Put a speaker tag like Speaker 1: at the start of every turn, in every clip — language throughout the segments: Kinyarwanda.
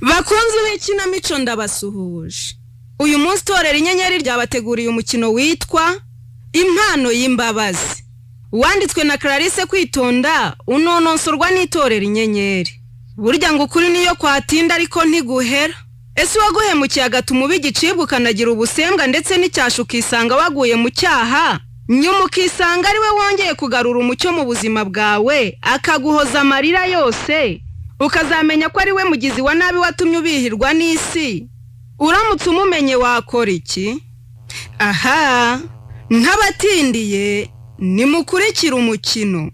Speaker 1: Bakunzi b'ikinamico ndabasuhuje. Uyu munsi torera inyenyeri ryabateguriye umukino witwa Impano y'imbabazi. Wanditswe na Clarisse Kwitonda, unononsorwa n'itorera inyenyeri. Burya ngo ukuri niyo kwatinda ariko ntiguhera. Ese waguhemukiye agatuma ubigicibwa ukanagira ubusembwa ndetse n'icyasha ukisanga waguye mu cyaha, nyuma ukisanga ari we wongeye kugarura umucyo mu buzima bwawe akaguhoza amarira yose, ukazamenya ko ari we mugizi wa nabi watumye ubihirwa n'isi. Uramutse umumenye wakora iki? Aha, ntabatindiye nimukurikira umukino.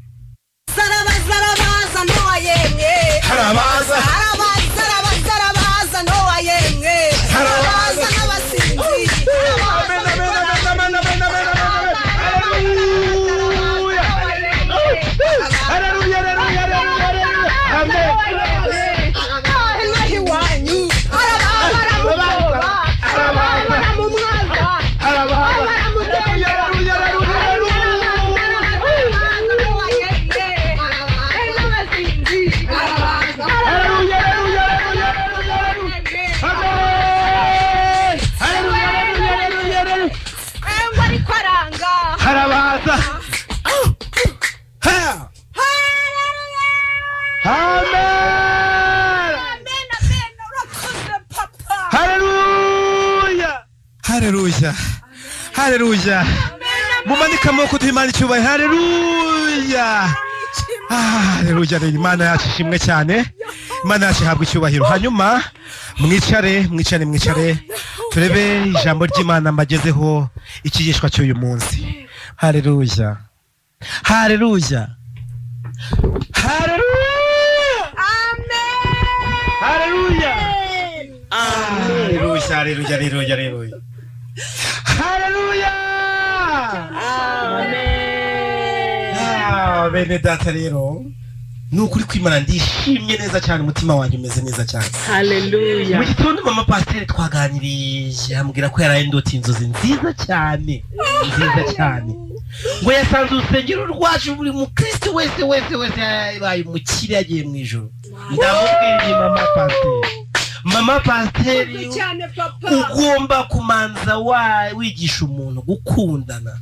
Speaker 2: Zarabaza no wayemwe.
Speaker 3: Harabaza
Speaker 2: no wayemwe. Harabaza n'abasinzi.
Speaker 3: Haleluya. Mumanika amaboko duhimana icyubahiro. Haleluya. Haleluya. Imana yacu ishimwe cyane. Imana yacu ihabwa icyubahiro. Hanyuma mwicare turebe ijambo ry'Imana mbagezeho ikigishwa cy'uyu munsi. Haleluya. Haleluya. Haleluya.
Speaker 2: Amen.
Speaker 3: Haleluya. Haleluya. Haleluya. Haleluya. Haleluya. Amen. Bene data rero nukuri kw'Imana ndishimye neza cyane, umutima wanjye umeze neza cyane.
Speaker 1: Haleluya.
Speaker 3: Mu gitondo mama pasteur twaganiriye ambwira ko yaraye ndota inzozi nziza cyane. Ngo yasanze urusengero rwacu buri mukristo wese yabaye umukire yagiye mu ijoro. Ndamubwira mama pasteur ugomba kumanza wigisha umuntu gukundana.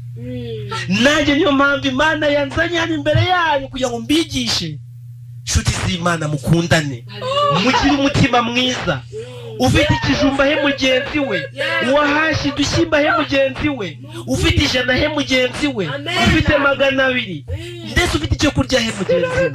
Speaker 3: Nanjye niyo mpamvu Imana yanzanye hano imbere yanyu kugira ngo mbigishe. Nshuti z'Imana mukundane, mugire umutima mwiza. Ufite ikijumba he mugenzi we, wahashye dushyimba he mugenzi we, ufite ijana he mugenzi we, ufite 200 ndetse ufite icyo kurya he mugenzi we.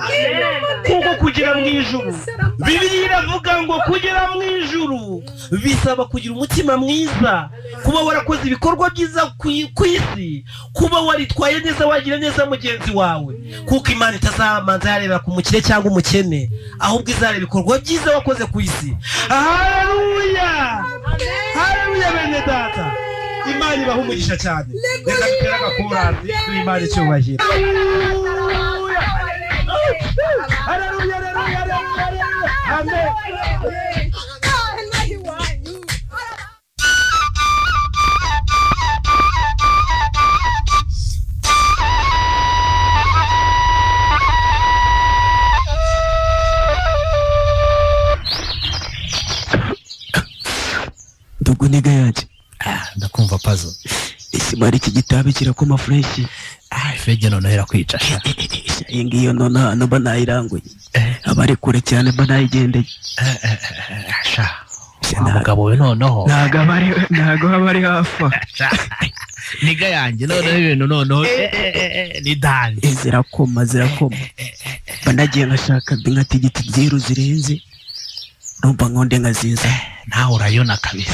Speaker 3: Kuko kugira mu ijuru, Bibiliya iravuga ngo kugira mu ijuru bisaba kugira umutima mwiza, kuba warakoze ibikorwa byiza ku isi, kuba waritwaye neza, wagira neza mugenzi wawe. Kuko Imana itazamanza yareba ku mukire cyangwa umukene, ahubwo izareba ibikorwa byiza wakoze ku isi. Haleluya. Haleluya bene data. Imana ibaha umugisha cyane. Reka dutera agakorazi Imana icyubahiro. Haleluya. Amen.
Speaker 4: Nduguniga yaje.
Speaker 5: Ndakumva puzzle.
Speaker 4: Isi mari iki gitabe kirakoma fresh.
Speaker 5: Fege none hera kwicasha.
Speaker 4: Ingiyo none hano banayiranguye. Abari kure cyane banayigendeye.
Speaker 5: Sha. Umugabo we noneho.
Speaker 4: Ntago habari hafa.
Speaker 5: Niga yanjye noneho ibintu noneho ni dance.
Speaker 4: Zirakoma. Banagiye ngashaka nkatigiti ziru zirenze. Numva nkonde ngaziza.
Speaker 5: Nawe urayona kabisa.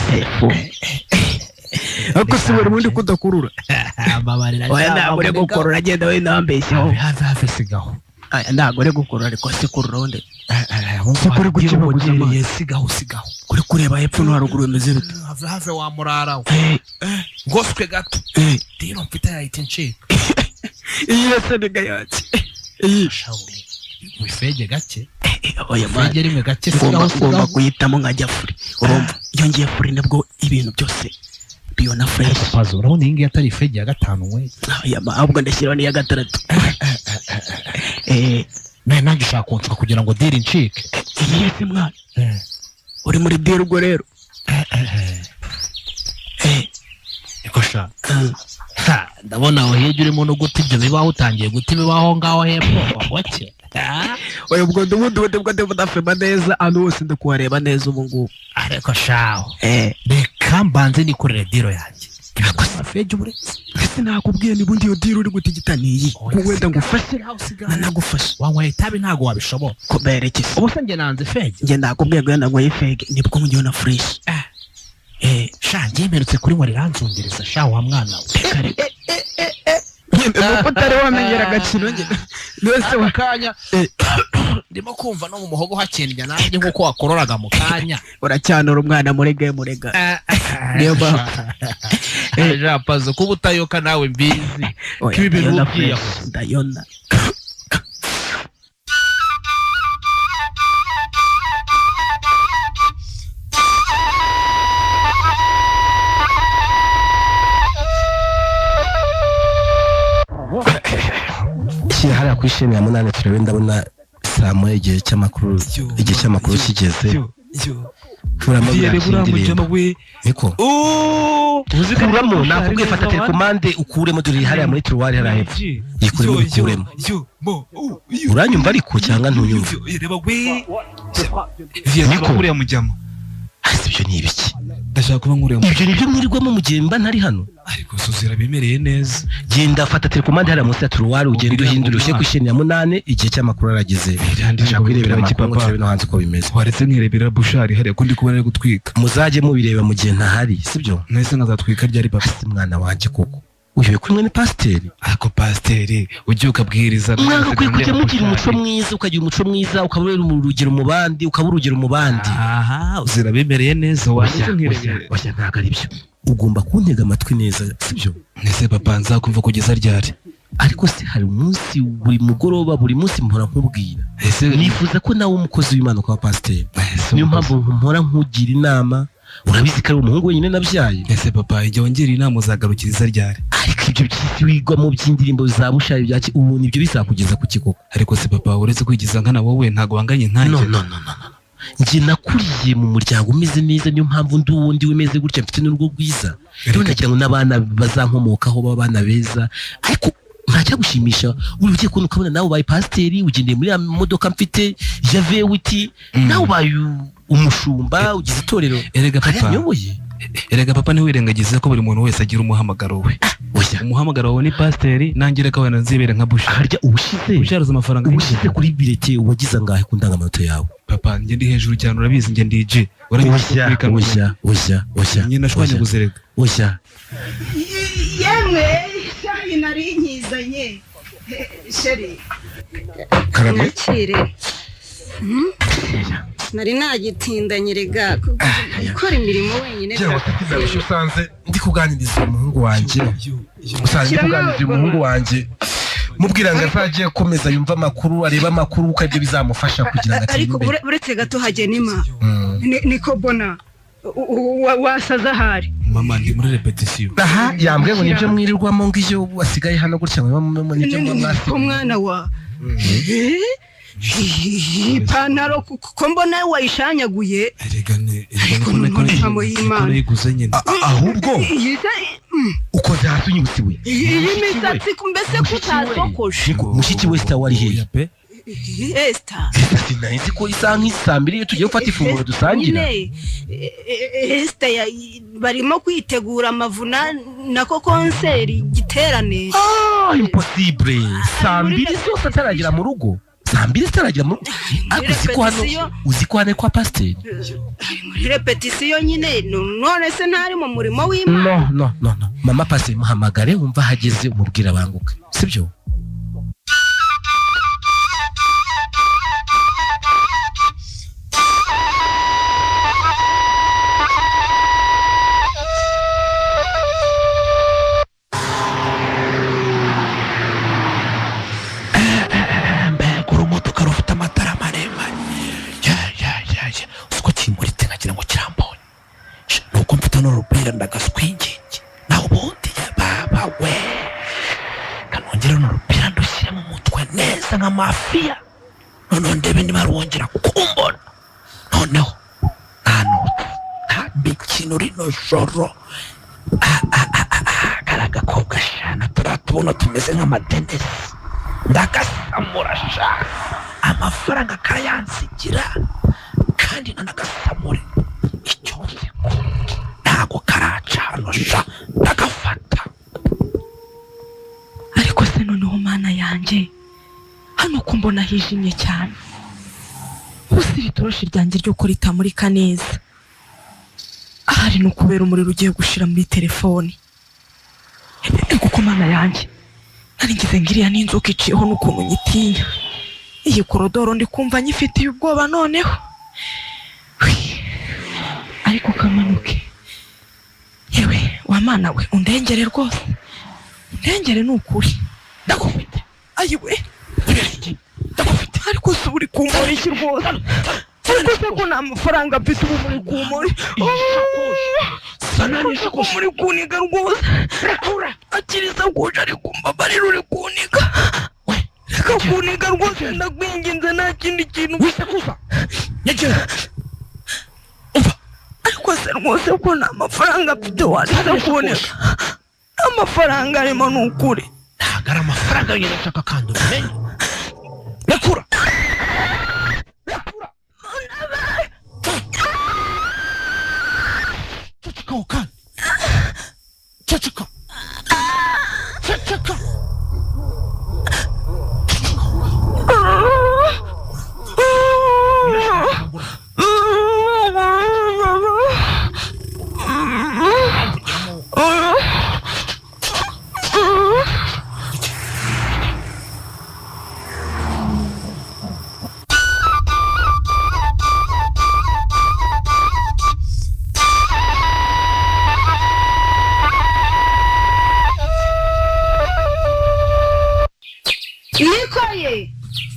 Speaker 4: Ako sibura mundi kudakurura.
Speaker 5: Ababarira.
Speaker 4: Oya nagore gukorora agenda we nambeshyaho.
Speaker 5: Hafi sigaho.
Speaker 4: Nagore gukorora ariko sikurura onde.
Speaker 5: Kuri gukibaguriye sigaho.
Speaker 4: Kuri kureba hepfo no haruguru bimeze bite.
Speaker 5: Hafi wa murara. Ngoswe gato. Dino mfite yahita ncika.
Speaker 4: Iyo se niga yaje. Iyi
Speaker 5: shauri. Wifege gake.
Speaker 4: Oya
Speaker 5: fege rimwe gake
Speaker 4: sigaho kuyitamo nkajya furi. Urumva iyo ngiye furi nabwo ibintu byose biyona fresh.
Speaker 5: Puzzle urabona iyi ngiyi atari fege ya 5 we.
Speaker 4: Oya ahubwo ndashyiraho ni ya 6.
Speaker 5: Nanjye ushaka kugira ngo diri ncike.
Speaker 4: Yese mwana. uri muri deal ubwo rero
Speaker 5: ikosha ndabona aho hirya urimo no guta ibyo bibaho utangiye guta ibibaho ngaho hepfo wake
Speaker 4: oya ubwo ndubundi bwo ndafema neza ahantu hose ndakuhareba neza ubu ngubu
Speaker 5: ariko shaho reka mbanze nikorere diro yanjye afeje uburetse
Speaker 4: ese nakubwiye nibundi iyo deal uri gutigita niyi wenda ngufashe nanagufashe
Speaker 5: wanyweye itabi ntago wabishobora
Speaker 4: kuberekeza
Speaker 5: ubu se njye nanze fege
Speaker 4: njye ndakubwiye ngo yenda ngo yifege nibwo ngiye na fresh
Speaker 5: sha njye mperutse kuri ngo riranzungereza sha wa mwana we
Speaker 4: nuko utari wamenyera agakino njye nose
Speaker 5: wakanya ndimo kumva no mu muhogo hakendya nanjye nkuko wakororaga mu kanya
Speaker 4: uracyanura umwana murega niyo ba
Speaker 5: japazo kuba utayoka nawe mbizi kibi bintu ugiye
Speaker 4: ndayona
Speaker 3: hariya kuri sheni ya munani turebe ndabona saa moya igihe cy'amakuru kigeze kuramo ndirimbo niko uzikuramo nakubwiye fata telekomande ukuremo dore hariya muri tiruwari hariya hepfo yikuremo uranyumva ariko cyangwa ntunyumva
Speaker 5: niko kuriya mujyamo
Speaker 3: ibyo ni ibiki
Speaker 5: ndashaka kuba nkuriye
Speaker 3: ibyo nibyo mwirirwamo mu gihe mba ntari hano
Speaker 5: ariko suzira bimereye neza
Speaker 3: genda fata telekomande hariya munsi ya tiruwari ugenda uhindura ushyire ku isheni ya munani igihe cy'amakuru arageze ndashaka kwirebera amakuru ngo turebe no hanze uko bimeze
Speaker 5: waretse nkirebera bushari hariya ko ndi kubona ari gutwika
Speaker 3: muzajye mubireba mu gihe ntahari sibyo
Speaker 5: nahise nkazatwika ryari papa
Speaker 3: mwana wanjye koko uyu kumwe ni pasiteri
Speaker 5: ariko pasiteri ujye ukabwiriza
Speaker 3: mwaka ukwiye kujya mugira umuco mwiza ukagira umuco mwiza ukaba urugero mu bandi ukaba urugero mu bandi
Speaker 5: aha uzira bimereye neza
Speaker 3: washya ntabwo ari byo ugomba kuntega amatwi neza sibyo
Speaker 5: nese papa nzakumva kugeza ryari
Speaker 3: ariko se hari umunsi buri mugoroba buri munsi mpora nkubwira nifuza ko nawe umukozi w'Imana kwa pasiteri niyo mpamvu mpora nkugira inama urabizi ko ari umuhungu wenyine nabyaye
Speaker 5: ese papa igihe wongera inama uzagarukiriza ryari
Speaker 3: ariko ibyo byisi wigwamo by'indirimbo za bushari byaki ubu nibyo bizakugeza ku kikoko
Speaker 5: ariko se papa uretse kwigiza nkana wowe ntago wanganye nkanjye
Speaker 3: no njye nakuriye mu muryango umeze neza niyo mpamvu ndi uwundi wemeze gutya mfite n'urugo rwiza rero nagira ngo n'abana bazankomokaho b'abana beza ariko ntacyo gushimisha uri ugiye kubona ukabona nawe ubaye pasiteri ugendeye muri ya modoka mfite ya vewiti nawe ubaye umushumba ugize itorero
Speaker 5: erega papa ntiwirengagize ko buri muntu wese agira umuhamagaro we umuhamagaro wawe ni pasiteri nanjye reka wenda nzibere nka bushari
Speaker 3: harya
Speaker 5: ubusharuza amafaranga
Speaker 3: ubushize kuri birete wagize angahe ku ndangamanota yawe
Speaker 5: papa njye ndi hejuru cyane urabizi njye ndi DJ
Speaker 3: oya
Speaker 5: njye nashwanya guzerega
Speaker 3: oya
Speaker 2: yemwe shayi nari nkizanye sheri
Speaker 3: karame
Speaker 1: nakire nari nagitindanye rega gukora imirimo wenyine
Speaker 3: byose usanze ndi kuganiriza umuhungu wanjye mubwira ngo azagiye akomeza yumva amakuru areba amakuru uko ibyo bizamufasha kugira ngo atinde
Speaker 1: imbere ariko uretse gato hagenima niko bona wasaza ahari
Speaker 5: mama ndi muri repetition
Speaker 3: aha yambwiye ngo nibyo mwirirwamo ngo iyo wasigaye hano gutya ngo nibyo mwasi
Speaker 1: umwana wa ipantaro ko mbona wayishanyaguye ariko n'amahamo y'Imana
Speaker 3: ahubwo ukoze hasi unyibutiwe
Speaker 1: iyi misatsi mbese kutasokoshe
Speaker 3: mushiki we Esther wari hehe
Speaker 1: Esther
Speaker 3: sinahise ko isa nk'isambiri iyo tugiye gufata ifunguro dusangira
Speaker 1: Esther barimo kwitegura amavuna nako konseri giterane
Speaker 3: impossible sambiri zose ataragera mu rugo sambiri zitaragira mu uzi ko hano kwa pasiteri
Speaker 1: muri repetisiyo nyine none se ntari mu murimo w'Imana
Speaker 3: no mama pasiteri muhamagare wumva hageze umubwira banguka sibyo
Speaker 5: n'urupira ndagaswingingi naho ubundi baba we kanongera n'urupira ndushyira mu mutwe neza nka mafiya noneho ndebe niba rwongera kumbona noneho nta ikintu rino joro karaga kobwa shana turatubona tumeze nk'amadenesi ndagasamura sha amafaranga kayansigira kandi nanagasamure icyose ntago karacano sha ndagafata.
Speaker 6: Ariko se noneho mana yanjye hano ko mbona hijimye cyane gusa itoroshi ryanjye ryo ko ritamurika neza. Ahari no kubera umuriro ugiye gushira muri telefoni. Kuko mana yanjye nari ngize ngiriya n'inzoka iciyeho n'ukuntu nyitinya. Iyi korodoro ndi kumva nyifitiye ubwoba noneho. Ariko kamanuke yewe wa mana we undengere rwose undengere n'ukuri ndagufite. Ayiwe ndagufite ariko se uri kumuri iki rwose ariko se ko nta mafaranga mfite ubu muri kumuri sana n'ishakoshi muri kuniga rwose rakura akiriza kuje ari kumbabarira uri kuniga reka kuniga rwose ndagwinginze nta kindi kintu wise kuva yagera umva ariko se rwose ko nta mafaranga mfite wariza kuboneka amafaranga arimo n'ukuri
Speaker 5: ntabwo ari amafaranga yonyine nshaka kandi umenye rakura ceceka kandi ceceka ceceka
Speaker 2: nikoye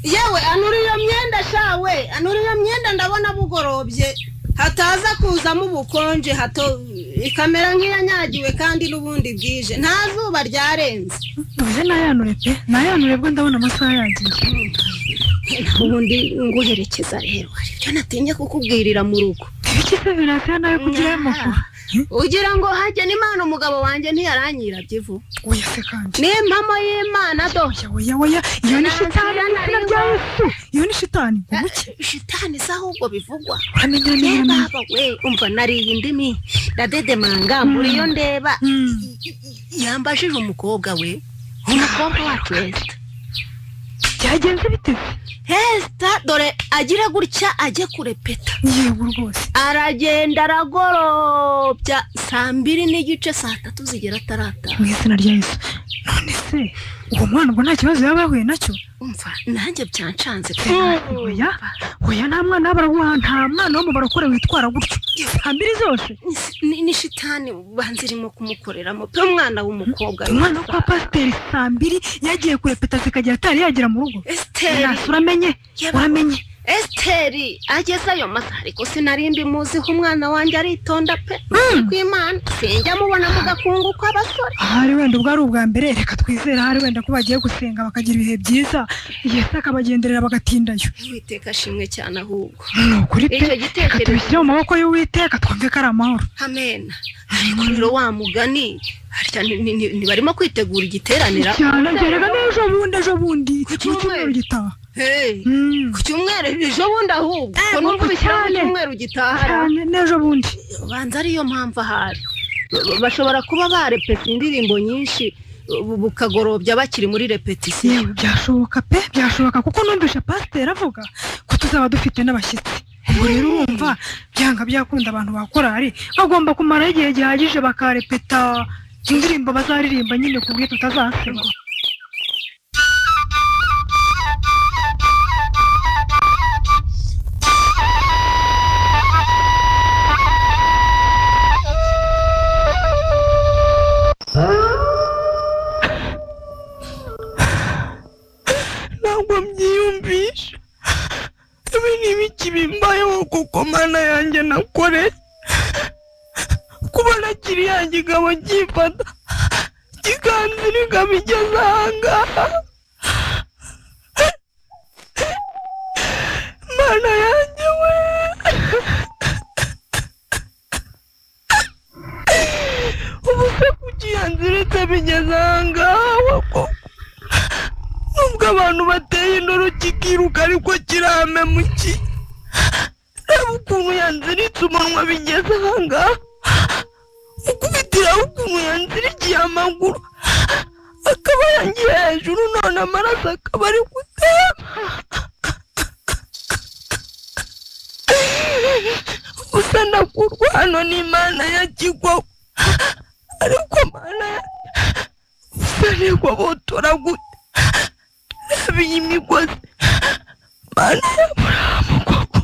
Speaker 2: yewe anurira myenda shawe anurira myenda ndabona bugorobye hataza kuzamo ubukonje hato ikamera nk'iyanyagiwe kandi n'ubundi bwije nta zuba ryarenze.
Speaker 6: Uze nayanure pe nayanure bwo ndabona amasaha yagiye.
Speaker 2: Ubundi nguherekeza rero ibyo natinye kukubwirira mu rugo.
Speaker 6: Iki se birasa nayo kugira amakuru
Speaker 2: ugira ngo hajye n'Imana umugabo wanjye ntiyaranyira byivu.
Speaker 6: Oya se kandi
Speaker 2: ni impamo y'Imana do.
Speaker 6: Oya iyo ni shitani iyo ni shitani
Speaker 2: ubuke shitani ahubwo bivugwa.
Speaker 6: Uramenye
Speaker 2: baba we umva nariye indimi dadede manga muri yo ndeba yambajije umukobwa we umukobwa wacu Esther
Speaker 6: byagenze bite
Speaker 2: Esther dore agira gutya ajye kurepeta
Speaker 6: yego rwose
Speaker 2: aragenda aragorobya 2:30 3 zigera tarata
Speaker 6: mu izina rya Yesu. None se uwo mwana ngo nta kibazo yabahuye nacyo
Speaker 2: umva nanjye byancanze
Speaker 6: oya nta mwana baraguha nta mwana wo mu barakore witwara gutyo 2 zose
Speaker 2: ni shitani banzirimo kumukoreramo pe umwana w'umukobwa
Speaker 6: umwana kwa pasiteri 2 yagiye kurepeta zikagera atari yagira mu rugo.
Speaker 2: Esther
Speaker 6: uramenye
Speaker 2: Esther ageze ayo masaha ariko sinarimbi muziho umwana wanjye aritonda pe kw'Imana sinjya mubona mu gakungu kw'abasore.
Speaker 6: Ahari wenda ubwo ari ubwa mbere reka twizera ahari wenda ko bagiye gusenga bakagira ibihe byiza Yesu akabagenderera bagatindayo.
Speaker 2: Uwiteka ashimwe cyane ahubwo
Speaker 6: kuri pe tubishyire mu maboko y'Uwiteka twumve ko ari amahoro.
Speaker 2: Amen. Ariko rero wa mugani harya ni barimo kwitegura igiteranira
Speaker 6: cyane gerega n'ejo bundi ku cyumweru gitaha.
Speaker 2: Ku cyumweru ejo bundi ahubwo ko nubwo bishyira ku cyumweru gitaha
Speaker 6: cyane n'ejo bundi
Speaker 2: banza ariyo mpamvu ahari bashobora kuba barepeta indirimbo nyinshi bukagorobya bakiri muri repetition.
Speaker 6: Byashoboka pe byashoboka kuko numvisha pasiteri avuga ko tuzaba dufite n'abashyitsi. Ubwo rero urumva byanga byakunda abantu bakorari bagomba kumara igihe gihagije bakarepeta indirimbo bazaririmba nyine ku bwito tutazasengwa. Ntabwo mbyiyumvisha ibi ni ibiki bimbayeho kuko mana yanjye nakore kubona kiriya kigabo cyifata kikanzirika bigeze ahangaha. Mana yanjye we ubuse kugiyanziritse bigeze ahangaha ko nubwo abantu bateye induru kikiruka ariko kirame muki reba ukuntu yanziritse umunwa bigeze ahangaha ukubitiraho ukuntu yanzirikiye amaguru akaba yangiye hejuru none amaraso akaba ari gutema usa ndakurwa hano n'Imana ya Kigwa ariko Mana usa negwa botora gute reba iyi migozi Mana ya Aburahamu koko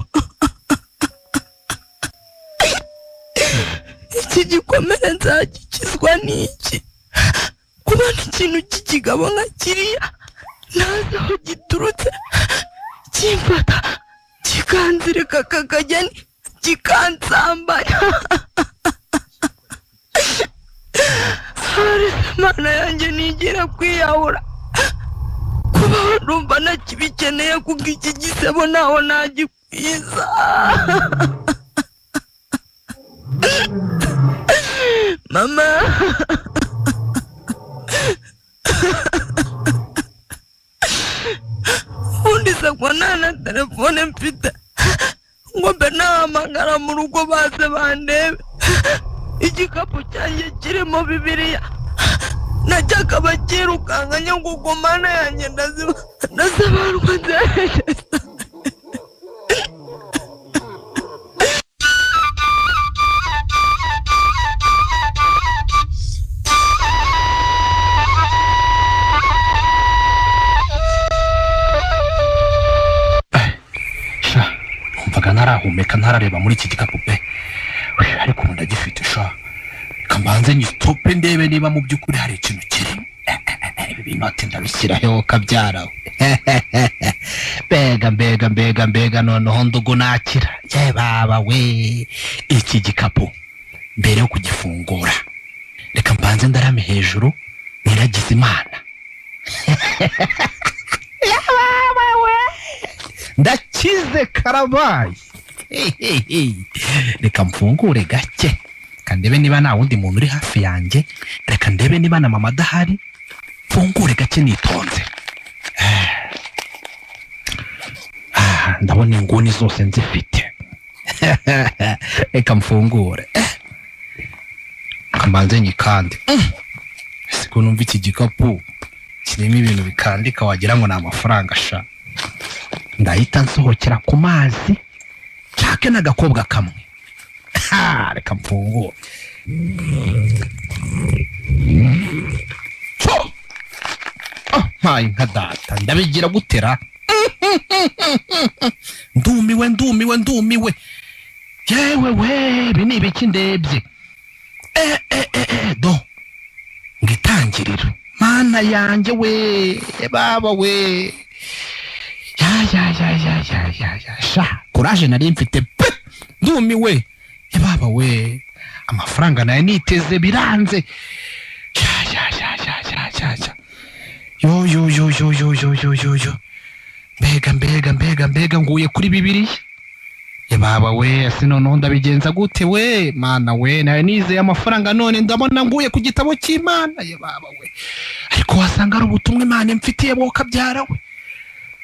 Speaker 6: iki gikomere nzagikizwa n'iki kubona ikintu cy'ikigabo nka kiriya ntazi aho giturutse kimfata kikanzirika kakajya kikansambanya hari Mana yanjye nigera kwiyahura kuba ndumva nakibikeneye kuko iki gisebo naho nagikwiza mama undi sakwa nana telefone mfite ngo mbe nahamagara mu rugo baze bandebe igikapu cyanjye kirimo Bibiliya nacyakaba kirukanganya ngo Mana yanjye ndazabarwa nzaheze
Speaker 5: narahumeka ntarareba muri iki gikapu pe ariko ndagifite sha kambanze nyitope ndebe niba mu byukuri hari ikintu kirimo ibi note ndabishyiraho kabyara mbega noneho ndugunakira ye baba we iki gikapu mbere yo kugifungura reka mbanze ndarame hejuru niragize Imana ya baba we ndakize karabaye reka mfungure gake kandebe niba nta wundi muntu uri hafi yanjye reka ndebe niba na mama adahari mfungure gake nitonze ndabona inguni zose nzifite reka mfungure kambanze nyikande siko numva iki gikapu kirimo ibintu bikandika wagira ngo ni amafaranga sha ndahita nsohokera ku mazi nshake n'agakobwa kamwe reka mfungure ntayi nka data ndabigira gutera ndumiwe yewe we ibi ni ibiki ndebye do ngitangiriro Mana yanjye we baba we ya sha kuraje nari mfite ndumiwe baba we amafaranga naye niteze biranze yo mbega nguye kuri Bibiliya baba we sinono ndabigenza gute we Mana we naye nizeye amafaranga none ndabona nguye ku gitabo cy'Imana baba we ariko wasanga ari ubutumwa Imana mfitiye boka byara we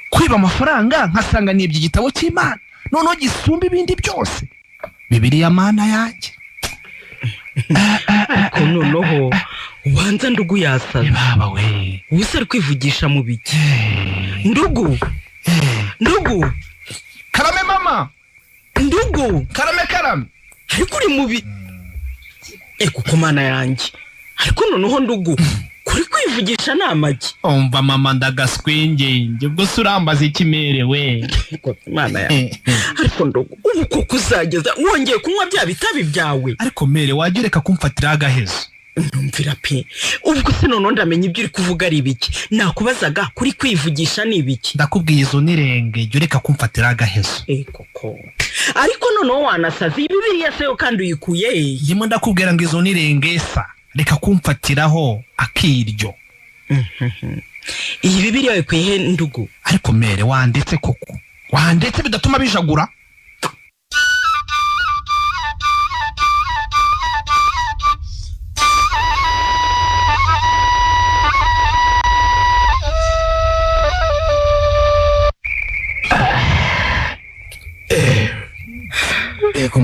Speaker 5: kwiba amafaranga nkasanga ni iby'igitabo cy'Imana noneho gisumba ibindi byose Bibiliya Mana yanjye
Speaker 6: ko noneho ubanza ndugu yasaze
Speaker 5: baba we
Speaker 6: ubuse ari kwivugisha mu biki ndugu
Speaker 5: karame mama
Speaker 6: ndugu
Speaker 5: karame
Speaker 6: ariko uri mubi kuko Mana yanjye ariko noneho ndugu kuri kwivugisha namagi
Speaker 5: umva mama ndagaswengenge ubwo surambaza ikimerewe
Speaker 6: Mana yanjye ariko ndugu ubu koko uzageza wongeye kunywa bya bitabi byawe
Speaker 5: ariko mere wagireka kumfatira agahezo
Speaker 6: numvira pe ubwo se none ndamenye ibyo uri kuvuga ari ibiki nakubazaga kuri kwivugisha ni ibiki
Speaker 5: ndakubwiye izo nirenge jye reka kumfatira agahezo
Speaker 6: koko ariko none wanasaza Bibiliya se yo kandi uyikuye
Speaker 5: yimo ndakubwira ngo izo nirenge sa reka kumfatiraho akiryo
Speaker 6: iyi Bibiliya yikuye ndugu
Speaker 5: ariko mere wanditse koko wanditse bidatuma bijagura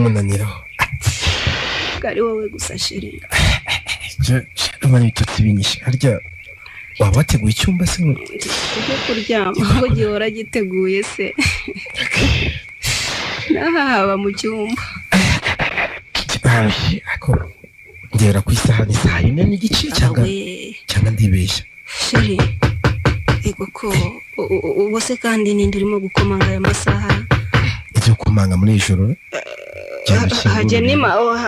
Speaker 3: umunaniro
Speaker 2: ari wowe gusa sheri
Speaker 3: umwana bitotsi binyishe harya waba wateguye icyumba se
Speaker 2: tujye kuryama ngo gihora giteguye se haba mu cyumba
Speaker 3: ako ngera ku isaha ni saa yine n'igice cyangwa ndibeshya
Speaker 2: sheri ego ko ubose kandi ninde urimo gukomanga aya masaha
Speaker 3: ibyo kumanga muri ijoro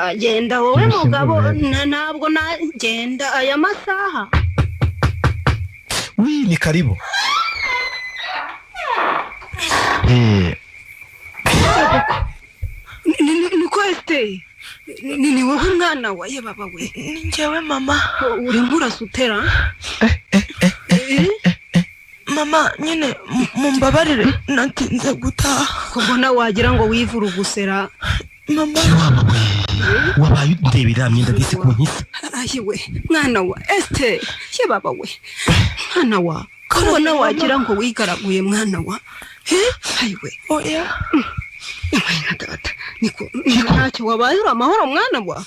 Speaker 2: hagenda wowe mugabo ntabwo nagenda aya masaha
Speaker 3: ni karibu
Speaker 2: niko este ni wowe mwana wa ye baba we
Speaker 6: ni njyewe mama
Speaker 2: uri nkurasutera
Speaker 6: mama nyine mumbabarire natinze gutaha
Speaker 2: ko mbona wagira ngo wivurugusera
Speaker 6: mama
Speaker 3: wabaye ndebera myenda dise ku nkisi
Speaker 2: ayiwe mwana wa este ye baba we mwana wa kubona wagira ngo wigaraguye mwana wa ayiwe
Speaker 6: oya
Speaker 2: niko ntacyo wabaye uri amahoro mwana wa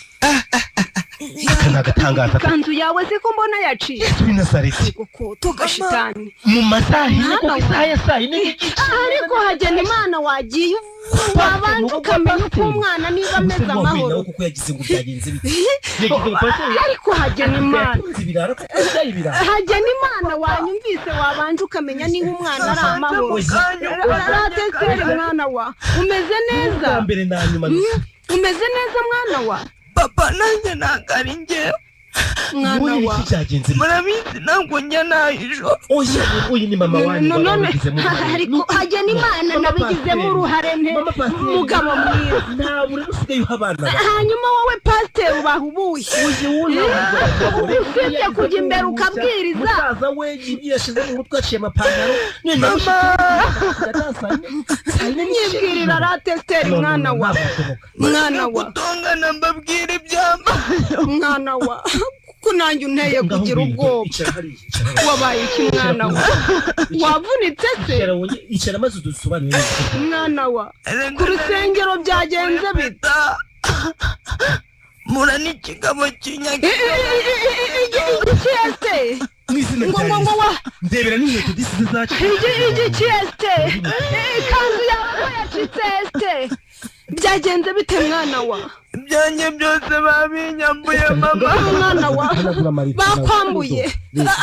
Speaker 3: akanagatangaza
Speaker 2: kanzu yawe se ko mbona yaciye
Speaker 3: binasaretse
Speaker 2: kuko tugashitani
Speaker 3: mu masahi ko isaha ya saa yine
Speaker 2: ariko hagenda imana wagiye wabanje ukamenya uko umwana niba ameze amahoro
Speaker 3: kuko yagize ngo byagenze bite
Speaker 2: ariko hagenda imana wanyumvise wabanje ukamenya niba umwana ari amahoro uratesere mwana wa umeze neza umeze neza mwana wa
Speaker 6: papa nanjye ntabwo ari njyewe
Speaker 2: mwana wa
Speaker 6: murabizi ntabwo njya nahijo
Speaker 3: uyu ni mama wanyu
Speaker 2: ariko hagenda imana nabigizemo uruhare mugabo mwiza
Speaker 3: ntabwo usigaye uhabana
Speaker 2: hanyuma wowe pasiteri ubaha ubuye usibye kujya imbere ukabwiriza
Speaker 3: musaza we yashize mu mutwe aciye amapantaro
Speaker 2: nyibwirira ratesiteri mwana wa
Speaker 6: gutongana mbabwira ibyambaye
Speaker 2: mwana wa kuko nanjye unteye kugira ubwoba wabaye iki mwana wa wavunitse se
Speaker 3: icara maze udusobanurire
Speaker 2: mwana wa ku rusengero byagenze bita
Speaker 6: mura n'ikigabo kinyaga
Speaker 2: igikiyeste
Speaker 3: ndebera n'inkweto disize zacu
Speaker 2: igikiyeste ikanzu yawe yacitse este byagenze bite mwana wa
Speaker 6: ibyanjye byose babinyambuye mama
Speaker 2: mwana wa bakwambuye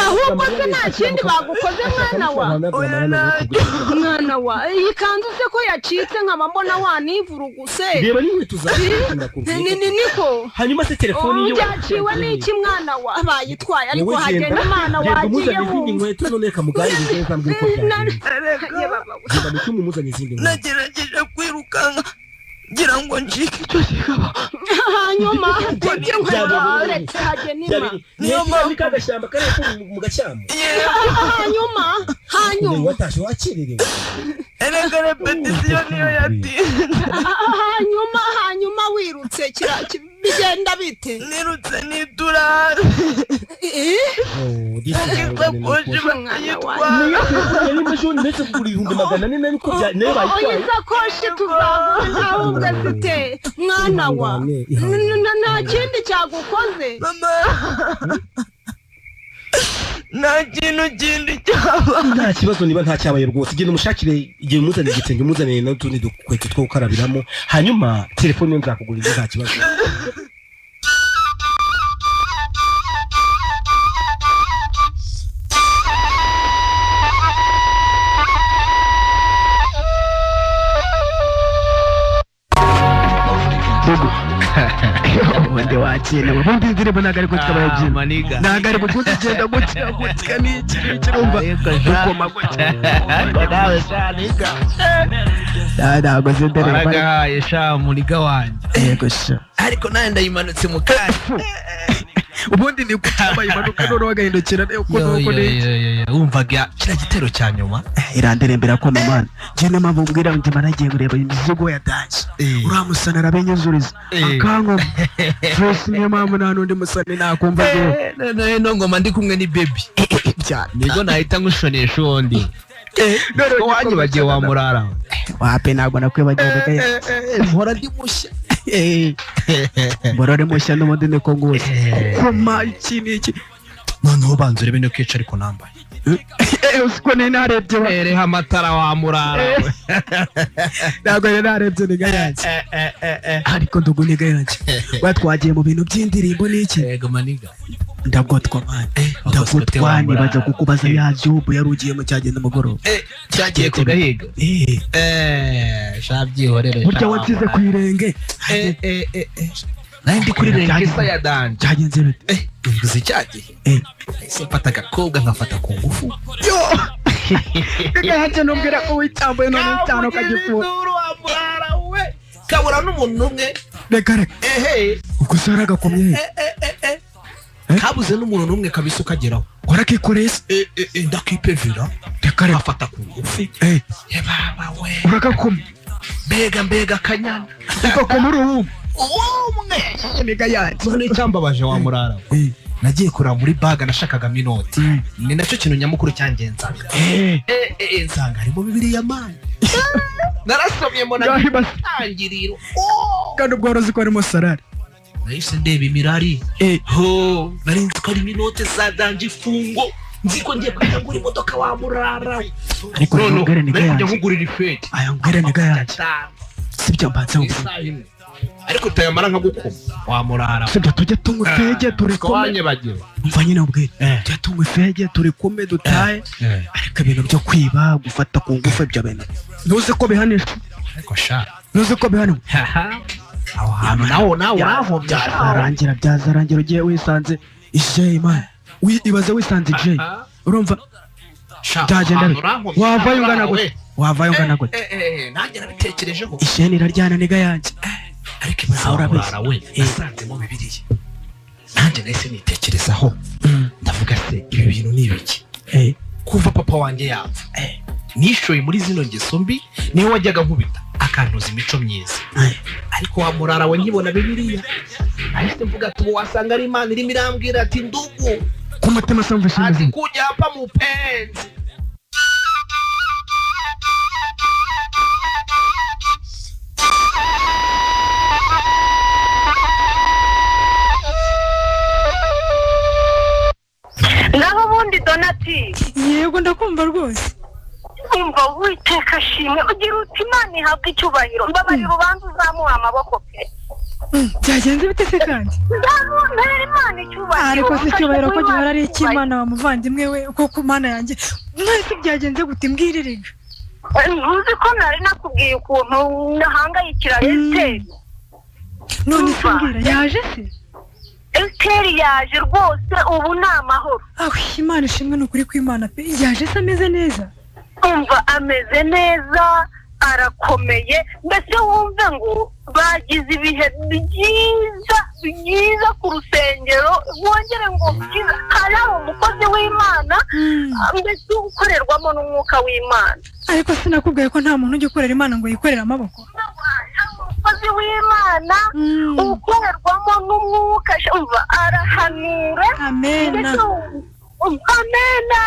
Speaker 2: ahubwo se nta kindi bagukoze mwana wa mwana wa iyi kanzu se ko yacitse nkaba mbona wanivuruguse
Speaker 3: reba n'inkweto zacu
Speaker 2: niko
Speaker 3: hanyuma se telefoni yo
Speaker 2: byaciwe n'iki mwana wa bayitwaye ariko hagenda imana wagiyeho
Speaker 3: inkweto none kamuganirize neza mbwira ko byagenze
Speaker 6: nagerageje kwirukanka ngira ngo njike icyo kigabo
Speaker 2: hanyuma tebye nkweto uretse hagenima
Speaker 3: niyo mpamvu kagashyamba kare mu gacyamo
Speaker 2: hanyuma
Speaker 3: watashe wakererewe
Speaker 6: erega repetisiyo niyo yatinze
Speaker 2: hanyuma wirutse bigenda bite
Speaker 6: nirutse nidurari
Speaker 2: isakoshi tuzagura ahubwo zite mwana wa nta kindi cyagukoze
Speaker 6: nta kintu kindi cyaba
Speaker 3: nta kibazo niba nta cyabaye rwose genda umushakire igihe umuzanire igitenge umuzanire n'utundi dukweto two gukarabiramo hanyuma telefone nzakugurira nta kibazo
Speaker 4: wende wakene ubundi indirimbo ntabwo ari ko twababyina ntabwo ari gukunda igenda gutya n'iki kirumva dukoma gutya nawe shaniga ntabwo zindere
Speaker 5: waragahaye sha muniga wanjye
Speaker 4: yego sha
Speaker 5: ariko nawe ndayimanutse mu kanya
Speaker 4: ubundi ni kwambaye impanuka none wagahindukira
Speaker 5: wumvaga kiriya gitero cya nyuma
Speaker 4: iranderembera ko mama njye n'amamvu mbwira ngo njye nagiye kureba imizigo yatashye uramusana arabenyuzuriza akankoma twese niyo mpamvu nta n'undi musani nakumva
Speaker 5: none no ngoma ndi kumwe ni baby nibwo nahita nkushonesha uwondi ko wanyibagiye wamurara
Speaker 4: wape ntabwo nakwibagiwe
Speaker 5: mpora ndi mushya
Speaker 4: Mborore mushya n'umudini ko ngose koma iki
Speaker 5: noneho banze urebe no kwica ariko nambaye
Speaker 4: usiko ne narebye
Speaker 5: ereha amatara wa murara
Speaker 4: ntabwo ne narebye ni gayanze ariko ndugu ni gayanze batwagiye mu bintu by'indirimbo n'iki
Speaker 5: yego maniga
Speaker 4: ndagotwa man ndagotwa ni baza kukubaza ya job yarugiye mu cyagenda mugoroba
Speaker 5: cyagiye ku gahiga shabyihorere
Speaker 4: burya watsize ku irenge
Speaker 5: nandi kuri renge sa ya danje
Speaker 4: cyagenze bite
Speaker 5: uzi cyagiye mfata agakobwa nkafata ku ngufu
Speaker 4: yo gayanze numbwira ko witambuye none cyane kagifu
Speaker 5: kabura n'umuntu umwe
Speaker 4: reka reka uko saraga komye
Speaker 5: kabuze n'umuntu n'umwe kabisa ukageraho
Speaker 4: warakikoreye
Speaker 5: ndakipevera
Speaker 4: reka reka
Speaker 5: afata ku ngufi baba we
Speaker 4: uragakoma
Speaker 5: mbega kanyana
Speaker 4: uko komuri umwe
Speaker 5: mega yanjye none cyambabaje wa murara nagiye kuraba muri baga nashakagamo inoti ni nacyo kintu nyamukuru cyangenzaga nsanga harimo bibiri ya mani narasomye mo nagitangiriro
Speaker 4: kandi ubworozi ko harimo salari
Speaker 5: nahise ndeba imirari nari nzi ko harimo inote za danje ifungo nzi ko ngiye kwitangura imodoka wa murara
Speaker 4: ariko ngere ni gayanze
Speaker 5: nkugurira ifete
Speaker 4: aya ngere ni gayanze sibyo mbanze
Speaker 5: ariko utayamara nka gukoma wa murara
Speaker 4: sibyo tujye tunywa ifege turi
Speaker 5: kumwe bagira
Speaker 4: umva nyine ubwire tujye tunywa ifege turi kumwe dutaye ariko ibintu byo kwiba gufata ku ngufu ibyo bintu ntuzi ko bihanishwa
Speaker 5: ariko sha
Speaker 4: ntuzi ko bihanwa
Speaker 5: aho hantu nawe uraho
Speaker 4: byazarangira ugiye wisanze ije imana ibaze wisanze ije urumva byagenda wavayo ungana gute
Speaker 5: nanjye nabitekerejeho
Speaker 4: isheni iraryana niga yanjye
Speaker 5: ariko imana we nasanzemo bibiriya nanjye nahise nitekerezaho ndavuga se ibi bintu ni ibiki kuva papa wanjye yapfa nishoye muri zino ngeso mbi niwe wajyaga nkubita akantuza imico myiza ariko wa murara we nkibona bibiriya ahise mvuga ati ubu wasanga ari imana irimo irambwira ati ndugu
Speaker 4: ku mutima samva
Speaker 5: ati kuja hapa mupenzi
Speaker 7: naho ubundi Donati
Speaker 6: yego ndakumva rwose
Speaker 7: umva witeka ashimwe ugira uti imana ihabwa icyubahiro mbabarira ubanza uzamuha amaboko pe
Speaker 6: byagenze bite se kandi
Speaker 7: nzamuha imana icyubahiro
Speaker 6: ariko se icyubahiro ko gihora ari icy'imana wa muvandimwe we uko ku mana yanjye mwese byagenze gute mbwirirega
Speaker 7: ntuzi ko nari nakubwiye ukuntu nahangayikira Esteri
Speaker 6: none se mbwira yaje se
Speaker 7: Esteri yaje rwose ubu ni amahoro
Speaker 6: imana ishimwe ni ukuri kw'imana pe yaje se ameze neza
Speaker 7: umva ameze neza arakomeye mbese wumve ngo bagize ibihe byiza ku rusengero wongere ngo byiza hari umukozi w'imana mbese ukorerwamo n'umwuka w'imana
Speaker 6: ariko sinakubwiye ko nta muntu ujya ukorera imana ngo yikorere amaboko
Speaker 7: umukozi w'imana ukorerwamo n'umwuka umva arahanura
Speaker 6: amena
Speaker 7: amena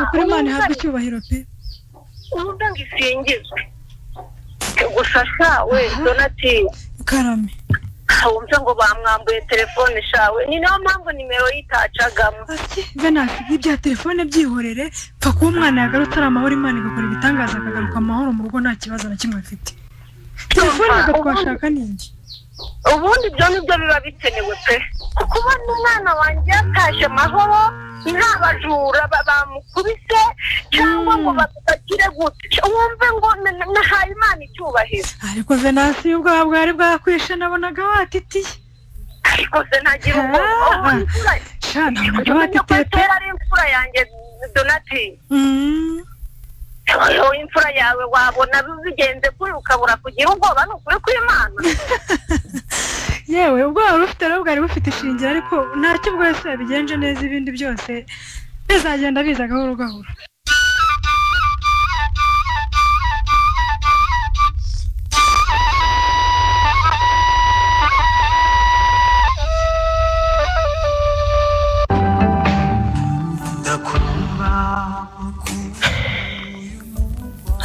Speaker 6: kuri imana ihabwa icyubahiro pe
Speaker 7: ubundi ngo isingizwe gusa shawe Donati
Speaker 6: karame
Speaker 7: wumve ngo bamwambuye telefone shawe ni nayo mpamvu nimero yitacagamo
Speaker 6: venasi ibya telefone byihorere pfa kuba umwana yagarutse ari amahoro imana igakora ibitangaza akagaruka amahoro mu rugo nta kibazo na kimwe afite telefone ntabwo twashaka n'indi
Speaker 7: ubundi ibyo nibyo biba bikenewe pe kubona umwana wanjye yatashye amahoro nta bajura bamukubise cyangwa ngo batagire gute wumve ngo nahaye imana icyubahiro
Speaker 6: ariko venasi ubwo bwari bwakwishe nabonaga watitiye
Speaker 7: ariko se ntagira ubwoba
Speaker 6: nabonaga watitiye pe
Speaker 7: ari imfura yanjye Donati imfura yawe wabona bigenze kuri ukabura kugira ubwoba ni ukuri kw'imana
Speaker 6: yewe ubwoba wari ufite rero bwari bufite ishingiro ariko ntacyo bwose yabigenje neza ibindi byose bizagenda biza gahoro gahoro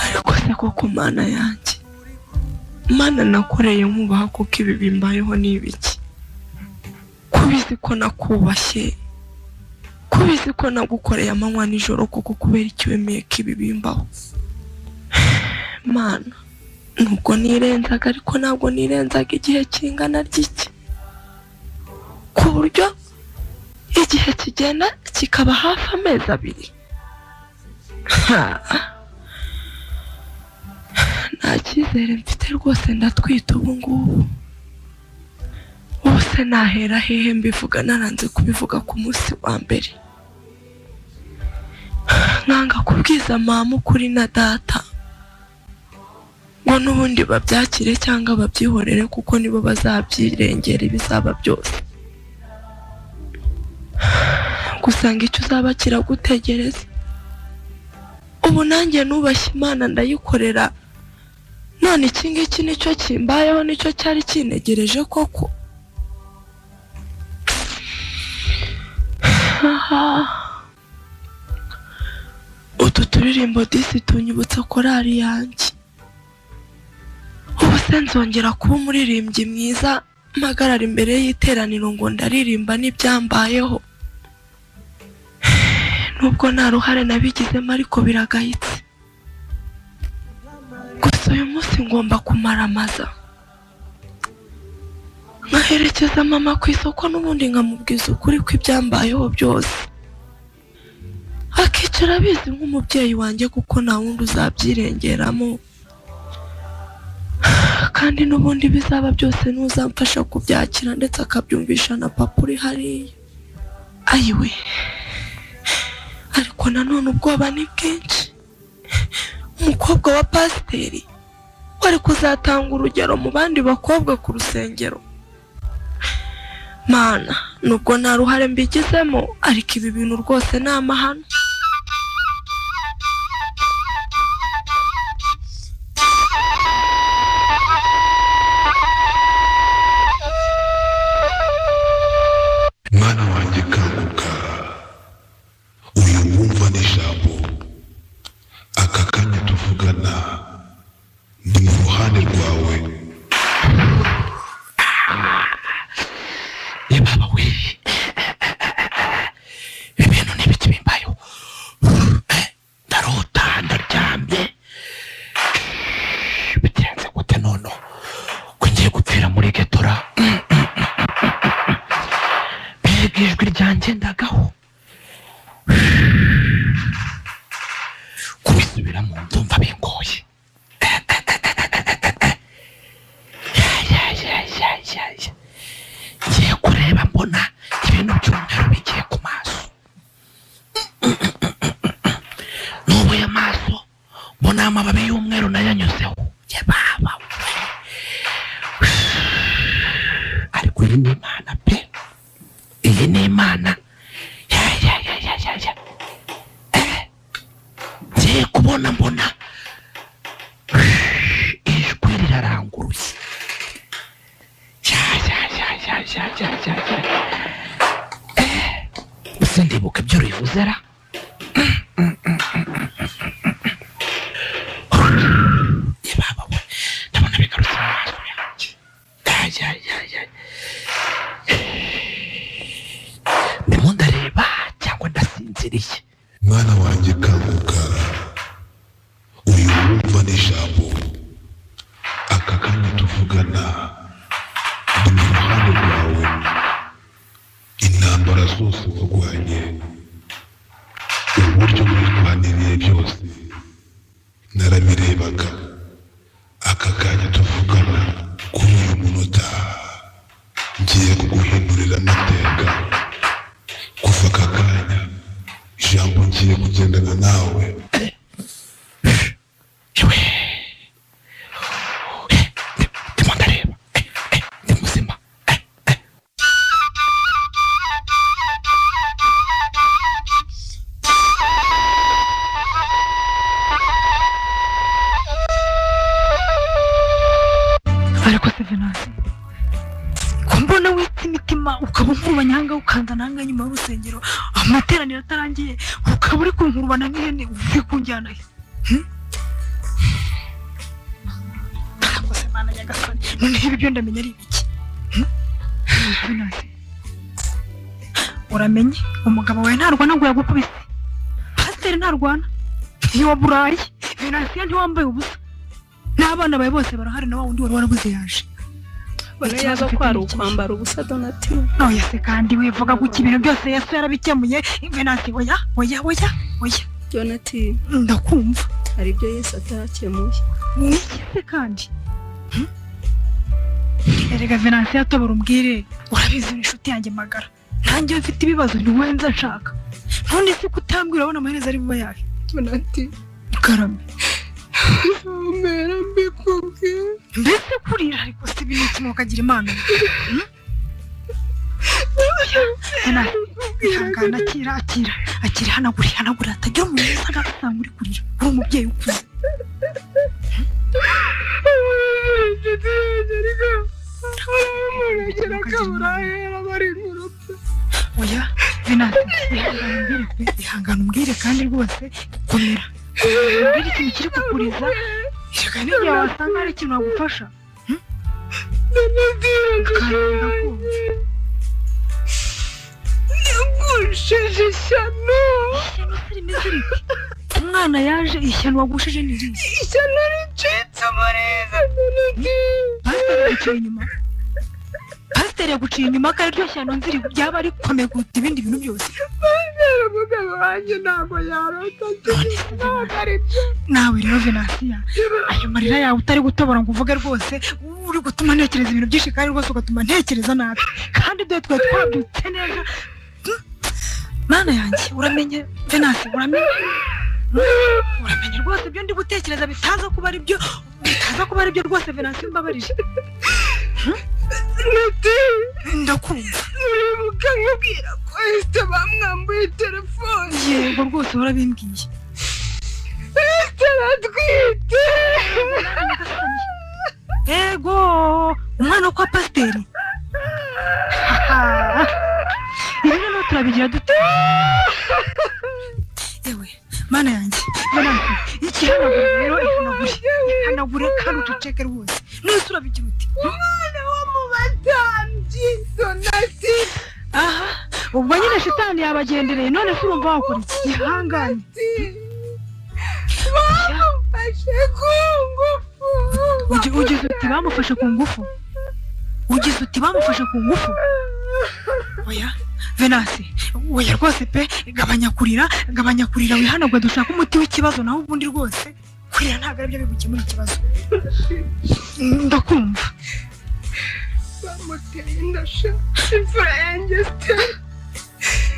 Speaker 6: ariko se koko mana yanjye Mana nakoreye nkubaha kuko ibi bimbayeho n'ibiki, kubizi ko nakubashye, kubizi ko nagukoreye amanywa nijoro kuko kubera icyo wemeye ko ibi bimbaho. Mana nubwo nirenzaga ariko ntabwo nirenzaga igihe kingana ry'iki, ku buryo igihe kigenda kikaba hafi amezi 2. Nta cyizere mfite rwose, ndatwita ubu ngubu. Bose nahera hehe mbivuga, naranze kubivuga ku munsi wa mbere. Nkanga kubwiza mama ukuri na data ngo n'ubundi babyakire cyangwa babyihorere kuko nibo bazabyirengera ibizaba byose. Gusanga icyo uzaba kiragutegereza. Ubu nanjye nubashye Imana ndayikorera, none iki ngiki nicyo kimbayeho, nicyo cyari kinegereje koko. Utu turirimbo disi tunyibutsa korari yanjye. Ubu se nzongera kuba umuririmbyi mwiza mpagarara imbere y'iteraniro ngo ndaririmba n'ibyambayeho? Nubwo nta ruhare nabigizemo ariko biragayitse. Gusa uyu munsi ngomba kumaramaza, nkaherekeza mama ku isoko n'ubundi nkamubwiza ukuri ko ibyambayeho byose, akicara abizi nk'umubyeyi wanjye kuko nta wundi uzabyirengeramo, kandi n'ubundi bizaba byose n'uzamfasha kubyakira ndetse akabyumvisha na papa uri hariya. Ayiwe, ariko nanone ubwoba ni bwinshi. Umukobwa wa pasiteri wari kuzatanga urugero mu bandi bakobwa ku rusengero. Mana nubwo nta ruhare mbigizemo ariko ibi bintu rwose ni amahano.
Speaker 8: Mwana wanjye kanguka, uyu mwumva n'ijambo. Aka kanya tuvugana ndi mu ruhande rwawe.
Speaker 5: Baba we, ibintu n'ibiki bimbayeho. Ndarota, ndaryamye. Bitenze gute nono ko ngiye gupfira muri getora? Mbega ijwi ryanjye ndagaho. Kubisubiramo ndumva bingoye. Ngiye kureba mbona ibintu by'umweru bigiye ku maso. Nubuye amaso mbona amababi y'umweru nayanyuzeho. Baba we, ariko iyi ni Imana pe, iyi ni Imana. Ngiye kubona mbona ijwi riraranguruye. Gusa ndibuka ibyo rivuze ra. Baba we, ndabona bigarutse mu maso yanjye. Ndimo ndareba cyangwa ndasinziriye.
Speaker 8: Mwana wanjye kanguka, uyu mwumva n'ijambo. Aka kanya tuvugana ndi mu ruhande rwawe. Intambara zose warwanye, uburyo mwitwaniriye byose narabirebaga. Aka kanya tuvugana kuri uyu munota ngiye kuguhindurira amateka. Kuva aka kanya ijambo ngiye kugendana nawe.
Speaker 5: Ndimo ndareba, ndi muzima.
Speaker 9: Ariko se Venasi, kumbona wita imitima ukaba nkurubanyanga ukanza nanga nyuma y'urusengero amateraniro atarangiye ukaba uri kunkurubana nk'ihene uvuye kunjyana he? Kose Mana nyagasani none ibi byo ndamenya ari ibiki uramenye umugabo wawe ntarwana ngo yagukubise pasiteri ntarwana iyo burayi Venansiya ntiwambaye ubusa n'abana bawe bose barahari na wa wundi wari warabuze yaje
Speaker 2: barayaga kwari ukwambara ubusa Donatille
Speaker 9: oya se kandi wivuga guki ibintu byose Yesu yarabikemuye Venansiya oya
Speaker 2: Donatille
Speaker 9: ndakumva
Speaker 2: hari ibyo Yesu atakemuye
Speaker 9: se kandi erega Venansiya tobora umbwire urabizi inshuti yanjye magara nanjye mfite ibibazo ntiwenza nshaka ntundi se kutambwira abona amaherezo ari buba yawe
Speaker 2: Donatille
Speaker 9: karame
Speaker 2: mera mbikuge
Speaker 9: mbese kurira ariko si ibintu kimwe ukagira imana ihangana akira hanagura atagira umuntu wese agasanga uri kurira uri umubyeyi ukuze oya Venansiya ihangana umbwire kandi rwose komera mbere ikintu kiri kukuriza reka n'igihe wasanga hari ikintu wagufasha
Speaker 2: yagushije ishyano
Speaker 9: umwana yaje ishyano wagushije ni irihe
Speaker 2: ishyano ricitse umurizo
Speaker 9: pasiteri yaguciye inyuma ko ari ryo shyano nziri byaba ari komeye kuruta ibindi bintu byose
Speaker 2: umugabo wanjye ntabwo yarota
Speaker 9: nawe rero Venansiya ayo marira yawe utari gutobora ngo uvuge rwose uri gutuma ntekereza ibintu byinshi kandi rwose ugatuma ntekereza nabi kandi dore twari twabyutse neza mana yanjye uramenye Venansiya uramenye rwose ibyo ndi gutekereza bitaza kuba ari byo rwose Venansiya mbabarije ndakumva
Speaker 2: uribuka nkubwira ko Esther bamwambuye telefone
Speaker 9: yego rwose warabimbwiye
Speaker 2: Esther atwite
Speaker 9: yego umwana wo kwa pasiteri ibi rero turabigira dute yewe mana yanjye ikihanagure rero ihanagure kandi uceceke rwose nose urabigira uti
Speaker 2: umwana wo mu batambyi Donatille
Speaker 9: aha ubwo nyine shitani yabagendereye none se urumva wakora iki ihangane
Speaker 2: bamufashe ku ngufu
Speaker 9: ugize uti bamufashe ku ngufu oya Venansiya oya rwose pe gabanya kurira wihanagwe dushaka umuti w'ikibazo naho ubundi rwose kurira ntabwo aribyo bigukemura ikibazo ndakumva
Speaker 2: bamuteye indasha imfura yanjye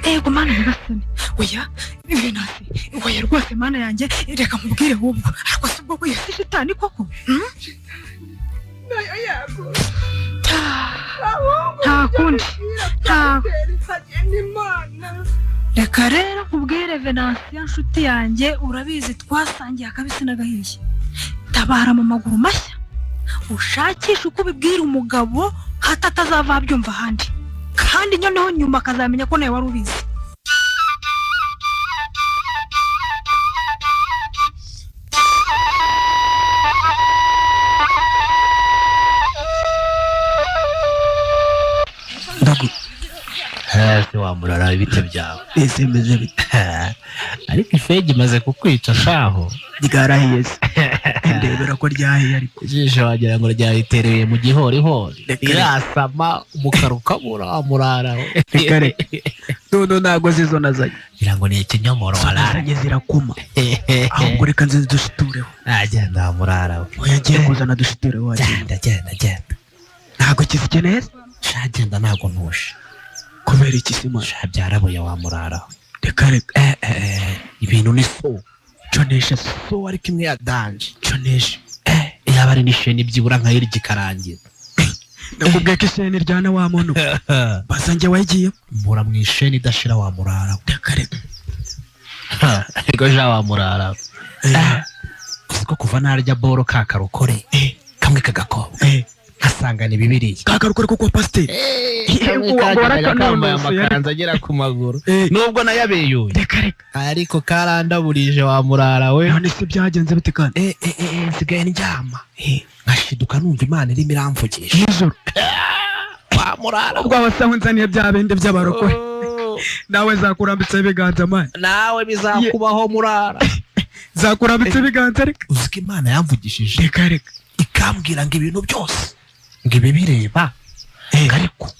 Speaker 9: yego mana nyagasani oya Venansiya oya rwose mana yanjye reka nkubwire ahubwo ariko si ubwo kwiyasi shitani koko
Speaker 2: nayo yago
Speaker 9: nta kundi
Speaker 2: reka
Speaker 9: rero nkubwire Venansiya nshuti yanjye urabizi twasangiye akabisi n'agahiye tabara mu maguru mashya ushakisha uko ubibwira umugabo hato atazava abyumva ahandi kandi noneho nyuma akazamenya ko nawe wari ubizi
Speaker 3: hasi wamurara ibite byawe
Speaker 4: ese meze bite
Speaker 3: ariko ifegi imaze kukwica shaho
Speaker 4: ryarahiye se ndebera ko ryahiye ariko
Speaker 3: ijisho wagira ngo ryayitereye mu gihorihori irasama umukara ukabura wamurara
Speaker 4: reka none ntago zizo nazanye
Speaker 3: ngira ngo ni ikinyomoro
Speaker 4: wararanye zirakuma ahubwo reka nze dushitureho
Speaker 3: agenda wamurara
Speaker 4: oya ngiye kuzana dushitureho
Speaker 3: genda
Speaker 4: ntago kizikeneye
Speaker 3: shagenda ntago ntushe
Speaker 4: kubera iki sima
Speaker 3: byarabuye wamurara
Speaker 4: reka
Speaker 3: ibintu ni so
Speaker 4: conesha
Speaker 3: so ariko imwe ya danje
Speaker 4: conesha
Speaker 3: yaba ari n'isheni byibura nkayiri gikarangira
Speaker 4: ndakubwiye ko isheni ryana wa muntu bazanjye wagiye
Speaker 3: mbura mu isheni idashira wamurara
Speaker 4: reka
Speaker 3: ego ja wamurara uziko kuva narya boro ka karokore kamwe kagakobwa
Speaker 5: asanga ni Bibiliya
Speaker 4: kagaruka ariko kwa pasiteri
Speaker 5: kambaye amakanzu agera ku maguru nubwo nayabeyuye
Speaker 4: reka
Speaker 5: ariko karandaburije wa murara we
Speaker 4: none se byagenze bite kandi
Speaker 5: nsigaye ndyama nkashiduka numva Imana irimo iramvugisha
Speaker 4: nijoro
Speaker 5: wa murara
Speaker 4: ubwo abasaho nzaniye bya bindi by'abarokore nawe zakurambitse ibiganza mani
Speaker 5: nawe bizakubaho murara
Speaker 4: zakurambitse ibiganza reka
Speaker 5: uziko Imana yamvugishije
Speaker 4: reka
Speaker 5: ikambwira ngo ibintu byose ngo ibi bireba ariko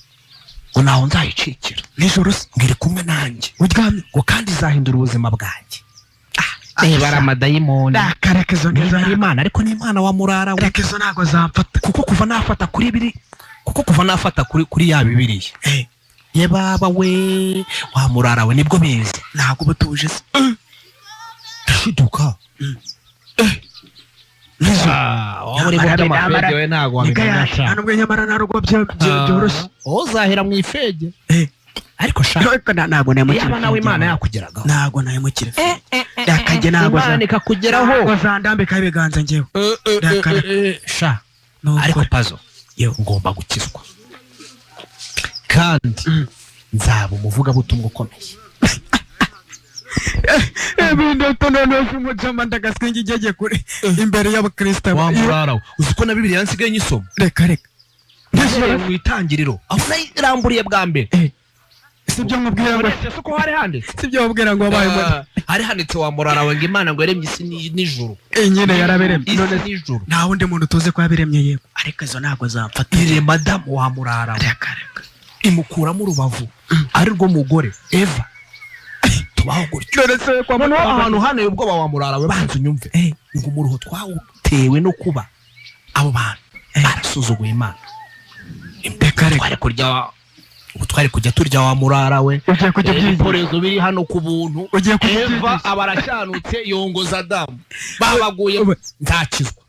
Speaker 5: ngo naho nzayicikira
Speaker 4: nijoro se
Speaker 5: ngire kumwe nanjye
Speaker 4: uryamye
Speaker 5: ngo kandi izahindura ubuzima bwanjye bara amadayimoni
Speaker 4: reka izo
Speaker 5: niba ari Imana ariko ni Imana wa murara we
Speaker 4: reka izo ntago zamfata
Speaker 5: kuko kuva nafata kuri ya Bibiliya ye baba we wa murara we nibwo biza
Speaker 4: ntago butuje se
Speaker 5: ndashiduka muri buryo amafege we ntago wabimenya
Speaker 4: nubwo nyamara ntarugo byoroshye
Speaker 5: uzahera mu ifege ariko
Speaker 4: shaka ntago nayamukira
Speaker 5: yaba nawe Imana yakugeragaho
Speaker 4: ntago nayamukira yakajye ntago
Speaker 5: Imana ikakugeraho
Speaker 4: uzandambika ibiganza ngewe
Speaker 5: sha ariko pazo ngomba gukizwa kandi nzaba umuvugabutumwa ukomeye
Speaker 4: ebinde tonone umujama ndagaswingi igege kure imbere y'abakristo
Speaker 5: wa murara uziko na Bibiliya nsigaye nyisoma
Speaker 4: reka
Speaker 5: ndashobora mu itangiriro aho nayiramburiye bwa mbere
Speaker 4: sibyo nkubwira ngo
Speaker 5: ko hari handitse
Speaker 4: sibyo nkubwira ngo wabaye muri
Speaker 5: hari handitse wa murara we ngo Imana ngo yaremye isi n'ijuru
Speaker 4: nyine yarabiremye
Speaker 5: none n'ijuru
Speaker 4: nta wundi muntu tuze ko yabiremye yego ariko izo ntago zamfata
Speaker 5: ire madamu wa murara
Speaker 4: reka
Speaker 5: imukuramo urubavu ari rwo mugore Eva tubaho gutyo
Speaker 4: none se kwa
Speaker 5: muntu ahantu hano ubwoba wa murara we banze unyumve ngo umuruho twawutewe no kuba abo bantu barasuzuguye Imana twari kujya turya wa murara we ibikorezo biri hano ku buntu Eva abarashanutse yongoza Adamu babaguye nzakizwa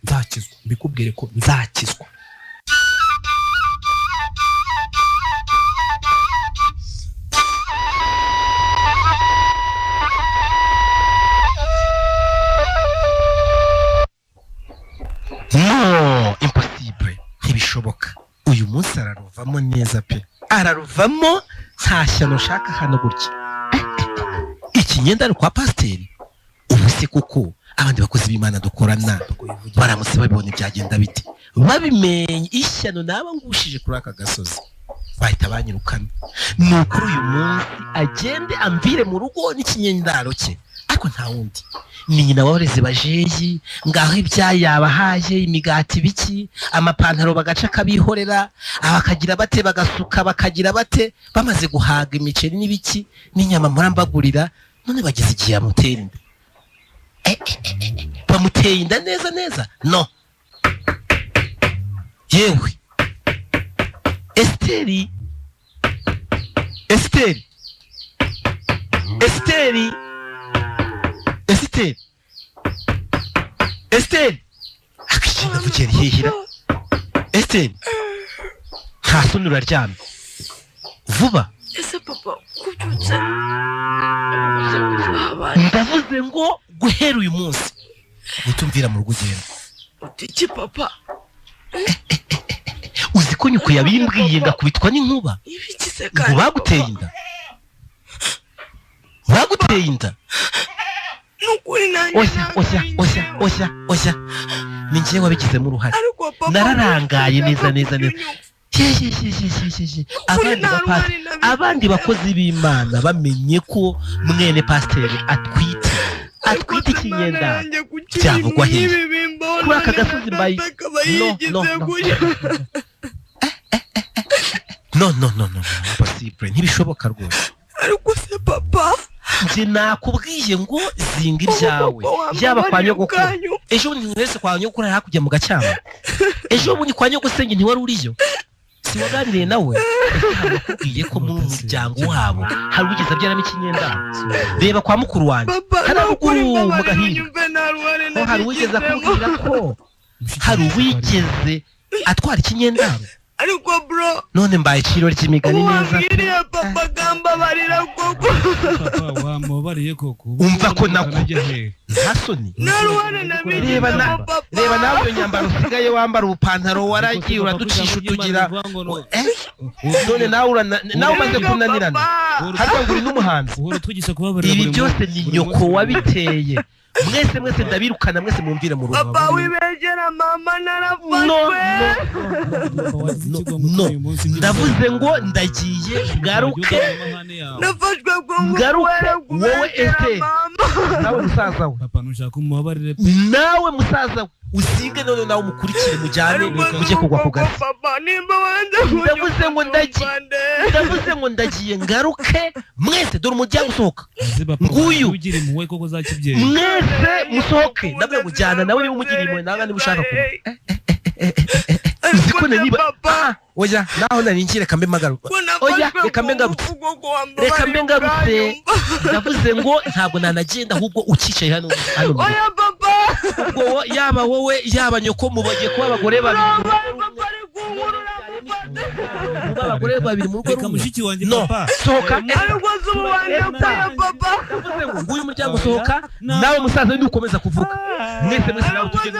Speaker 5: mbikubwire ko nzakizwa
Speaker 3: no impossible ntibishoboka uyu munsi araruvamo neza pe araruvamo nta shyano shaka hano gutya ikinyenda ari kwa pasiteri ubu se kuko abandi bakozi b'Imana dukorana baramutse babibona ibyagenda bite babimenye ishyano naba ngushije kuri aka gasozi bahita banyirukana nuko uyu munsi agende amvire mu rugo n'ikinyendaro cye ariko nta wundi ni nyina wareze bajeyi ngaho ibyayabahaye imigati biki amapantaro bagaca kabihorera abakagira bate bagasuka bakagira bate bamaze guhaga imiceri n'ibiki n'inyama murambagurira none bageze igihe amutera inda bamuteye inda neza no yewe Esteri akishina vugera hihira Esteri nta soni uraryamye vuba
Speaker 6: ese papa kubyutse
Speaker 3: ndavuze ngo guhera uyu munsi utumvira mu rugo ugenda
Speaker 6: utiki papa
Speaker 3: uzi ko nyuko yabimbwiye ngakubitwa n'inkuba ngo baguteye inda
Speaker 6: nukuri nanjye
Speaker 3: oshya ni njye wabigizemo uruhare nararangaye neza abandi bakozi b'Imana bamenye ko mwene pasiteri atwite ikinyenda cyavugwa hehe kuri aka gasozi mbaye no impossible ntibishoboka rwose
Speaker 6: ariko se papa
Speaker 3: nje nakubwiye ngo zinga ibyawe yaba kwa nyogokuru ejo bundi mwese kwa nyogokuru hakujya mu gacyama ejo bundi kwa nyogosenge ntiwari uriyo siwaganiriye nawe nakubwiye ko mu muryango wabo hari wigeze abyaramo ikinyenda reba kwa mukuru wanjye haruguru mu gahinga hari wigeze akubwira ko hari wigeze atwara ikinyendaro
Speaker 2: ariko bro
Speaker 3: none mbaye iciro ry'imigani neza
Speaker 2: wabwiriye papa gamba barira koko
Speaker 10: papa wamubariye koko
Speaker 3: umva ko nakujye ntasoni
Speaker 2: naruwane nabiri
Speaker 3: reba nawe iyo nyambaro usigaye wambara ubupantaro waragiye uraducisha utugira none nawe umaze kunanirana harya ngo uri n'umuhanzi ibi byose ni nyoko wabiteye mwese ndabirukana mwese mumvire mu rugo
Speaker 2: papa wibegera mama narafashwe
Speaker 3: no ndavuze ngo ndagiye ngaruke
Speaker 2: nafashwe
Speaker 3: ngaruke wowe ese nawe musaza we
Speaker 10: papa nushaka umubabarire
Speaker 3: nawe musaza we usige none nawe umukurikire mujyane mujye kugwa ku gasi ndavuze ngo ndagiye ngaruke mwese dore umuryango usohoka nguyu mwese musohoke ndabwe mujyana nawe niba umugiriye imwe nanga niba ushaka kuba uzikone niba oya naho nari reka mbe magaruka oya reka mbe ngarutse ndavuze ngo ntabwo nanagenda ahubwo ukicaye hano
Speaker 2: oya papa
Speaker 3: ubwo yaba wowe yaba nyoko mubagiye kuba abagore babiri abagore babiri mu rugo
Speaker 10: mushiki wanjye
Speaker 3: papa sohoka
Speaker 2: ariko zubu wanjye papa
Speaker 3: ndavuze ngo nguyu umuryango sohoka nawe musaza ndi ukomeza kuvuga mwese nawe tugeze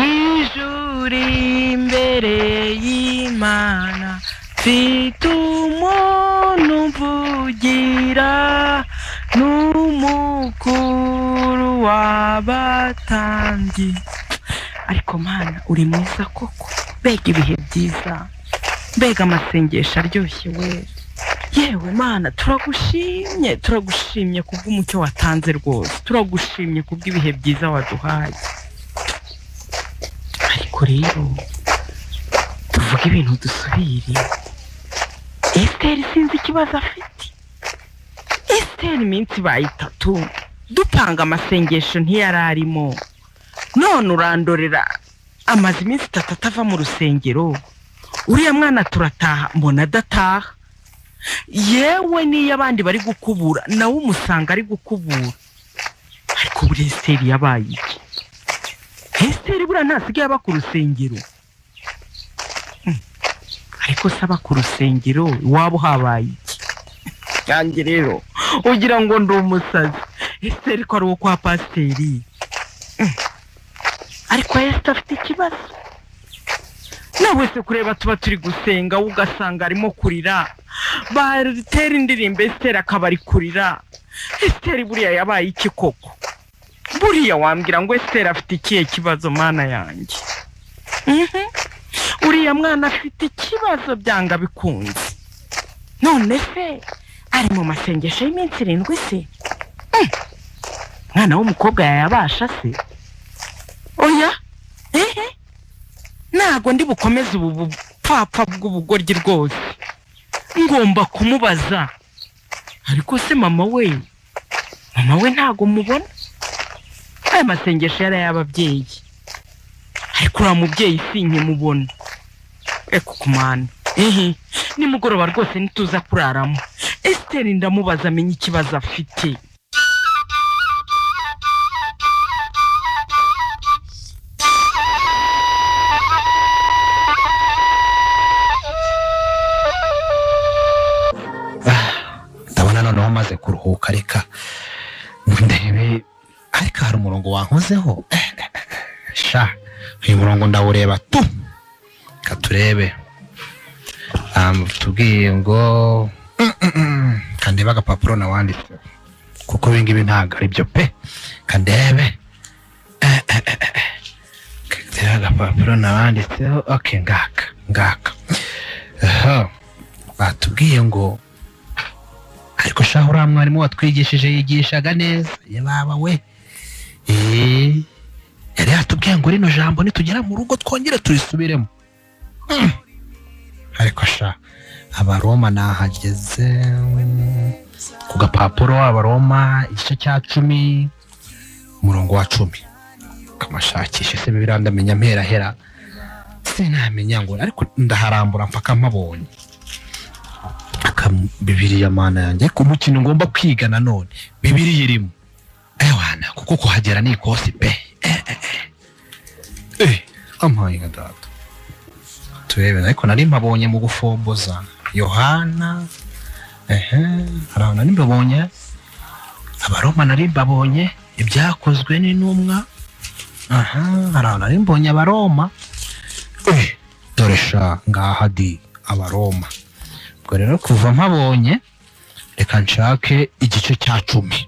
Speaker 6: Nijuri imbere y'Imana mfite umuntu mvugira n'umukuru w'abatambyi ariko mana uri mwiza koko mbega ibihe byiza mbega amasengesho aryoshye we yewe mana turagushimye kubw'umucyo watanze rwose turagushimye kubw'ibihe byiza waduhaye ariko rero tuvuge ibintu dusubire Esther sinzi ikibazo afite Esther iminsi baye 3 dupanga amasengesho ntiyararimo none urandorera amazi iminsi 3 atava mu rusengero uriya mwana turataha mbona adataha yewe niyo abandi bari gukubura nawe umusanga ari gukubura ariko buri Esther yabaye iki Esther bura ntasigaye aba ku rusengero ariko saba ku rusengero wabo habaye iki yanjye rero ugira ngo ndi umusazi Esther ko ari uwo kwa pasiteri ariko Esther afite ikibazo nawe se kureba tuba turi gusenga ugasanga arimo kurira batera indirimbo Esther akaba ari kurira Esther buriya yabaye iki koko buriya wambwira ngo Esther afite ikihe kibazo mana yanjye uriya mwana afite ikibazo byanga bikunze none se ari mu masengesho y'iminsi 7 se mwana w'umukobwa yayabasha se oya ntago ndi bukomeze ubu bupfapfa bw'ubugoryi rwose ngomba kumubaza ariko se mama we ntago mubona aya masengesho yari y'ababyeyi ariko uriya mubyeyi sinkimubona eko kumana nimugoroba rwose nituza kuraramo Esther ndamubaza amenye ikibazo afite
Speaker 5: ndabona noneho maze kuruhuka reka ndebe ariko hari umurongo wankozeho sha uyu murongo ndawureba tu katurebe tubwiye ngo kandeba agapapuro nawanditse kuko bingibi ntago ari byo pe kandebe kandeba agapapuro nawanditseho okay ngaka batubwiye ngo ariko shaho uriya mwarimu watwigishije yigishaga neza yababa we yari yatubwiye ngo rino jambo nitugera mu rugo twongere turisubiremo ariko sha abaroma nahageze ku gapapuro abaroma igice cya 10 umurongo wa 10 kamashakishe se birandamenya mpera sinamenya ngo ariko ndaharambura mpaka mpabonye reka Bibiliya mana yanjye ku mukino ngomba kwiga nanone Bibiliya irimo wana kuko kuhagera ni ikosi pe amaye data turebe ariko nari mbabonye mu gufomboza Yohana harana nimbabonye Abaroma nari mbabonye ibyakozwe n'intumwa harana nari mbonye Abaroma doresha ngaha di Abaroma ubwo rero kuva mpabonye reka nshake igice cya 10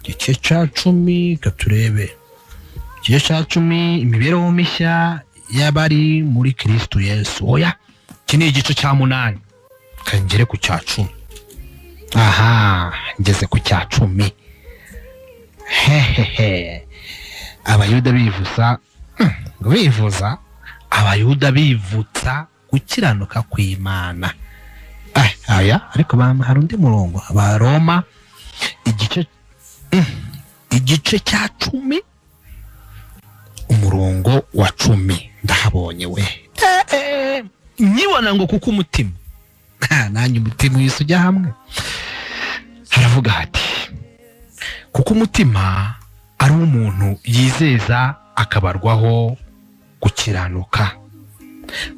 Speaker 5: igice cya 10 gaturebe igice cya 10 imibereho mishya y'abari muri Kristo Yesu oya kini igice cya 8 kangere ku cya 10 ngeze ku cya 10 abayuda bivuza abayuda bivutsa gukiranuka kw'Imana aya ariko hari undi murongo Abaroma igice cya 10 umurongo wa 10 ndahabonye we nyibona ngo kuko umutima nanyu umutima wisujya hamwe haravuga hati kuko umutima ari umuntu yizeza akabarwaho gukiranuka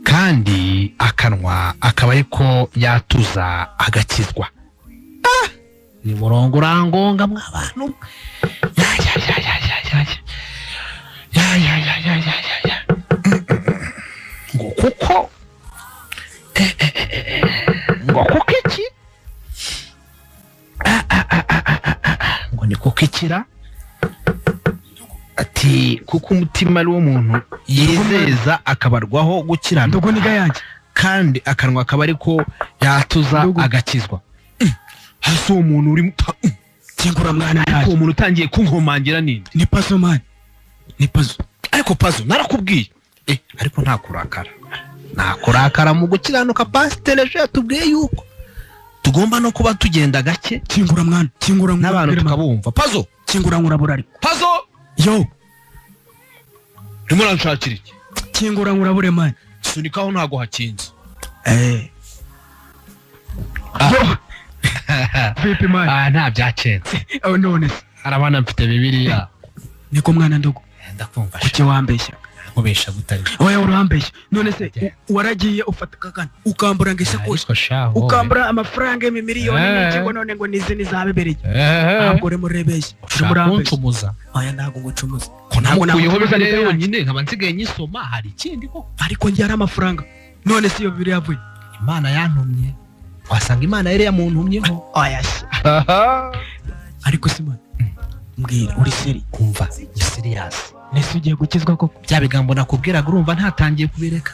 Speaker 5: kandi akanwa akaba ariko yatuza agakizwa ni murongo urangonga mw'abantu ngo kuko iki ngo ni kuko ikira ati kuko umutima ari umuntu yizeza akabarwaho gukiranuka kandi akanwa akaba ariko yatuza agakizwa hasi umuntu uri kingura mwana yaje umuntu utangiye kunkomangira ninde ni pazo man ni pazo ariko pazo narakubwiye ariko nta kurakara mu gukiranuka pasteur ejo yatubwiye yuko tugomba no kuba tugenda gake kingura mwana n'abantu tukabumva pazo kingura nkurabura ariko pazo yo rimura nshakira iki kingura nkurabure man sunikaho ntago hakinze vipi man nta byacenze none arabana mfite Bibiliya niko mwana ndogo ndakumva kuki wambeshya nkubesha gutari oya urambeshya none se waragiye ufata kakana ukambura ngishakoshi ukambura amafaranga y'imiliyoni n'iki none ngo nize nizabebereye ntabwo remurebeshya urambeshya oya ntabwo ngucumuza ntabwo nakuyeho biza rero nyine nkaba nsigaye nyisoma hari ikindi ko ariko njye ari amafaranga none se iyo Bibiliya yavuye Imana yantumye wasanga Imana yari yamuntumyeho oya ariko simana mbwira uri seri kumva ni serious nese ugiye gukizwa koko bya bigambo nakubwiraga urumva ntatangiye kubireka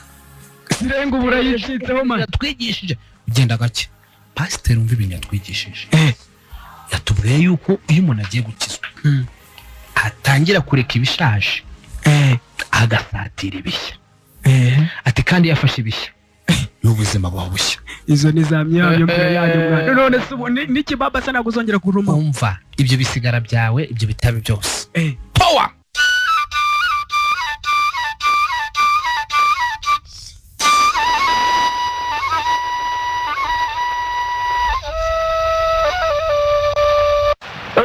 Speaker 5: sirenga burayicitseho man twigishije ugenda gake pastor umva ibintu yatwigishije yatubwiye yuko iyo umuntu agiye gukizwa atangira kureka ibishaje agasatira ibishya ati kandi yafashe ibishya n'ubuzima bwa bushya izo ni za myabyo mbere yanyu mwana none se niki baba sana guzongera kuruma umva ibyo bisigara byawe ibyo bitabe byose power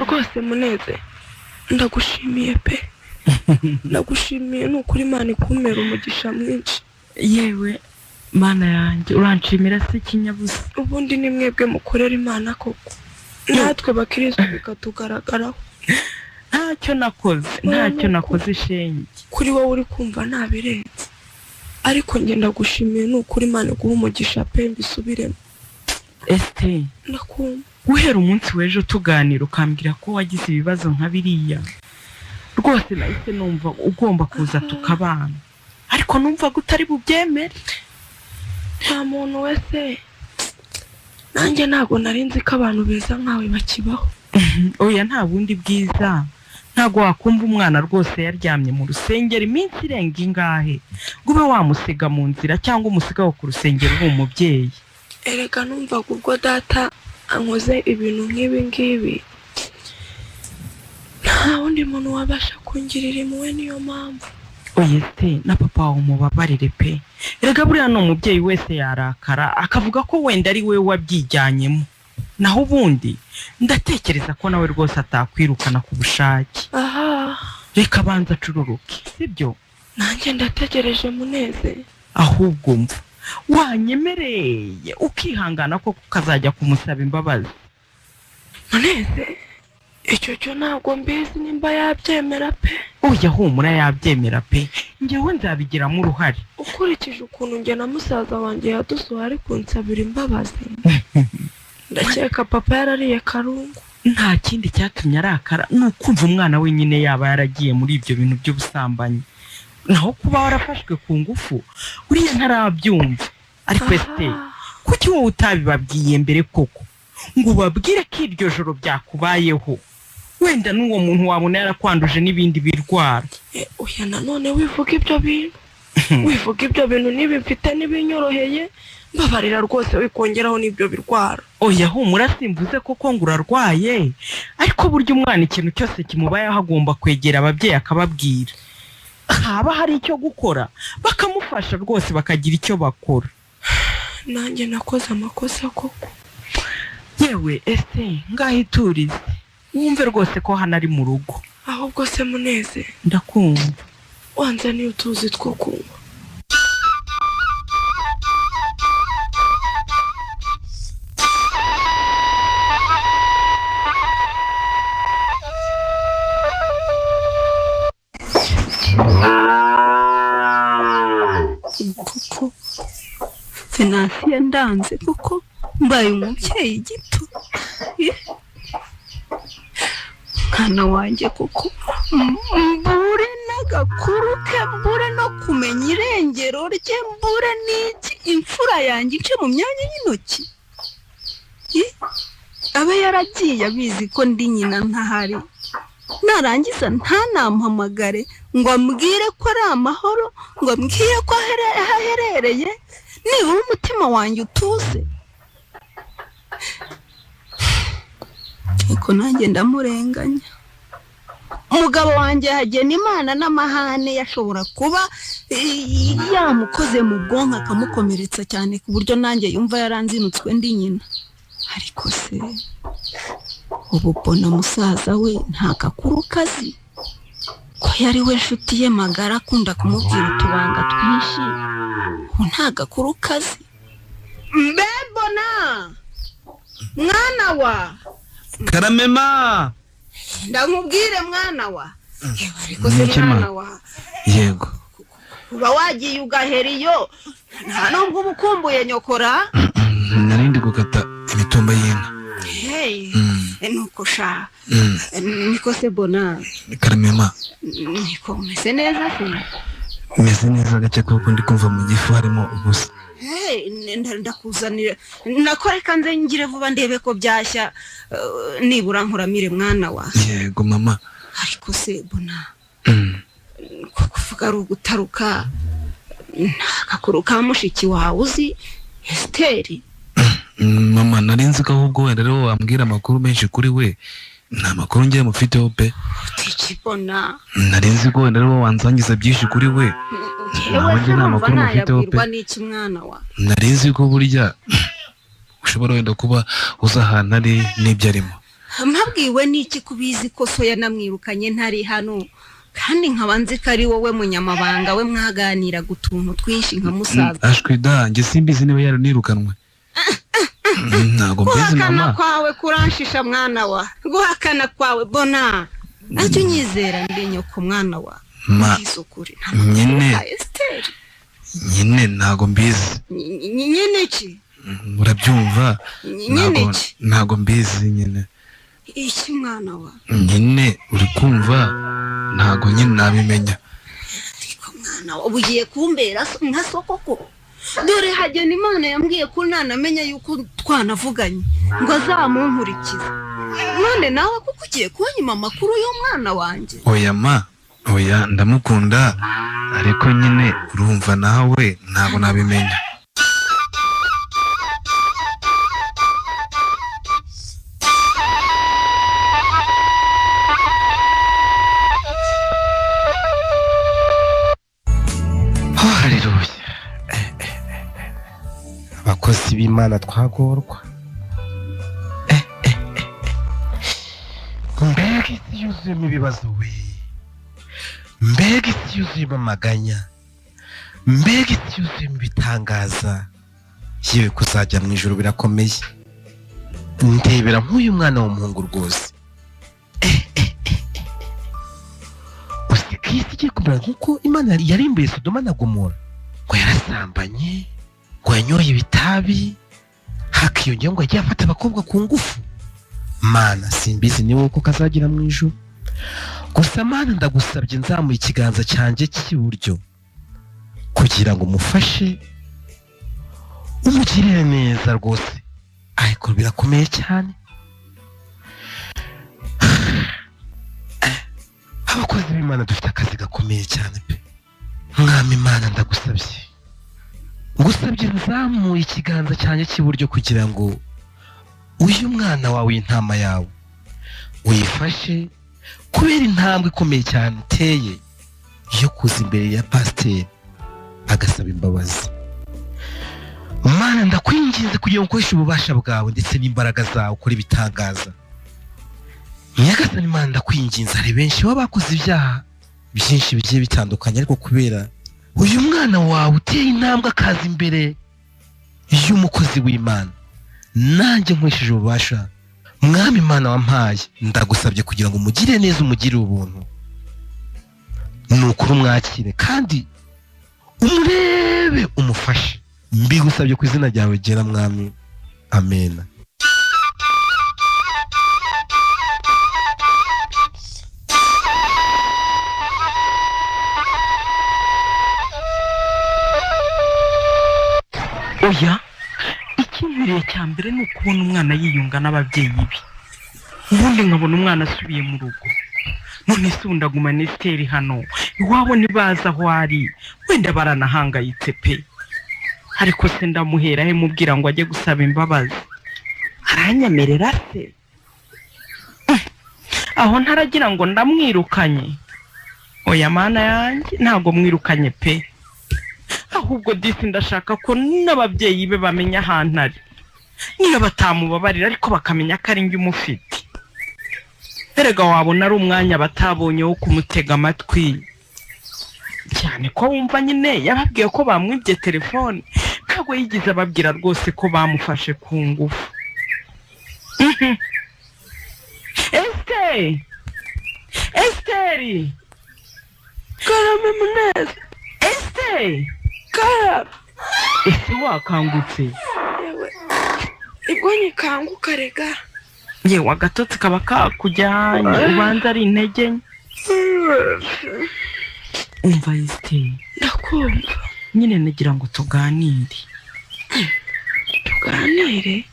Speaker 6: rwose Muneze ndagushimiye pe ndagushimiye n'ukuri Imana ikumera umugisha mwinshi yewe Mana yanjye uranshimira se kinyabuze ubundi ni mwebwe mukorera Imana koko natwe bakristo bikatugaragaraho ntacyo nakoze shenge kuri wowe uri kumva nabirenze ariko nge ndagushimiye n'ukuri Imana guha umugisha pe mbisubiremo nakumva guhera umunsi w'ejo tuganira ukambwira ko wagize ibibazo nka biriya rwose nahise numva ugomba kuza tukabana ariko numva gutari bubyemere nta muntu wese nanjye ntabwo nari nzi ko abantu beza nkawe bakibaho oya nta bundi bwiza ntabwo wakumva umwana rwose yaryamye mu rusengero iminsi irenga ingahe ngo ube wamusiga mu nzira cyangwa umusigaho ku rusengero uri umubyeyi erega numvaga ubwo data ankoze ibintu nk'ibi ngibi nta wundi muntu wabasha kungirira impuhwe niyo mpamvu oye se na papa wawe umubabarire pe erega buriya no umubyeyi wese yarakara akavuga ko wenda ari we wabyijyanyemo naho ubundi ndatekereza ko nawe rwose atakwirukana ku bushake reka banza cururuke sibyo
Speaker 11: nanjye ndategereje Muneze
Speaker 6: ahubwo mva wanyemereye ukihangana ko kukazajya kumusaba imbabazi
Speaker 11: Muneze icyo cyo ntabwo mbizi nimba yabyemera pe
Speaker 6: oya humura yabyemera pe njyewe nzabigiramo uruhare
Speaker 11: ukurikije ukuntu njye na musaza wanjye yadusuye ari kunsabira imbabazi ndakeka papa yarariye karungu
Speaker 6: nta kindi cyatumye arakara ni ukumva umwana we nyine yaba yaragiye muri ibyo bintu by'ubusambanyi naho kuba warafashwe ku ngufu uriya ntarabyumva ariko ese kuki wowe utabibabwiye mbere koko ngo ubabwire ko iryo joro byakubayeho wenda n'uwo muntu wabona yarakwanduje n'ibindi birwara
Speaker 11: oya nanone wivuga ibyo bintu niba mfite n'ibinyoroheye mbabarira rwose wikongeraho n'ibyo birwara
Speaker 6: oya humura simvuze koko ngo urarwaye ariko burya umwana ikintu cyose kimubayeho agomba kwegera ababyeyi akababwira haba hari icyo gukora bakamufasha rwose bakagira icyo bakora
Speaker 11: nanjye nakoze amakosa koko
Speaker 6: yewe ese ngaho iturize wumve rwose ko hano ari mu rugo
Speaker 11: ahubwo se Muneze
Speaker 6: ndakumva
Speaker 11: wanza niyo tuzi two kunywa
Speaker 2: kuko Venansiya ndanze kuko mbaye umubyeyi gito mwana wanjye kuko mbure n'agakuru ke mbure no kumenya irengero rye mbure n'iki imfura yanjye ice mu myanya y'intoki abe yaragiye abizi ko ndi nyina ntahari narangiza ntanampamagare ngo ambwire ko ari amahoro ngo ambwire ko aherereye nibura umutima wanjye utuze ariko nanjye ndamurenganya umugabo wanjye hagena imana n'amahane yashobora kuba yamukoze mu bwonko akamukomeretsa cyane ku buryo nanjye yumva yaranzinutswe ndi nyina ariko se ubu mbona musaza we nta gakuru kazi ko yari we nshuti ye magara akunda kumubwira utubanga twinshi ubu nta gakuru kazi mbebona mwana wa
Speaker 5: karamema
Speaker 2: ndamubwire mwana wa ariko se mwana wa
Speaker 5: yego
Speaker 2: uba wagiye ugahera iyo nta nubwo uba ukumbuye nyokora
Speaker 5: narindi gukata imitumba y'inka
Speaker 2: nuko sha niko se bona
Speaker 5: karamema
Speaker 2: niko umeze neza se
Speaker 5: meze neza gake kuko ndi kumva mu gifu harimo ubusa
Speaker 2: ndakuzanira nakoreka nze ngire vuba ndebe ko byashya nibura nkuramire mwana wa
Speaker 5: yego mama
Speaker 2: ariko se bona kuvuga ari ugutaruka ntakakuru ka mushiki wawe uzi Esteri
Speaker 5: mama narinzi ko ahubwo wenda rero wambwira amakuru menshi kuri we nta makuru ngiye mufiteho pe
Speaker 2: utikibona
Speaker 5: narinzi ko wenda rero wanzangiza byinshi kuri we
Speaker 2: yewe nta makuru mufiteho pe n'iki mwana wa
Speaker 5: narinzi ko burya ushobora wenda kuba uza ahantu ari n'ibyo arimo
Speaker 2: mpabwiwe n'iki kubizi ko so yanamwirukanye ntari hano kandi nkabanze ko ari wowe munyamabanga we mwaganiraga utuntu twinshi nka musaza
Speaker 5: ashwida njye simbizi niba yaranirukanwe ntago mbizi mama
Speaker 2: guhakana kwawe kuranshisha mwana wa guhakana kwawe bona nacyo nyizera ndi nyoko mwana wa isukuri
Speaker 5: nyine ntago mbizi
Speaker 2: nyine iki
Speaker 5: urabyumva ntago mbizi nyine
Speaker 2: iki mwana wa
Speaker 5: nyine uri kumva ntago nyine nabimenya
Speaker 2: ariko mwana wa ugiye kumbera nka soko ko dore hagena imana yambwiye ko nanamenya yuko twanavuganye ngo azamunkurikiza none nawe kuko ugiye kunyima amakuru y'umwana wanjye
Speaker 5: oya ndamukunda ariko nyine urumva nawe ntabwo nabimenya
Speaker 3: b'Imana twagorwa. Mbega isi yuzuyemo ibibazo we, mbega isi yuzuyemo amaganya, mbega isi yuzuyemo ibitangaza. Yewe kuzajya mu ijuru birakomeye. Ndebera nk'uyu mwana w'umuhungu rwose. Isi igiye kumera nk'uko Imana yarimbuye Sodoma na Gomora, ngo yarasambanye, ngo yanyoye ibitabi, hakiyongera ngo agiye afata abakobwa ku ngufu. Mana simbizi ni wowe ko kazagira mu ijuru. Gusa Mana ndagusabye nzamuye ikiganza cyanjye cy'iburyo kugira ngo umufashe, umugirire neza rwose. Ariko birakomeye cyane. Abakozi b'Imana dufite akazi gakomeye cyane pe. Mwami Imana ndagusabye, ngusabye nzamuye ikiganza cyanjye cy'iburyo kugira ngo uyu mwana wawe w'intama yawe uyifashe, kubera intambwe ikomeye cyane uteye yo kuza imbere ya pasiteri agasaba imbabazi. Mana ndakwinginze kugira ngo ukoreshe ububasha bwawe ndetse n'imbaraga zawe ukora ibitangaza. Nyagasani Mana ndakwinginze, hari benshi baba bakoze ibyaha byinshi bigiye bitandukanye, ariko kubera uyu mwana wawe uteye intambwe akaza imbere y'umukozi w'Imana, nanjye nkoresheje ububasha Mwami Imana wampaye, ndagusabye kugira ngo umugire neza, umugire ubuntu, nukuri umwakire kandi umurebe umufashe. Mbigusabye ku izina ryawe ryera Mwami, amen.
Speaker 6: Oya, ikinkwiriye cya mbere ni ukubona umwana yiyunga n'ababyeyi be, ubundi nkabona umwana asubiye mu rugo. None se ndaguma Esteri hano iwabo ntibaza aho ari, wenda baranahangayitse pe. Ariko se ndamuhera he mubwira ngo ajye gusaba imbabazi? Aranyemerera se? Aho ntaragira ngo ndamwirukanye. Oya Mana yanjye, ntago mwirukanye pe. Ahubwo disi ndashaka ko n'ababyeyi be bamenya ahantu ari, niyo batamubabarira ariko bakamenya ko ari njye umufite. Erega wabona ari umwanya batabonye wo kumutega amatwi, cyane ko wumva nyine yababwiye ko bamwibye telefone, ntabwo yigize ababwira rwose ko bamufashe ku ngufu. Esteri karame Muneza. Esteri karame. Ese wakangutse?
Speaker 11: Yewe ibwo nyikanguka rega.
Speaker 6: Yewe agatotsi kaba kakujyanye, ubanza ari intege nke. Umva Esteri,
Speaker 11: ndakumva.
Speaker 6: nyine nagira ngo tuganire.
Speaker 11: Tuganire?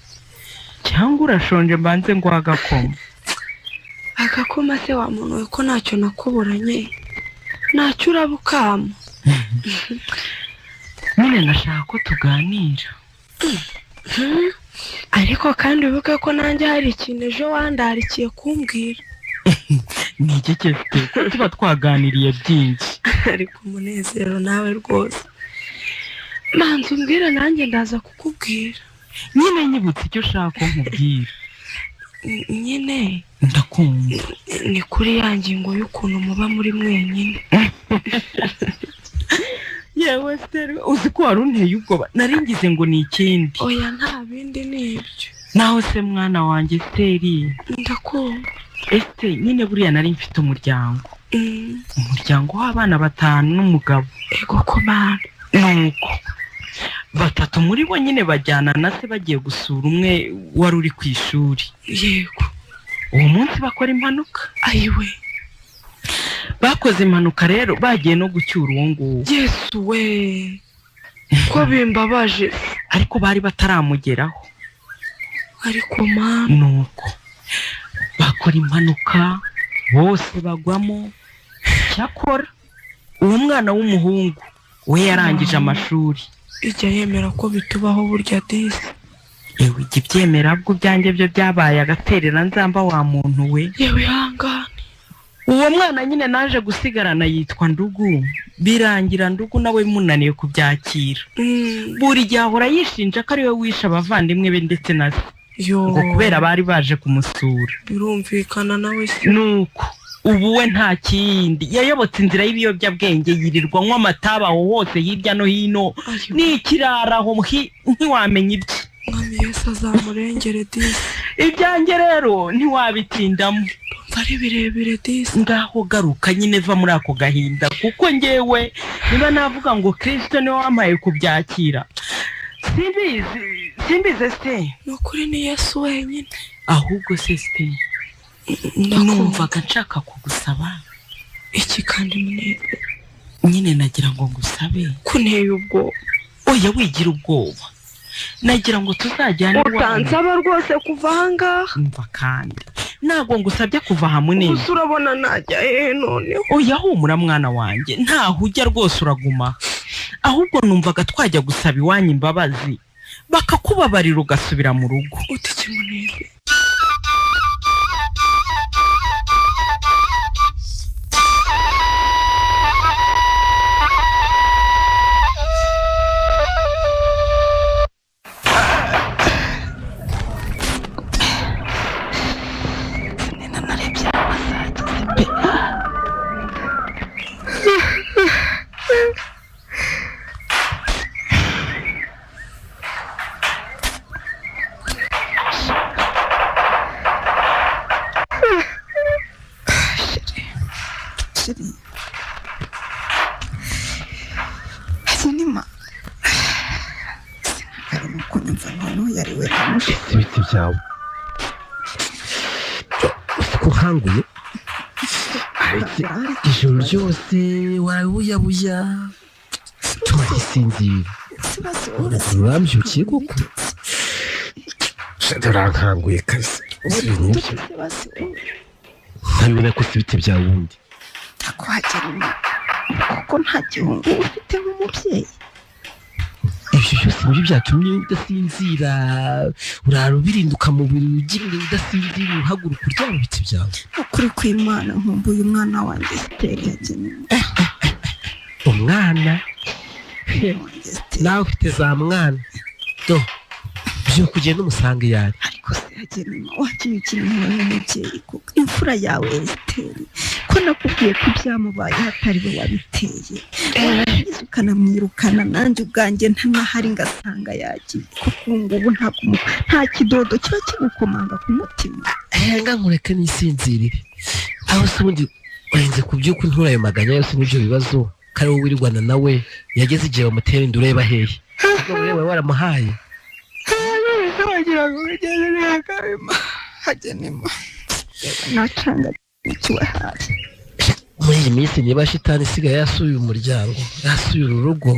Speaker 6: Cyangwa urashonje mbanze ngo agakoma?
Speaker 11: Agakoma se wa muntu we ko ntacyo nakuburanye, ntacyo urabukama.
Speaker 6: Nyine nashaka ko tuganira.
Speaker 11: Ariko kandi uvuga ko nanjye hari ikintu ejo wandarikiye kumbwira.
Speaker 6: Ni iki cyose ko tuba twaganiriye byinshi.
Speaker 11: Ariko umunezero nawe rwose. Manzi umbwira nanjye ndaza kukubwira.
Speaker 6: Nyine nyibutse icyo ushaka nkubwira.
Speaker 11: Nyine
Speaker 6: ndakumva.
Speaker 11: Ni kuri ya ngingo y'ukuntu muba muri mwenyine.
Speaker 6: Yewe Esteri, uzi ko wari unteye ubwoba, naringize ngo ni ikindi.
Speaker 11: Oya nta bindi nibyo.
Speaker 6: Naho se mwana wanjye Esteri?
Speaker 11: Ndakumva.
Speaker 6: Esteri, nyine buriya nari mfite umuryango. Umuryango w'abana 5 n'umugabo.
Speaker 11: Ego ko bana.
Speaker 6: Nuko 3 muri bo nyine bajyana na se bagiye gusura umwe wari uri ku ishuri.
Speaker 11: Yego.
Speaker 6: Uwo munsi bakora impanuka.
Speaker 11: Ayiwe.
Speaker 6: Bakoze impanuka rero bagiye no gucyura uwo nguwo.
Speaker 11: Yesu we. Ko bimbabaje.
Speaker 6: Ariko bari bataramugeraho.
Speaker 11: Ariko ma.
Speaker 6: Nuko bakora impanuka bose bagwamo. Cyakora uwo mwana w'umuhungu we yarangije amashuri.
Speaker 11: Ijya yemera ko bitubaho burya disi.
Speaker 6: Ewe ibyemera bwo byanjye byo byabaye agaterera nzamba wa muntu we.
Speaker 11: Yewe hangane.
Speaker 6: Uwo mwana nyine naje gusigarana yitwa Ndugu.
Speaker 12: birangira ndugu nawe munaniye kubyakira buri gihe ahora yishinja ko ariwe wishe abavandimwe be ndetse na se ngo kubera bari baje kumusura.
Speaker 11: Birumvikana nawe se.
Speaker 12: Nuko ubu we nta kindi yayobotse inzira y'ibiyobyabwenge yirirwa nywa amatabi aho hose hirya no hino n'ikirara aho ntiwamenya ibye.
Speaker 11: Mwami Yesu azamurengere disi.
Speaker 12: Ibyanjye rero ntiwabitindamo
Speaker 11: ari birebire disi.
Speaker 12: Ngaho garuka nyine va muri ako gahinda kuko ngewe niba navuga ngo Kristo niwe wampaye kubyakira simbize se.
Speaker 11: Nukuri ni Yesu wenyine.
Speaker 12: Ahubwo se numvaga nshaka kugusaba
Speaker 11: iki kandi muneze.
Speaker 12: Nyine nagira ngo ngusabe
Speaker 11: kunteye ubwoba.
Speaker 12: Oya wigira ubwoba. Nagira ngo tuzajyane
Speaker 11: utansaba rwose kuva ahangaha.
Speaker 12: Umva kandi ntago ngusabye kuva hamwe.
Speaker 11: Gusa urabona najya none.
Speaker 12: Oya humura mwana wanjye ntaho ujya rwose uraguma. Ahubwo numvaga twajya gusaba iwanyu imbabazi bakakubabarira ugasubira mu rugo.
Speaker 11: Utike muneze.
Speaker 3: ibiti byawe kuhanguye ijoro ryose warabuyabuya tumagisinzira urambyukiye koko urankanguye kazi ntabibona ko si ibiti byawe ubundi
Speaker 13: ndakwagirana kuko nta gihungu ufite nk'umubyeyi.
Speaker 3: ibyo byose nibyo byatumye udasinzira urara ubirinduka mu buriri ugira udasinzira uhaguruka uryama ibiti byawe.
Speaker 13: Ukuri kw'Imana nkumbuye umwana wanjye Esther yagenewe.
Speaker 3: Umwana nawe ufite za mwana do byo kugenda umusanga yari
Speaker 13: ariko se yagenewe wagiye ukinira n'umubyeyi kuko imfura yawe Esther ko nakubwiye ko byamubaye hatari we wabiteye ukanamwirukana nanjye ubwanjye ntanahari ngasanga yagiye kuko ngubu nta kidodo kiba kigukomanga ku mutima.
Speaker 3: Nga nkureka nisinzirire aho se ubundi urenze ku by'uko ntura ayo maganya yose n'ibyo bibazo kari wowe wirirwana nawe yageze igihe bamutera induru yeba hehe ureba waramuhaye
Speaker 13: wagira ngo ugeze n'akabima hagenema nacanga ikiwe hari
Speaker 3: muri iyi minsi niba shitani isigaye yasuye umuryango yasuye uru rugo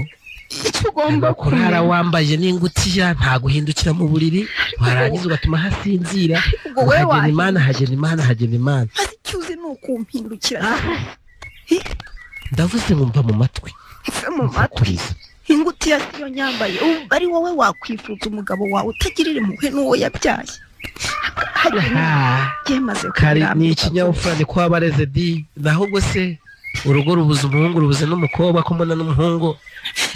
Speaker 13: ugomba
Speaker 3: kurara wambaye n'ingutiya nta guhindukira mu buriri warangiza ugatuma hasinzira hagena Imana hagena Imana hagena Imana
Speaker 13: azicyuze nukumpindukira
Speaker 3: ndavuze ngumva mu matwi
Speaker 13: ingutiya siyo nyambaye ari wowe wakwifuza umugabo wawe utagirira impuhwe n'uwo yabyaye.
Speaker 3: kari ni ikinyabupfura ni ko wabareze di ahubwo se urugo rubuze umuhungu rubuze n'umukobwa ko mbona n'umuhungu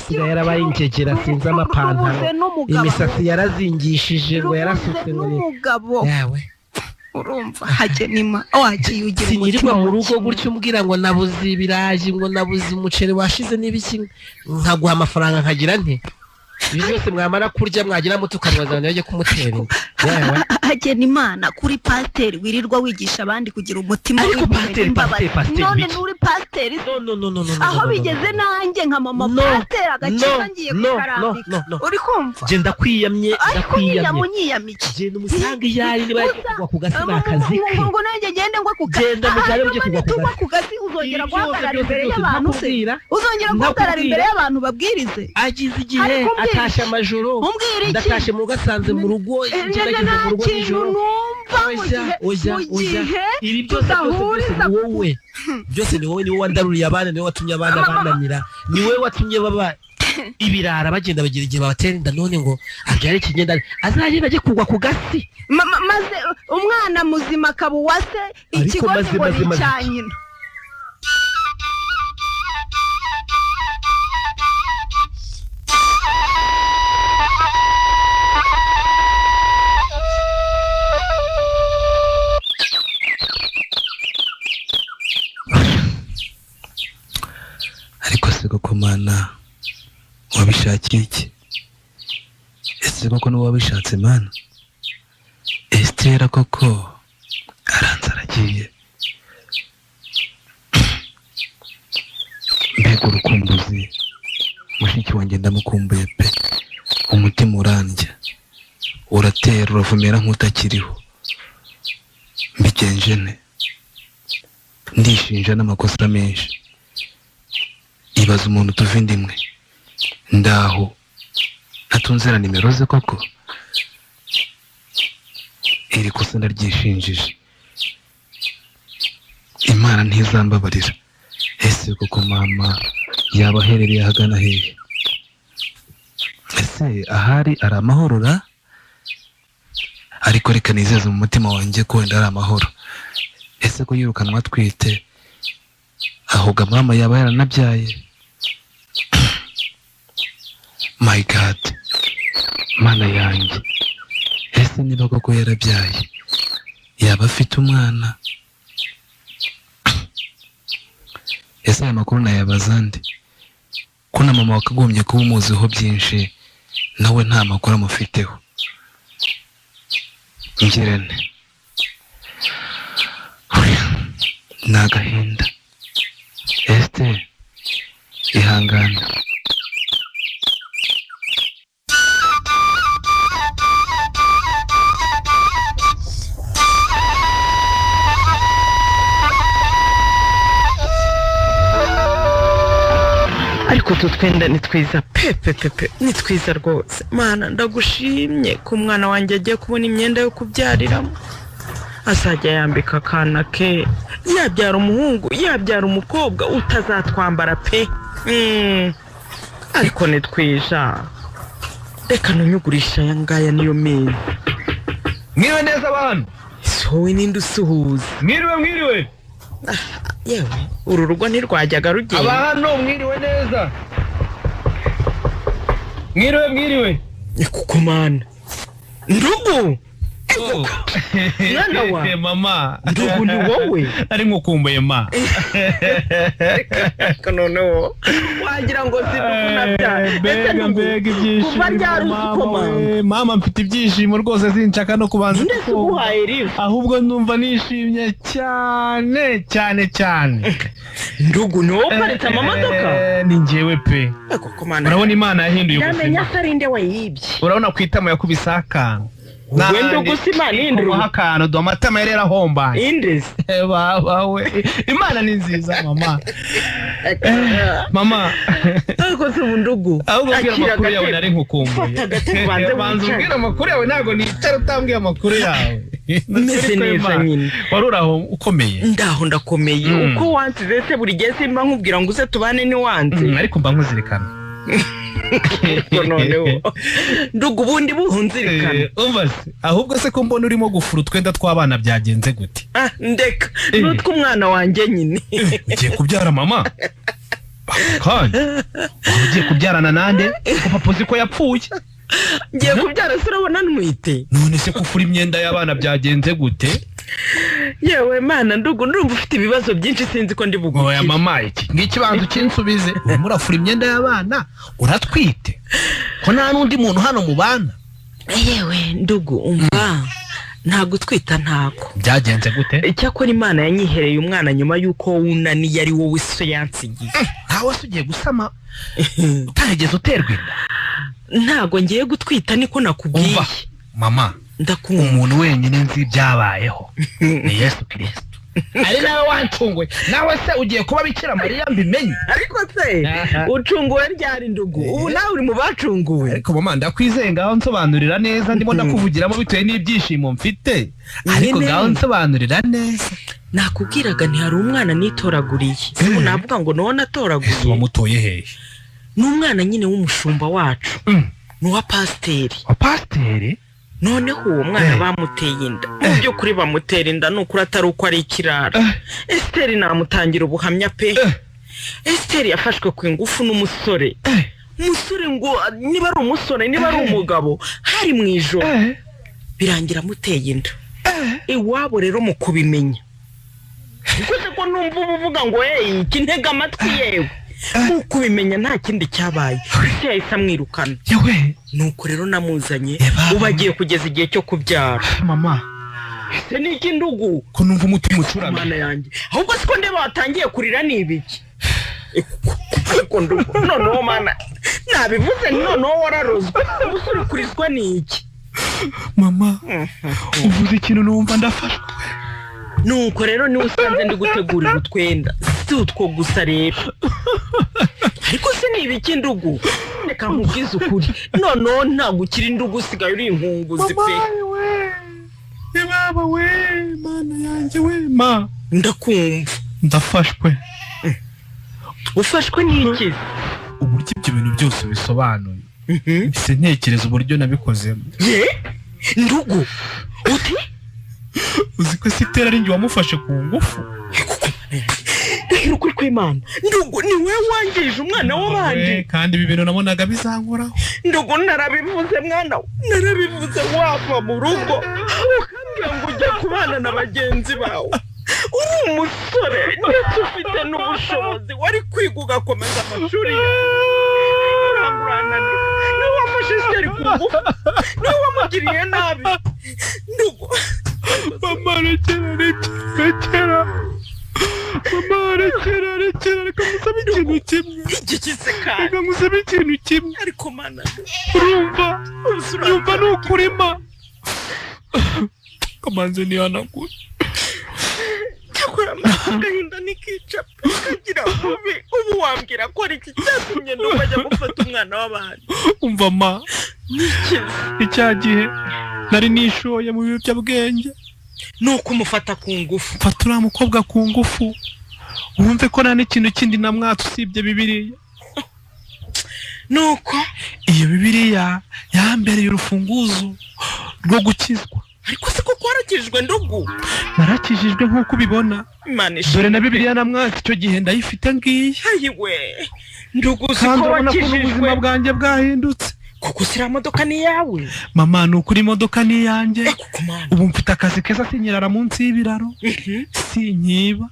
Speaker 3: siga yarabaye ingegera sinzi amapantaro imisatsi yarazingishije ngo yarasutse ngo
Speaker 13: n'umugabo yawe urumva hagenima wagiye ugira
Speaker 3: umutima mu rugo gutyo umbwira ngo nabuze ibirayi ngo nabuze umuceri washize n'ibiki nkaguha amafaranga nkagira nte ibyo byose mwamara kurya mwagira mutukanwazana yaje kumutera yawe
Speaker 13: hagena Imana kuri pasiteri wirirwa wigisha abandi kugira umutima
Speaker 3: w'imbabazi
Speaker 13: none nuri pasiteri
Speaker 3: no
Speaker 13: aho bigeze nanjye nka mama pasiteri agakiza ngiye kukarambika uri kumva
Speaker 3: je ndakwiyamye
Speaker 13: je
Speaker 3: n'umusange yari niba kugwa ku gasi bakazi
Speaker 13: ngo nanjye gende ngwa ku gasi
Speaker 3: genda mujabe byo kugwa
Speaker 13: ku gasi uzongera guhagarara imbere y'abantu uzongera guhagarara imbere y'abantu babwirize
Speaker 3: agize igihe atasha amajoro ndatashe mu gasanze mu rugo
Speaker 13: ngerageje mu rugo nijoro
Speaker 3: oya ibi byose wowe byose ni wowe wandaruriye abana niwe watumye abana bananira niwe watumye baba ibirara bagenda bagira igihe babatera inda none ngo abyare ikigenda azagenda ajye kugwa ku gasi
Speaker 13: maze umwana muzima akaba uwase ikigo ngo ni icya nyina.
Speaker 4: mana wabishakiye iki? Ese koko n'uwo wabishatse mana? Estera koko aranze aragiye. Mbega urukumbuzi, mushiki wanjye ndamukumbuye pe. Umutima urandya, uratera uravumera nk'utakiriho. Mbigenje ne, ndishinja n'amakosa menshi. Ibaza umuntu tuva indimwe, ndaho ntatunzira nimero ze koko. Iri kosa ndaryishinjije, Imana ntizambabarira. Ese koko mama yaba aherereye ahagana hehe? Ese ahari ari amahoro ra? Ariko reka nizeze mu mutima wanjye ko wenda ari amahoro. Ese ko yirukanwa atwite, ahubwo mama yaba yaranabyaye? My God, mana yanjye, ese niba koko yarabyaye, yaba afite umwana? Ese aya makuru nayabaza nde? Ko na mama wakagombye kuba umuziho byinshi, nawe nta makuru amufiteho. Ngirente, ni agahinda. Este, ihangane.
Speaker 12: ariko tutwenda ni twiza pepe ni twiza rwose. Mana ndagushimye ku mwana wanjye agiye kubona imyenda yo kubyariramo, azajya yambika akana ke, yabyara umuhungu yabyara umukobwa utazatwambara pe. Ariko ni twiza, reka nunyugurisha aya ngaya niyo meza.
Speaker 5: Mwiriwe neza abantu?
Speaker 12: Wowe ninde usuhuza?
Speaker 5: Mwiriwe.
Speaker 12: Yewe uru rugo ntirwajyaga rugenda.
Speaker 5: Abantu mwiriwe neza. Mwiriwe.
Speaker 12: Kuko mana ndugu mwana wa
Speaker 5: mama
Speaker 12: ndugu ni wowe
Speaker 5: ari nkukumbuye ma.
Speaker 12: Noneho wagira ngo sinabyaye.
Speaker 5: Mbega ibyishimo mama, mfite ibyishimo rwose sinshaka no kubanza ahubwo numva nishimye cyane.
Speaker 12: Ndugu ni wowe uparitse amamodoka?
Speaker 5: Ni njyewe pe. Urabona Imana yahinduye ubuzima.
Speaker 12: Yamenya ko ari nde wayibye.
Speaker 5: Urabona kwitamo yakubise akana.
Speaker 12: Wendo gusima nindru
Speaker 5: hakano do amatama yarera homba
Speaker 12: indres
Speaker 5: bawe. Imana ni nziza mama. Mama
Speaker 12: ariko se bundugu
Speaker 5: ahubwo bwira amakuru yawe nari nkukumbuye. Banza ubwira amakuru yawe, ntago ni itara utambwiye amakuru yawe.
Speaker 12: Mese neza nyine.
Speaker 5: Waruraho ukomeye?
Speaker 12: Ndaho ndakomeye. Uko wansize se buri gihe simba nkubwira ngo uze tubane ni wanze.
Speaker 5: Ariko mba nkuzirikana.
Speaker 12: Noneho ndugu bundi buhunzirikana.
Speaker 5: Umva ahubwo se ko mbona urimo gufura utwenda tw'abana byagenze gute?
Speaker 12: Ndeka nutwe umwana wanjye nyine.
Speaker 5: Ugiye kubyara mama? Kandi ugiye kubyarana nande? Ko papa uzi ko yapfuye.
Speaker 12: Ngiye kubyara se urabona ntwite.
Speaker 5: None se kufura imyenda y'abana byagenze gute?
Speaker 12: Yewe mana ndugu ndumva ufite ibibazo byinshi sinzi ko ndi bugukire.
Speaker 5: Oya mama iki ngikibanza kinsubize. Murafura imyenda y'abana uratwite? Ko nta nundi muntu hano mu bana?
Speaker 12: Yewe ndugu umva nta gutwita ntako.
Speaker 5: Byagenze gute?
Speaker 12: Icyakora Imana yanyihereye umwana nyuma yuko wunani ari wowe so yansigiye.
Speaker 5: Ntawe sugiye gusama utahegeze uterwa inda?
Speaker 12: Ntago ngiye gutwita niko nakubwiye.
Speaker 5: Mama
Speaker 12: ndakumva
Speaker 5: umuntu wenyine nzi byabayeho ni Yesu Kristo. Ari nawe wancungwe, nawe se ugiye kuba Bikira Mariya mbimenye.
Speaker 12: Ariko se ucunguwe ryari ndugu? Ubu nawe uri mu bacunguwe.
Speaker 5: Ariko mama ndakwizeye ngaho nsobanurira neza, ndimo ndakuvugiramo bitewe n'ibyishimo mfite. Ariko ngaho nsobanurira neza.
Speaker 12: Nakubwiraga nti hari umwana nitoraguriye. Sibu navuga ngo no natoraguye.
Speaker 5: Ese wamutoye hehe?
Speaker 12: N'umwana nyine w'umushumba wacu. Nuwa pasiteri.
Speaker 5: Wa pasiteri?
Speaker 12: Noneho uwo mwana bamuteye inda. Mu by'ukuri bamutera inda n'ukuri atari uko ari ikirara. Esteri namutangira ubuhamya pe. Esteri yafashwe ku ingufu n'umusore. Umusore ngo niba ari umusore niba ari umugabo hari mu ijoro. Birangira muteye inda. Iwabo rero mu kubimenya. Kuko se ko numva uvuga ngo kintega amatwi yewe. nkuko ubimenya nta kindi cyabaye ese yahise amwirukana
Speaker 5: yewe
Speaker 12: nuko rero namuzanye ubu agiye kugeza igihe cyo kubyara
Speaker 5: mama
Speaker 12: ese ni iki ndugu
Speaker 5: ko numva umutima ucurama
Speaker 12: mana yanjye ahubwo siko ndeba watangiye kurira ni ibiki ariko ndugu noneho mana nabivuze noneho wararozwe ubusore kurizwa ni iki
Speaker 5: mama uvuze ikintu numva ndafashwe
Speaker 12: nuko rero niwe usanze ndi gutegurira utwenda si utwo gusa rero ariko se ni ibiki ndugu reka nkubwize ukuri noneho ntabwo ukiri ndugu usigaye uri inkunguzi pe
Speaker 5: baba we mana yanjye we ma
Speaker 12: ndakumva
Speaker 5: ndafashwe
Speaker 12: ufashwe n'iki
Speaker 5: uburyo ibyo bintu byose bisobanuye mbese ntekereza uburyo nabikozemo
Speaker 12: ndugu uti
Speaker 5: uzi ko sitera ari njye wamufashe ku ngufu
Speaker 12: ndahira ukuri kw'Imana ndugu ni we wangije umwana w'abandi
Speaker 5: kandi ibi bintu nabonaga bizankoraho
Speaker 12: ndugu narabivuze mwana narabivuze wava mu rugo ukambwira ngo ujye kubana na bagenzi bawe uri umusore ndetse ufite n'ubushobozi wari kwiga ugakomeza amashuri urangurana niwe wamufashe Esther ku ngufu niwe wamugiriye nabi ndugu
Speaker 5: mama rekera mama rekera reka musabe ikintu kimwe reka musabe ikintu kimwe
Speaker 12: ariko mana
Speaker 5: urumva nukurima kamanze nihanagure
Speaker 12: cyakora agahinda nikica kagira mubi ubu wambwira ko ari iki cyatumye ndugu ajya gufata umwana w'abandi
Speaker 5: umva ma icya gihe nari nishoye mu biyobyabwenge
Speaker 12: nuko umufata ku ngufu
Speaker 5: mfata uriya mukobwa ku ngufu wumve ko nta n'ikintu kindi namwatse usibye bibiliya
Speaker 12: nuko
Speaker 5: iyo bibiliya yambereye urufunguzo rwo gukizwa
Speaker 12: ariko se koko warakijijwe ndugu
Speaker 5: narakijijwe nk'uko ubibona dore na bibiliya namwatse icyo gihe ndayifite ngiyi
Speaker 12: ayiwe ndugu siko
Speaker 5: kandi urabona ko
Speaker 12: wakijijwe
Speaker 5: n'ubuzima bwanjye bwahindutse
Speaker 12: kuko siriya modoka ni iyawe
Speaker 5: mama ni ukuri imodoka ni iyanjye ubu mfite akazi keza sinyirara munsi y'ibiraro sinkiba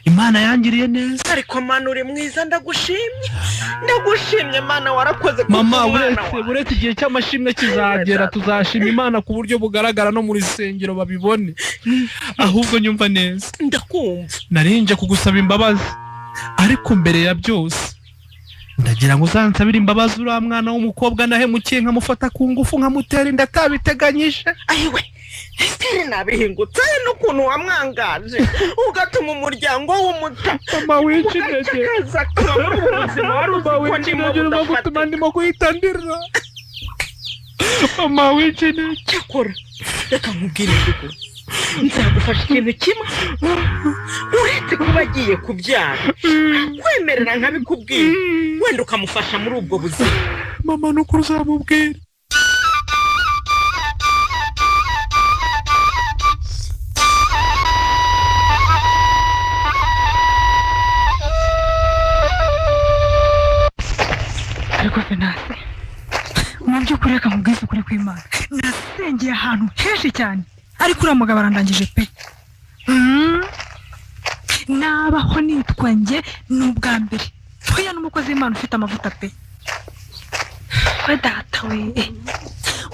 Speaker 5: Imana yangiriye neza
Speaker 12: ariko mana uri mwiza ndagushimye mana warakoze
Speaker 5: mama uretse igihe cy'amashimwe kizagera tuzashima Imana ku buryo bugaragara no muri sengero babibone ahubwo nyumva neza
Speaker 12: ndakumva
Speaker 5: narinje kugusaba imbabazi ariko mbere ya byose ndagira ngo uzansabire imbabazi uriya mwana w'umukobwa nahemukiye nkamufata ku ngufu nkamutera inda atabiteganyije
Speaker 12: ayiwe Esther nabihingutse n'ukuntu wamwangaje ugatuma umuryango w'umuta
Speaker 5: mama w'incinege mama gutuma ndimo guhitandira mama w'incinege
Speaker 12: cyakora reka nkubwire ndugu nzagufasha ikintu kimwe uretse kuba agiye kubyara kwemerera nkabikubwira wenda ukamufasha muri ubwo buzima
Speaker 5: mama nuko uzamubwira
Speaker 9: ariko Venase mu by'ukuri reka mubwize ukuri kw'Imana nasengeye ahantu henshi cyane ariko uriya mugabo arandangije pe nabaho nitwa njye ni ubwa mbere hoya n'umukozi w'Imana ufite amavuta pe we data we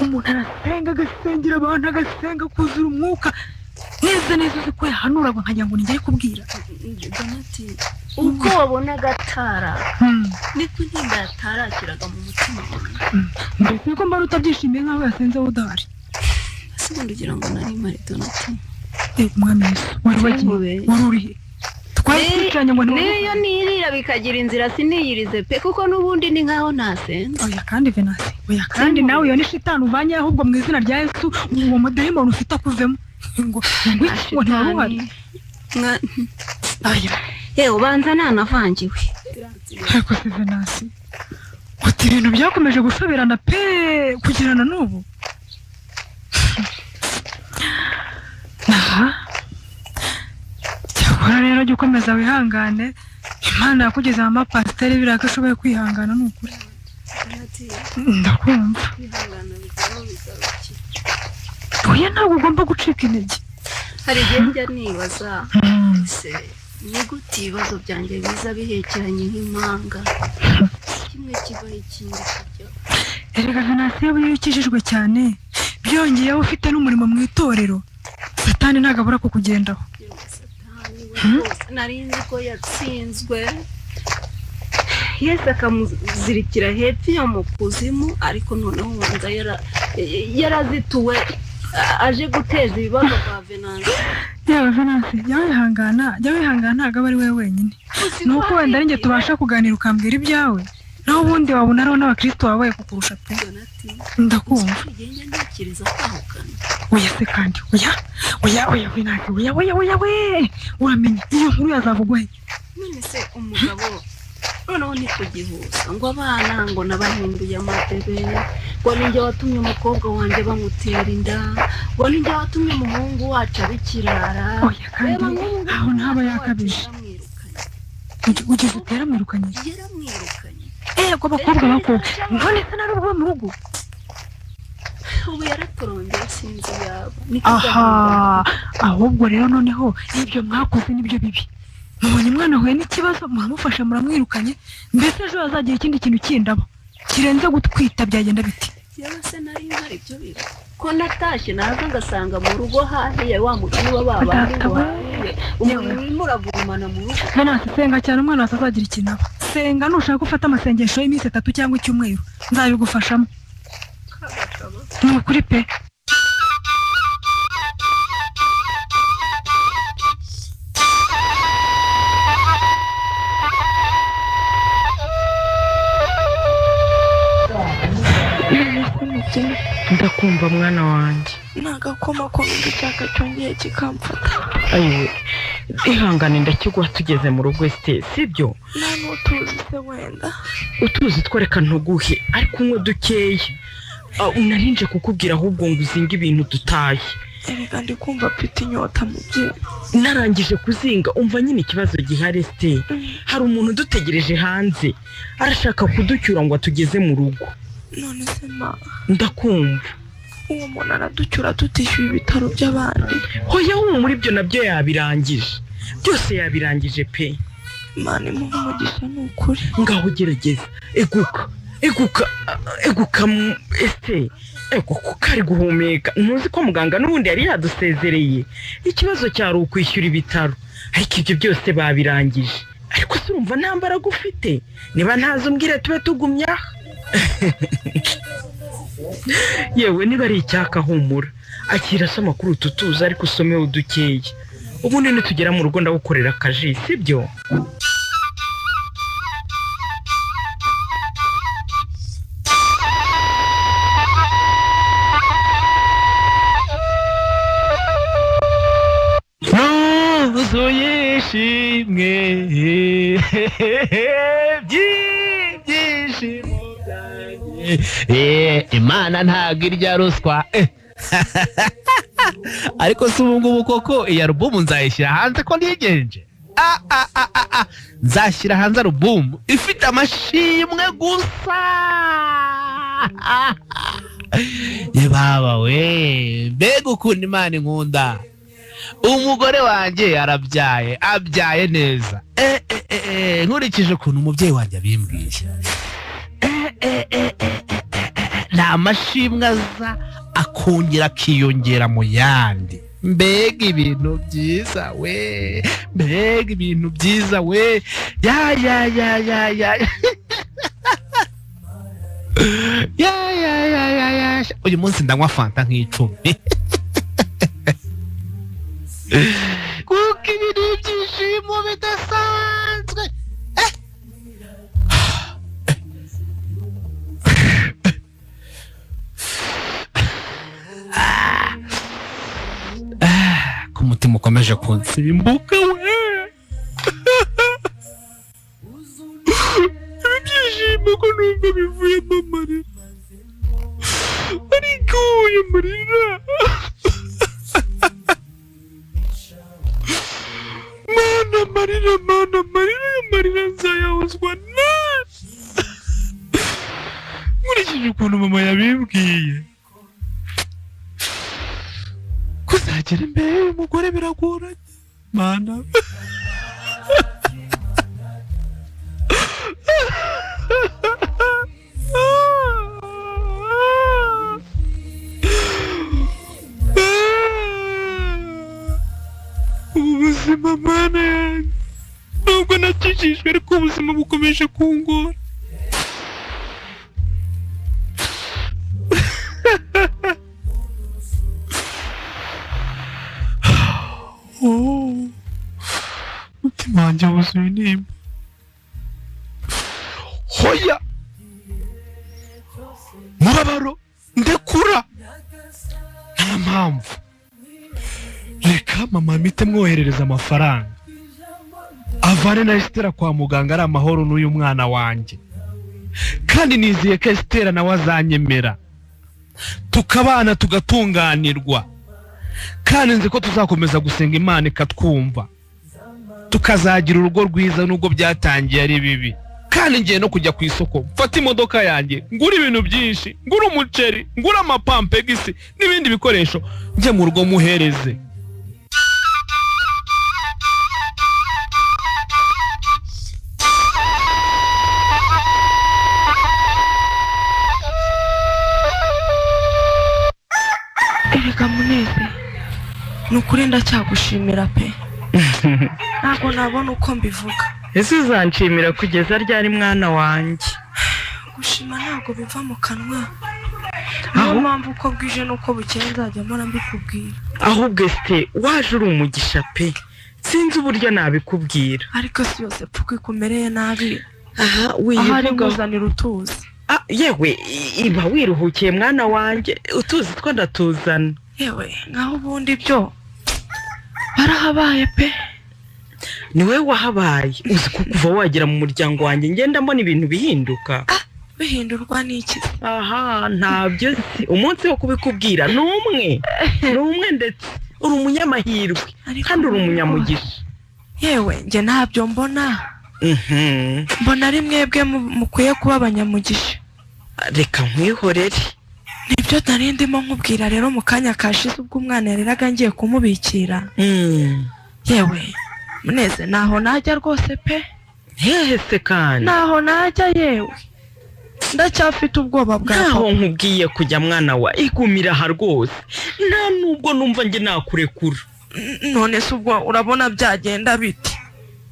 Speaker 9: umuntu arasenga agasengera abantu agasenga kuzura umwuka neza uzi ko yahanuraga nkajya ngo nijye kubwira
Speaker 2: Donati uko wabona agatara niko ntinda yatarakiraga mu mutima
Speaker 9: mbese ko mbara utabyishimiye nk'aho yasenze udahari
Speaker 2: ubundi ugira ngo nari mari Donati
Speaker 9: umwami Yesu wari wagiye wari urihe twari twicanye ngo
Speaker 2: niyo nirira bikagira inzira siniyirize pe kuko n'ubundi ni nkaho ntasenze
Speaker 9: oya kandi Venase oya kandi nawe iyo ni shitani uvanye ahubwo mu izina rya Yesu uwo mudayimoni ufite akuvemo ngo ntiwari uhari
Speaker 2: yewe ubanza nanavangiwe
Speaker 9: ariko se Venase uti ibintu byakomeje gusubirana pe kugirana n'ubu cyakora rero jya ukomeza wihangane Imana yakugeze mu mapasiteri biriya ko ashoboye kwihangana ni ukuri ndakumva oya ntabwo ugomba gucika intege
Speaker 2: hari igihe njya nibaza ese
Speaker 13: ni gute ibibazo byanjye biza bihekeranye nk'impanga kimwe kibaho ikindi kijya
Speaker 9: erega Venansiyo iyo ukijijwe cyane byongeyeho ufite n'umurimo mu itorero satani ntabwo abura kukugendaho
Speaker 13: nari nzi ko yatsinzwe Yesu akamuzirikira hepfo yo mu kuzimu ariko noneho wumva yarazituwe aje guteza ibibazo kwa Venansiyo.
Speaker 9: Yewe Venansiyo jya wihangana ntabwo aba ari we wenyine ni uko wenda ari njye tubasha kuganira ukambwira ibyawe naho ubundi wabona ariho n'abakristo babaye kukurusha pe ndakumva oya se kandi oya Venansiyo oya uramenye iyo nkuru yazavugwa he
Speaker 13: none se umugabo noneho ntitugihuza ngo abana ngo nabahinduye amadebe ngo ninjye watumye umukobwa wanjye bamutera inda ngo ninjye watumye umuhungu wacu abikirara
Speaker 9: oya kandi aho ntaba yakabije ugeze yaramwirukanye ko abakobwa bakobwa none se nari ubwo mu rugo
Speaker 13: ubu yaratorongeye sinzi yaba
Speaker 9: aha ahubwo rero noneho ibyo mwakoze nibyo bibi mubonye umwana ahuye n'ikibazo muramufasha muramwirukanye mbese ejo hazagira ikindi kintu kindaba kirenze gutwita byagenda biti
Speaker 13: yewe se nari nkari ibyo bibi ko natashye naza ngasanga mu rugo hahiye wa mugani w'ababandi ngo hahiye umuntu urimo uragurumana mu rugo
Speaker 9: Venansiyo senga cyane umwana wese azagira ikintu aba senga nushaka ufata amasengesho y'iminsi 3 cyangwa icyumweru nzabigufashamo ni ukuri pe
Speaker 12: ndakumva mwana wanjye
Speaker 11: nagakoma ko ndashaka cyongeye kikamfata
Speaker 12: ayiwe ihangane ndakigwa tugeze mu rugo sibyo
Speaker 11: nta n'utuzi se wenda
Speaker 12: utuzi twereka ntuguhe ariko unywe dukeya unarinje kukubwira ahubwo ngo uzinga ibintu dutaye
Speaker 11: erega ndi kumva mfite inyota mu bye
Speaker 12: narangije kuzinga umva nyine ikibazo gihari hari umuntu dutegereje hanze arashaka kuducyura ngo atugeze mu rugo
Speaker 11: none se ma
Speaker 12: ndakumva
Speaker 11: uwo muntu araducyura tutishyuye ibitaro by'abandi
Speaker 12: hoya muri byo nabyo yabirangije byose yabirangije pe
Speaker 11: Imana imuhe umugisha ni ukuri
Speaker 12: ngaho gerageza eguka eguka kari guhumeka ntuzi ko muganga n'ubundi yari yadusezereye ikibazo cyari ukwishyura ibitaro ariko ibyo byose babirangije ariko se urumva nta mbaraga ufite niba ntazo umbwire tube tugumya yewe niba ari icyaka humura akira se amakuru tutuza ariko usomeho dukeya ubundi nitugera mu rugo ndagukorera akaji sibyo
Speaker 5: Yishimwe byishimo byanjye Imana ntago irya ruswa ariko si ubu ngubu koko iyi alubumu nzayishyira hanze ko nigenje nzashyira hanze alubumu ifite amashimwe gusa ye baba we mbega ukuntu Imana inkunda umugore wanjye abyaye neza nkurikije ukuntu umubyeyi wanjye abimbwiye nta mashimwe aza akongera akiyongera mu yandi mbega ibintu byiza we uyu munsi ndanywa fanta nk'icumi kuko ibiri ibyishimo bidasanzwe ku mutima ukomeje kunsimbuka we ibyishimo ko numva bivuyemo amarira ariko uyu marira marira nzayahozwa neza nkurikije ukuntu mama yabimbwiye kuzagera imbere y'umugore biragoranye mana ubuzima mana yanjye nubwo nakijijwe ariko ubuzima bukomeje kungora. Umutima wanjye wuzuye intimba. Hoya murabaro ndekura nta mpamvu. Reka mama mpite mwoherereza amafaranga avane na Estera kwa muganga ari amahoro n'uyu mwana wanjye, kandi nizeye ko Estera nawe azanyemera tukabana tugatunganirwa, kandi nzi ko tuzakomeza gusenga Imana ikatwumva tukazagira urugo rwiza nubwo byatangiye ari bibi. Kandi ngiye no kujya ku isoko mfata imodoka yanjye ngura ibintu byinshi, ngura umuceri, ngura amapampegisi n'ibindi bikoresho njye mu rugo muhereze.
Speaker 6: Erega Muneze nukuri ndacyagushimira pe. Ntabwo nabona uko mbivuga.
Speaker 12: Ese uzanshimira kugeza ryari mwana wanjye?
Speaker 6: Gushima ntabwo biva mu kanwa. Niyo mpamvu uko bwije nuko bukeye nzajya mpora mbikubwira.
Speaker 12: Ahubwo Este waje uri umugisha pe, sinzi uburyo nabikubwira.
Speaker 6: Ariko si yose pfuko ikumereye nabi.
Speaker 12: Aha wiyivuga
Speaker 6: uzanira utuzi.
Speaker 12: Yewe iba wiruhukiye mwana wanjye, utuzi two ndatuzana.
Speaker 6: Yewe ngaho ubundi byo barahabaye pe.
Speaker 12: Niwe wahabaye, uzi ko kuva wagera mu muryango wanjye ngenda mbona ibintu bihinduka.
Speaker 6: Bihindurwa n'iki?
Speaker 12: Aha ntabyo si umunsi wo kubikubwira numwe ndetse uri umunyamahirwe kandi uri umunyamugisha.
Speaker 6: Yewe nge ntabyo mbona. Mbona ari mwebwe mukwiye kuba abanyamugisha.
Speaker 12: Reka nkwihorere.
Speaker 6: Nibyo nari ndimo nkubwira rero mu kanya kashize ubwo umwana yareraga ngiye kumubikira. Yewe Muneze naho najya rwose pe.
Speaker 12: Hehe se kandi
Speaker 6: naho najya yewe ndacyafite ubwoba bwa
Speaker 12: naho nkubwiye kujya mwana wa igumira ha rwose nta nubwo numva nge nakurekura.
Speaker 6: None se ubwo urabona byagenda biti?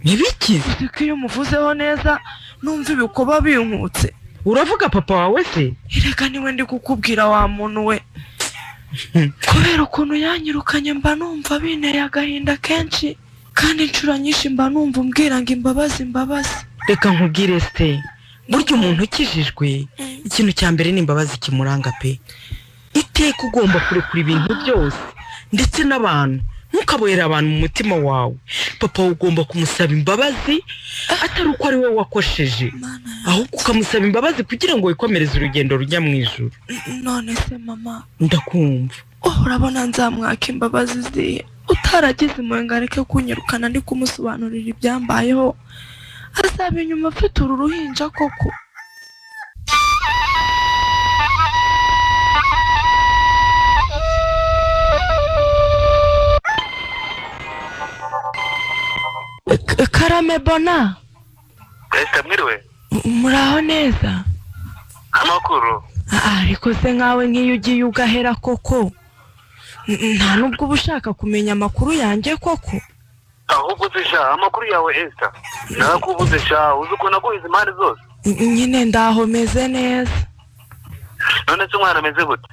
Speaker 12: Nibiki?
Speaker 6: Uziko iyo umuvuzeho neza numva ibikoba binkutse.
Speaker 12: Uravuga papa wawe se?
Speaker 6: Erega niwe ndi kukubwira wa muntu we. Kubera ukuntu yanyirukanye mba numva binteye agahinda kenshi, kandi inshuro nyinshi mba numva umbwira ngo imbabazi.
Speaker 12: Reka nkubwire Este, burya umuntu ukijijwe ikintu cya mbere ni imbabazi kimuranga pe. Iteka ugomba kurekura ibintu byose ndetse n'abantu, ntukabohera abantu mu mutima wawe. Papa ugomba kumusaba imbabazi atari uko ari we wakosheje, ahubwo ukamusaba imbabazi kugira ngo wikomereze urugendo rujya mu ijuru.
Speaker 6: None se mama
Speaker 12: ndakumva.
Speaker 6: Urabona nzamwaka imbabazi zihe? Utaragize impuhwe ngo areke kunyirukana ndi kumusobanurira ibyambayeho, azaba inyuma afite uru ruhinja koko. Karame Bona.
Speaker 14: Ese mwiriwe?
Speaker 6: Muraho neza?
Speaker 14: Amakuru?
Speaker 6: Ariko se nkawe nk'iyo ugiye ugahera koko nta nubwo uba ushaka kumenya amakuru yanjye koko?
Speaker 14: Ahubwo uzisha amakuru yawe Esther. Nakubuze sha uzi uko naguhize impande zose.
Speaker 6: Nyine ndaho meze neza.
Speaker 14: None se umwana ameze gute?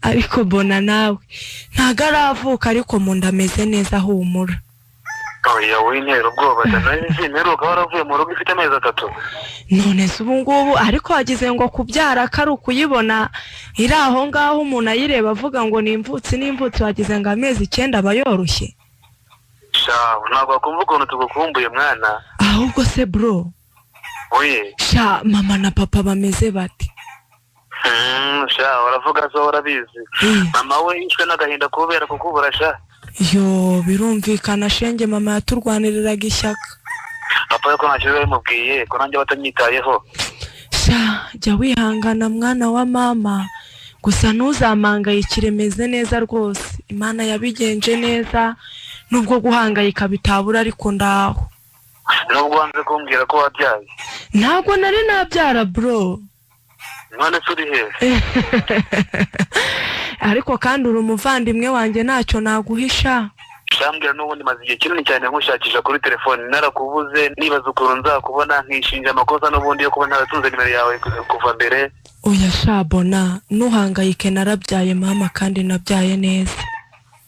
Speaker 6: Ariko Bona nawe ntago aravuka ariko mu nda ameze neza humura.
Speaker 14: Oya wintera ubwoba cyane nsimperuka waravuye mu rugo ifite amezi 3.
Speaker 6: None se ubu ngubu ariko wagize ngo kubyara kari ukuyibona iri aho ngaho umuntu ayireba avuga ngo ni imvutsi wagize ngo amezi 9 aba yoroshye.
Speaker 14: Sha ntabwo akumva ukuntu tugukumbuye mwana.
Speaker 6: Ahubwo se bro.
Speaker 14: Oye.
Speaker 6: Sha mama na papa bameze bati?
Speaker 14: Sha waravuga so warabizi. Mama we yishwe n'agahinda kubera kukubura sha.
Speaker 6: Yo birumvikana shenge mama yaturwaniriraga ishyaka.
Speaker 14: Papa yuko nacyo bimubwiye ko nanjye batanyitayeho.
Speaker 6: Sha jya wihangana mwana wa mama, gusa ntuzamangayikire meze neza rwose. Imana yabigenje neza nubwo guhangayika bitabura ariko ndaho.
Speaker 14: Nubwo wanze kumbwira ko wabyaye?
Speaker 6: Ntabwo nari nabyara bro.
Speaker 14: None turi he?
Speaker 11: ariko kandi uri umuvandimwe wanjye ntacyo naguhisha.
Speaker 14: shambwira n'ubundi maze igihe kinini cyane nkushakisha kuri telefone narakubuze nibaza ukuntu nzakubona nkishinja amakosa n'ubundi yo kuba ntaratunze nimero yawe kuva mbere.
Speaker 11: Oya shabona ntuhangayike narabyaye mama kandi nabyaye neza.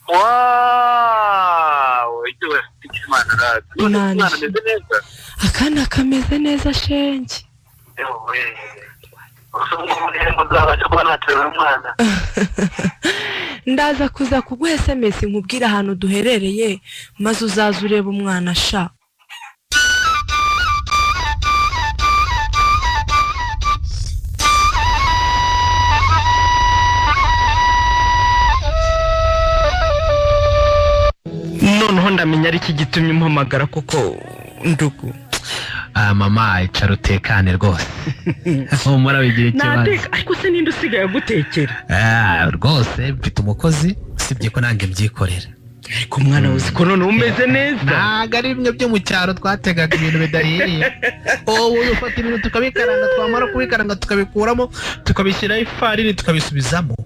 Speaker 14: Wow, icyo Imana rata. Imana ameze neza.
Speaker 11: Akana kameze neza shenge. Ndaza kuza kuguha SMS nkubwira ahantu duherereye maze uzaza ureba umwana sha.
Speaker 12: noneho ndamenya ari iki gitumye umpamagara koko ndugu.
Speaker 5: Mama icara utekane rwose. Humura bigira ikibazo.
Speaker 12: Ariko se ninde usigaye gutekera?
Speaker 5: Rwose mfite umukozi usibye ko nange mbyikorera.
Speaker 12: Ariko umwana uzi ko none umeze neza.
Speaker 5: Ntago ari bimwe byo mu cyaro twategaga ibintu bidahiriye. Ubu ufata ibintu tukabikaranga twamara kubikaranga tukabikuramo tukabishyiraho ifarini tukabisubizamo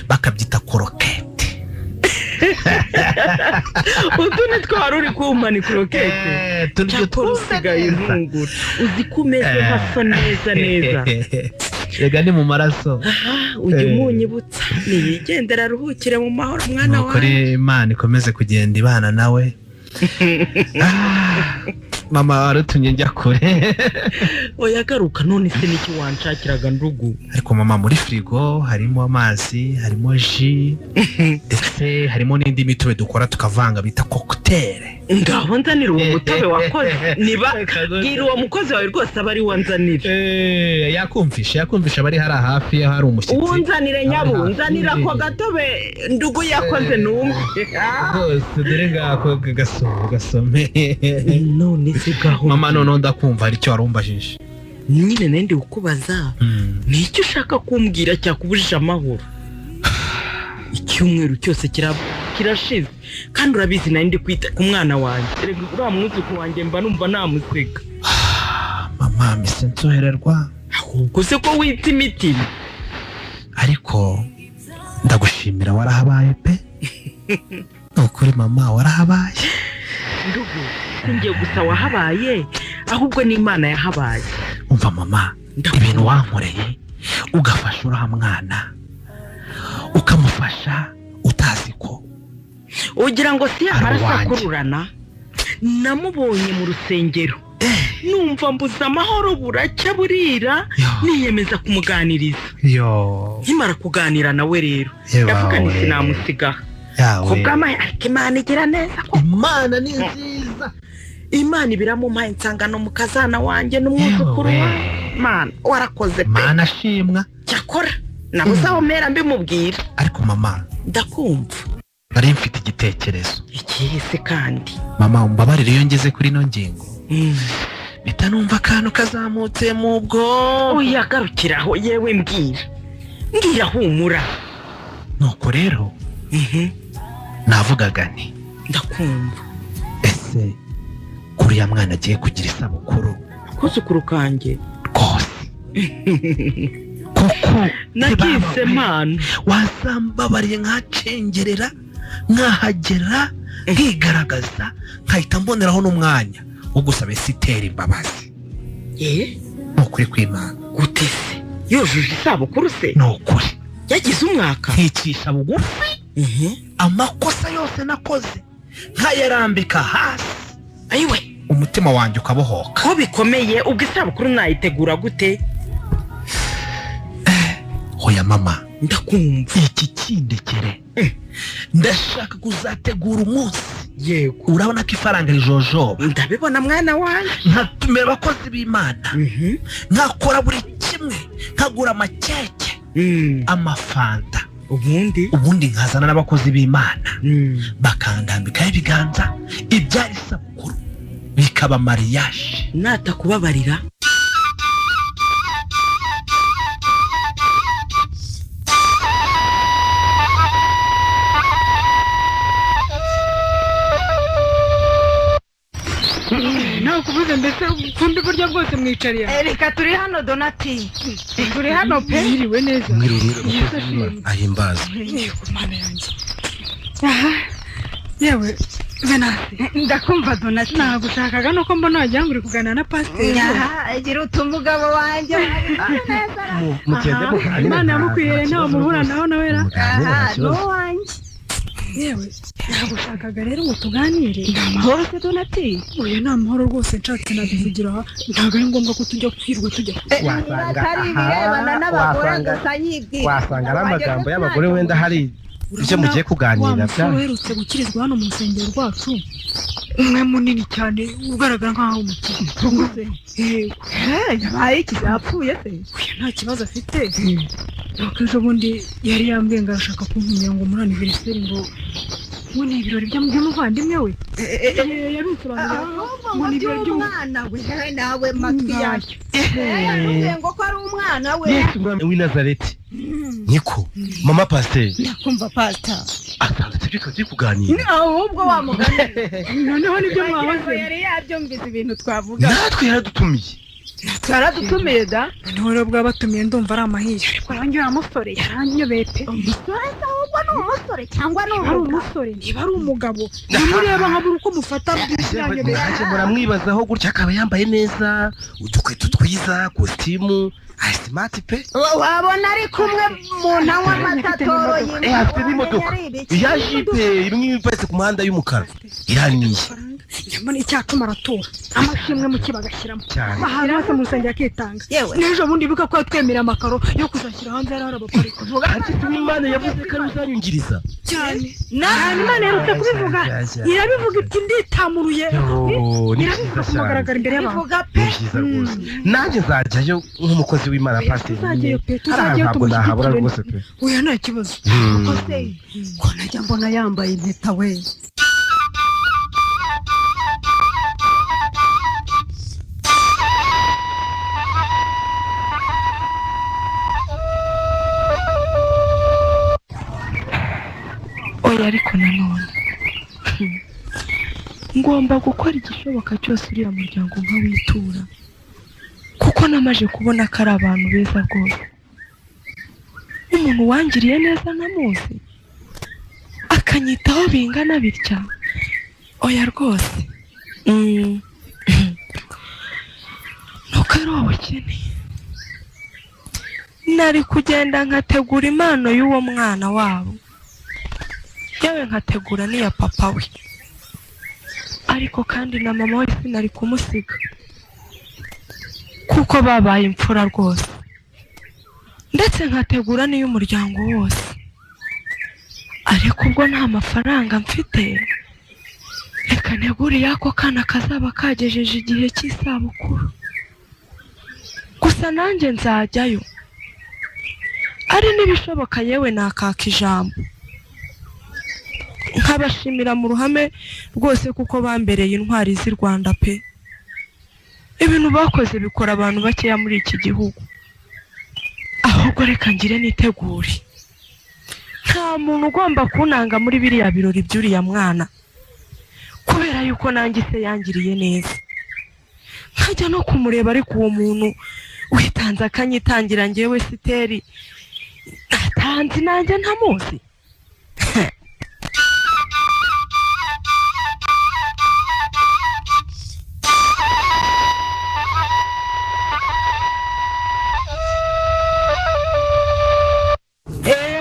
Speaker 5: bakabyita krokete.
Speaker 12: Utuni twaruri kumani krokete.
Speaker 5: Turyo
Speaker 12: tusigaye intungura. Uzi kumeze hasa neza.
Speaker 5: Rega ni mu maraso.
Speaker 12: Ujye umunyibutsa niyigendera ruhukire mu mahoro mwana wawe.
Speaker 5: Kuri Imana ikomeze kugenda ibana nawe. Mama warutumye njya kure.
Speaker 12: Oya garuka none se niki wanshakiraga ndugu.
Speaker 5: Ariko mama muri frigo harimo amazi, harimo ji, ndetse harimo n'indi mitobe dukora tukavanga bita cocktail.
Speaker 12: Ngaho nzanira uwo mutobe wakoze. Niba gira uwo mukozi wawe rwose abari wanzanira.
Speaker 5: Yakumvisha bari hari hafi hari umushyitsi.
Speaker 12: Unzanire nyabu, nzanira ko gatobe ndugu yakoze numwe.
Speaker 5: Rwose dore ngako gasome.
Speaker 12: None sigaho.
Speaker 5: Mama none ndakumva ari cyo warumbajije.
Speaker 12: Nyine nende ukubaza. Nicyo ushaka kumbwira cyakubujije amahoro. Icyumweru cyose kirashize kandi urabizi nari ndi kwita ku mwana wanjye. Rega uriya mwuzuku wanjye mba numva namuseka.
Speaker 5: Mama mise nsohererwa.
Speaker 12: Ahubwo se ko wita imitima.
Speaker 5: Ariko ndagushimira warahabaye pe. Ukuri mama warahabaye.
Speaker 12: Ndugu singiye gusa wahabaye ahubwo ni Imana yahabaye.
Speaker 5: Umva mama ibintu wankoreye ugafasha uriya mwana ukamufasha utazi ko
Speaker 12: ugira ngo si amaraso kururana. Namubonye mu rusengero numva mbuza amahoro buracya burira niyemeza kumuganiriza. Nkimara kuganira nawe rero ndavuga nti sinamusiga ko bw'amahirwe Imana igira neza ko
Speaker 5: Imana ni nziza.
Speaker 12: Imana ibiramumpaye insangano mu kazana wanjye n'umwuzukuru wawe. Mana warakoze pe.
Speaker 5: Mana ashimwa.
Speaker 12: Cyakora nabuzaho mera mbimubwira.
Speaker 5: Ariko mama
Speaker 12: ndakumva.
Speaker 5: Bari mfite igitekerezo.
Speaker 12: Ikihise kandi.
Speaker 5: Mama umbabarire iyo ngeze kuri no ngingo. Bita numva akantu kazamutse mu bwo.
Speaker 12: Oya garukiraho yewe mbwira humura.
Speaker 5: Nuko rero navugaga nti
Speaker 12: ndakumva.
Speaker 5: Ese kuriya mwana agiye kugira isabukuru
Speaker 12: kuzukuru kanjye
Speaker 5: rwose koko
Speaker 12: nagize mpano
Speaker 5: wasambabariye nkacengerera nkahagera nkigaragaza nkahita mboneraho n'umwanya wo gusaba esiteri imbabazi. Nukuri kw'Imana.
Speaker 12: Gute se yujuje isabukuru se?
Speaker 5: Nukuri
Speaker 12: yagize umwaka
Speaker 5: nkicisha bugufi amakosa yose nakoze nkayarambika hasi.
Speaker 12: Ayiwe
Speaker 5: umutima wanjye ukabohoka.
Speaker 12: Ko bikomeye ubwo isabukuru nayitegura gute?
Speaker 5: Hoya mama
Speaker 12: ndakumva.
Speaker 5: Iki kindekere ndashaka kuzategura umunsi.
Speaker 12: Yego
Speaker 5: urabona ko ifaranga rijojoba.
Speaker 12: Ndabibona mwana wanjye.
Speaker 5: Nkatumira abakozi b'Imana nkakora buri kimwe nkagura amakeke amafanta ubundi nkazana n'abakozi b'Imana bakandambikaho ibiganza ibyari isabukuru bikaba mariage.
Speaker 12: Natakubabarira
Speaker 9: nakuvuze mbese kumbi buryo bwose mwicariye
Speaker 6: reka turi hano Donati
Speaker 9: turi hano pe yiriwe neza
Speaker 3: mwirure ahimbaza
Speaker 9: mana yanjye aha yewe Venasi ndakumva Donati nagushakaga nuko mbona wagira ngo uri kuganira na pasiteri
Speaker 6: gira utumugabo wanjye
Speaker 3: mugende muganira
Speaker 9: Imana yamukwiriye nawe muhura naho nawera
Speaker 6: n'uwanjye
Speaker 9: yewe nagushakaga rero ngo tuganire amahoro se Donati oya ni amahoro rwose nshatse nabivugira aha ntabwo ari ngombwa ko tujya kwirwa tujya
Speaker 3: wasanga ari amagambo y'abagore wenda hari ibyo mugiye kuganira
Speaker 9: bya uherutse gukirizwa hano mu rusengero rwacu umwe munini cyane ugaragara nk'aho umukire yabaye yapfuye se nta kibazo afite nuko ejo bundi yari yambwiye ngo arashaka kuntumira ngo muri aniveriseri ngo ni ibirori by'umuvandimwe we yabisobanurira ngo ni ibirori by'umwana we nawe matwi yacyo yavuze ngo ko ari umwana we
Speaker 3: w'i Nazareti niko mama pasiteri
Speaker 6: ndakumva pasita
Speaker 3: asanzwe ibyo tugiye kuganira
Speaker 6: ahubwo wamugana
Speaker 9: noneho nibyo mwahoze
Speaker 6: yari yabyumvise ibintu twavuga
Speaker 3: natwe yaradutumiye
Speaker 6: twaradutumiye da
Speaker 9: noneho bwabatumiye ndumva ari amahirwe ariko yanjye uriya musore yaranyobeye pe
Speaker 6: umusore se ahubwo ni umusore cyangwa ni
Speaker 9: umusore niba ari umugabo nimureba nkabura uko mufata
Speaker 3: byanyobeye muramwibazaho gutya akaba yambaye neza udukweto twiza kositimu asimati pe
Speaker 6: wabona ari kumwe mu ntanywa amatatoro
Speaker 3: afite n'imodoka iya jipe imwe iparitse ku muhanda y'umukara iraniye
Speaker 9: nyamara icyatuma aratura amashimwe mu kibagashyiramo ahantu hose mu rusengero akitanga n'ejo bundi bika ko twemera amakaro yo kuzashyira hanze yari arabaparika
Speaker 3: ati Imana yavuze ko uzanyungiriza
Speaker 9: cyane Imana yarutse kubivuga irabivuga iti nditamuruye irabivuga ku mugaragaro imbere y'abantu
Speaker 3: nanjye nzajyayo nk'umukozi w'Imana pasiteri ntabwo nahabura rwose pe
Speaker 9: oya nta kibazo
Speaker 6: ko najya mbona yambaye impeta we
Speaker 11: oya ariko nanone ngomba gukora igishoboka cyose uriya muryango nkawitura kuko namaje kubona ko ari abantu beza rwose umuntu wangiriye neza namuzi akanyitaho bingana bitya oya rwose nuko ari ubukene nari kugenda nkategura impano y'uwo mwana wabo yewe nkategura n'iya papa we ariko kandi na mama we sinari kumusiga kuko babaye imfura rwose ndetse nkategura n'iy'umuryango wose ariko ubwo nta mafaranga mfite reka nteguriye ako kana kazaba kagejeje igihe cy'isabukuru gusa nanjye nzajyayo ari n'ibishoboka yewe nakaka ijambo nkabashimira mu ruhame rwose kuko bambereye intwari z'i Rwanda pe ibintu bakoze bikora abantu bakeya muri iki gihugu ahubwo reka ngire nitegure nta muntu ugomba kunanga muri biriya birori by'uriya mwana kubera yuko nanjye se yangiriye neza nkajya no kumureba ariko uwo muntu witanze akanyitangira njyewe siteri natanze nanjye ntamuzi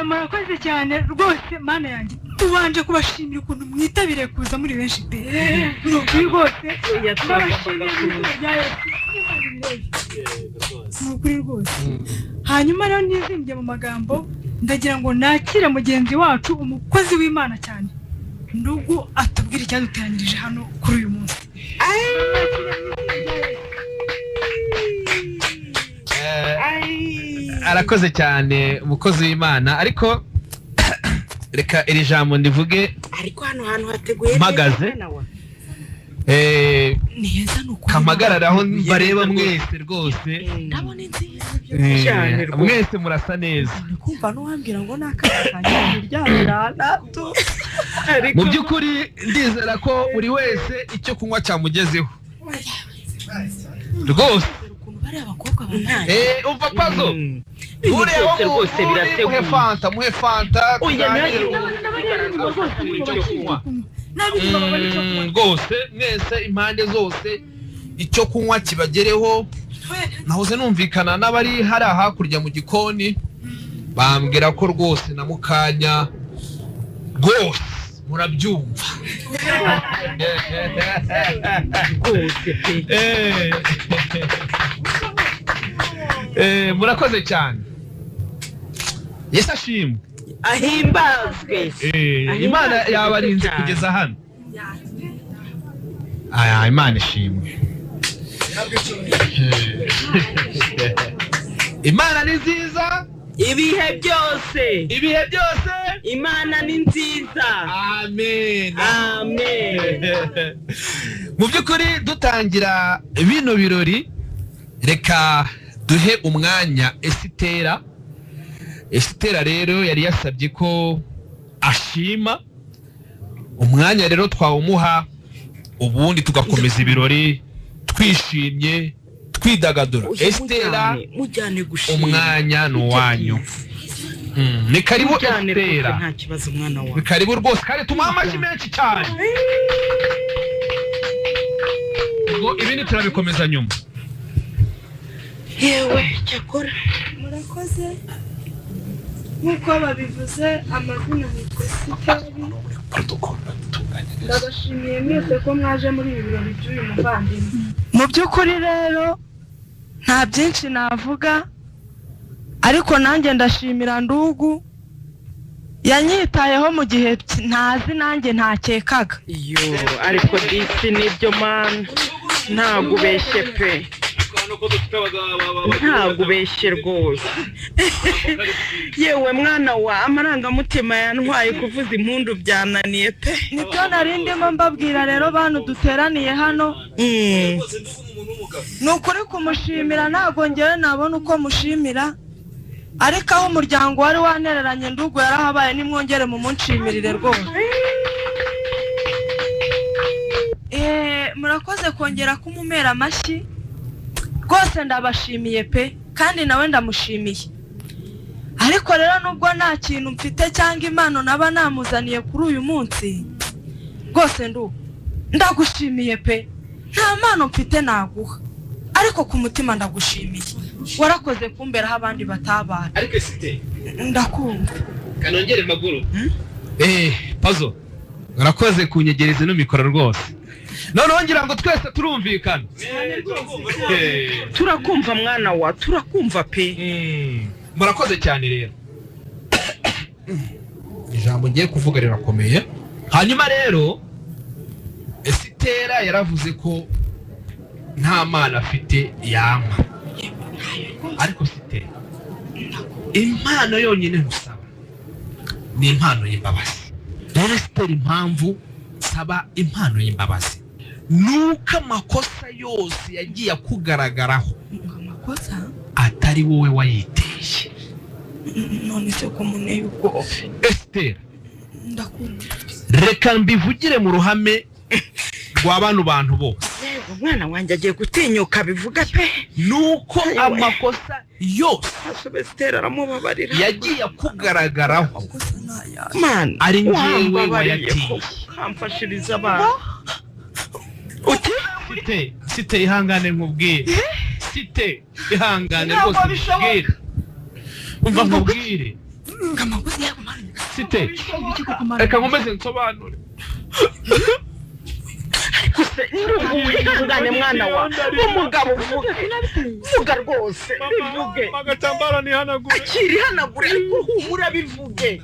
Speaker 9: murakoze cyane rwose mana yanjye tubanje kubashimira ukuntu mwitabiriye kuza muri benshi pe ni ukuri rwose ndabashimiye ni ukuri rwose hanyuma rero ntizimbye mu magambo ndagira ngo nakire mugenzi wacu umukozi w'Imana cyane nubwo atubwira icyaduteranyirije hano kuri uyu munsi
Speaker 5: arakoze cyane umukozi w'Imana ariko reka iri jambo ndivuge
Speaker 12: ariko hano hantu hateguye
Speaker 5: mpagaze kamagararaho bareba mwese rwose
Speaker 6: ndabona inziza
Speaker 5: mwese murasa neza
Speaker 6: kumva n'uwambwira ngo nakakanye ryarira nato
Speaker 5: mu by'ukuri ndizera ko buri wese icyo kunywa cyamugezeho rwose
Speaker 6: bari abakobwa bantaye
Speaker 5: umva pazo ureba
Speaker 12: rwose birateguye
Speaker 5: muhe fanta
Speaker 12: oya
Speaker 5: rwose mwese impande zose icyo kunywa kibagereho. nahoze numvikana n'abari hari hakurya mu gikoni bambwira ko rwose na mukanya rwose murabyumva murakoze cyane. Yesu ashimwe
Speaker 12: ahimbazwe.
Speaker 5: Imana yabarinze kugeza hano. Imana ishimwe. Imana ni nziza
Speaker 12: ibihe byose Imana ni nziza.
Speaker 5: Amen.
Speaker 12: Mu
Speaker 5: by'ukuri dutangira bino birori reka duhe umwanya Esitera rero yari yasabye ko ashima umwanya, rero twawumuha ubundi tugakomeza ibirori twishimye twidagadura. Esitera umwanya ni uwanyu. Ni karibu Esitera.
Speaker 12: Nta kibazo mwana wawe.
Speaker 5: Ni karibu rwose kandi tumuha amashyi menshi cyane. Ubwo ibindi turabikomeza nyuma.
Speaker 11: Yewe cyakora murakoze nk'uko babivuze amazina yitwa Esiteri. Ndabashimiye mwese ko mwaje muri ibi birori by'uyu muvandimwe. Mu by'ukuri rero nta byinshi navuga, ariko nanjye ndashimira Ndugu yanyitayeho mu gihe ntazi nanjye ntakekaga.
Speaker 12: Ariko disi nibyo man, ntabwo ubeshye pe, ntabwo ubeshye rwose. Yewe mwana wa amarangamutima yantwaye kuvuza impundu byananiye pe.
Speaker 11: Nibyo nari ndimo mbabwira rero bantu duteraniye hano. Ni ukuri kumushimira, ntabwo ngewe nabona uko mushimira, ariko aho umuryango wari wanereranye Ndugu yarahabaye, nimwongere mu munshimirire rwose. Murakoze kongera kumumera amashyi rwose, ndabashimiye pe kandi nawe ndamushimiye. Ariko rero nubwo nta kintu mfite cyangwa impano naba namuzaniye kuri uyu munsi, rwose Ndugu ndagushimiye pe, nta mpano mfite naguha, ariko ku mutima ndagushimiye. Warakoze kumberaho abandi batabana.
Speaker 5: Ariko Esiteri
Speaker 11: ndakumva
Speaker 5: kanongere maguru. Pazo warakoze kunyegereza no mikoro rwose. Noneho ngira ngo twese turumvikana.
Speaker 12: Turakumva mwana wa, turakumva pe.
Speaker 5: Murakoze cyane rero. Ijambo ngiye kuvuga rirakomeye. Hanyuma rero Esitera yaravuze ko nta mana afite yampa, ariko Esitera impano yonyine ntusaba ni impano y'imbabazi. Rero Esitera impamvu saba impano y'imbabazi nuko amakosa yose yagiye akugaragaraho atari wowe wayiteye.
Speaker 11: None se ko muneye ubwoba
Speaker 5: Esitera,
Speaker 11: ndakunda
Speaker 5: reka mbivugire mu ruhame rwa bantu bose.
Speaker 12: Umwana wanjye agiye gutinyuka bivuga pe,
Speaker 5: nuko amakosa yose
Speaker 12: Esitera aramubabarira
Speaker 5: yagiye akugaragaraho
Speaker 12: man,
Speaker 5: ari njyewe wayateye.
Speaker 12: Kamfashiriza abantu.
Speaker 5: Site ihangane nkubwire. Site ihangane rwose nkubwire. Umva nkubwire. Site reka nkomeze nsobanure.
Speaker 12: Ihangane mwana wa, umugabo vuga rwose bivuge.
Speaker 5: Agatambaro ni hanagure.
Speaker 12: Akiri hanagure ariko humura bivuge.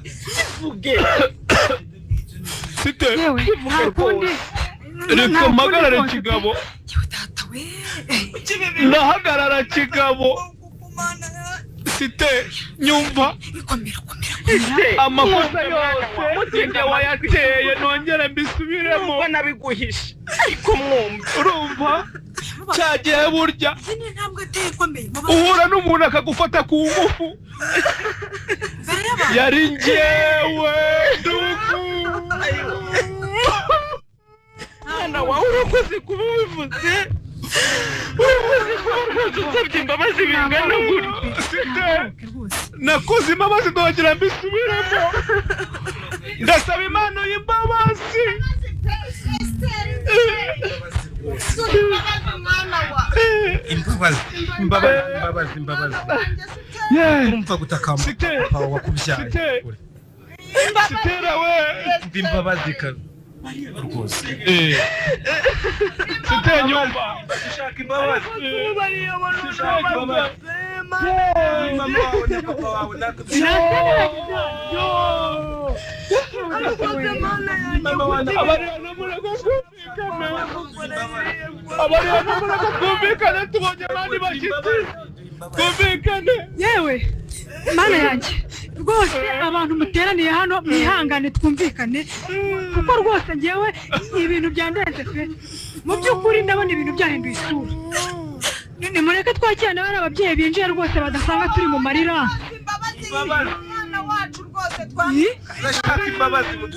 Speaker 5: Site bivuge rwose. Reka mpagarare kigabo. Ndahagarara kigabo. Site nyumva amakosa yose njye wayateye, nongere mbisubiremo.
Speaker 12: Ubona biguhisha ariko mwumva,
Speaker 5: urumva cyagiye burya uhura n'umuntu akagufata ku ngufu. Yari njyewe Ndugu.
Speaker 12: Mwana wawe urakoze kuba ubivuze. usabye imbabazi bingana gutya
Speaker 5: nakoze imbabazi ndogira mbisubiremo ndasaba Impano y'imbabazi
Speaker 3: imbabazi urumva gutakamba papa wakubyaye
Speaker 5: sitera we
Speaker 3: imbabazi rwose
Speaker 5: sitera nyumba
Speaker 3: ushaka imbabazi mama wawe na papa wawe
Speaker 5: kumvikane tubonye abandi bashyitsi kumvikane
Speaker 9: yewe mana yanjye rwose abantu muteraniye hano mwihangane twumvikane kuko rwose ngewe ibintu byandenze pe mu by'ukuri ndabona ibintu byahinduye isura nimureke twakirane bari ababyeyi binjiye rwose badasanga turi mu marira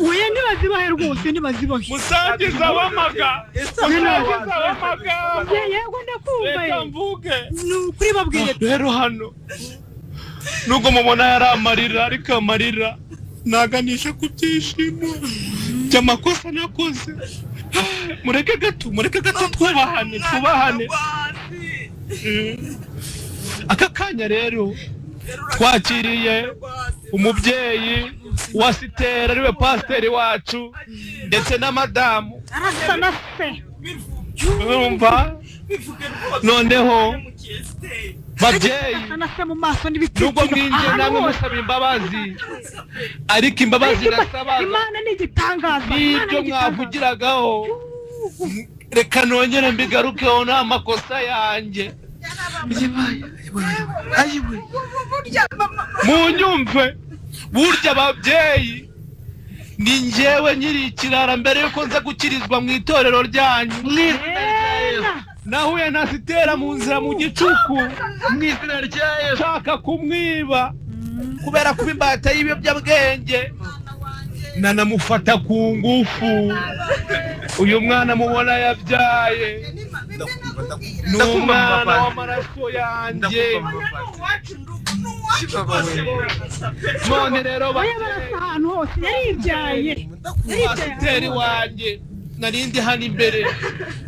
Speaker 9: uye ntibazibahe rwose ntibazibahe
Speaker 5: musangiza w'amaga
Speaker 9: yego ndakumva ni ukuri babwiye
Speaker 5: rero hano nubwo mubona yari amarira ariko amarira naganisha ku byishimo by'amakosa nakoze mureke gato twubahane aka kanya rero twakiriye umubyeyi wa Sitera ariwe pasiteri wacu ndetse na madamu
Speaker 9: arasa na se
Speaker 5: urumva noneho babyeyi nubwo mwinjiye namwe musaba imbabazi ariko imbabazi nasabaga
Speaker 9: Imana ni igitangaza
Speaker 5: n'ibyo mwavugiragaho reka nongere mbigarukeho n'amakosa yanjye munyumve burya ababyeyi ni njyewe nyiri ikirara mbere yuko nza gukirizwa mu itorero ryanyu nahuye na Sitera mu nzira mu gicuku
Speaker 3: mu izina rya Yesu
Speaker 5: nshaka kumwiba kubera kuba imbata y'ibiyobyabwenge nanamufata ku ngufu uyu mwana mubona yabyaye ni umwana w'amaraso yanjye none rero
Speaker 9: ahantu hose yaribyaye
Speaker 5: Sitera wanjye narindi hano imbere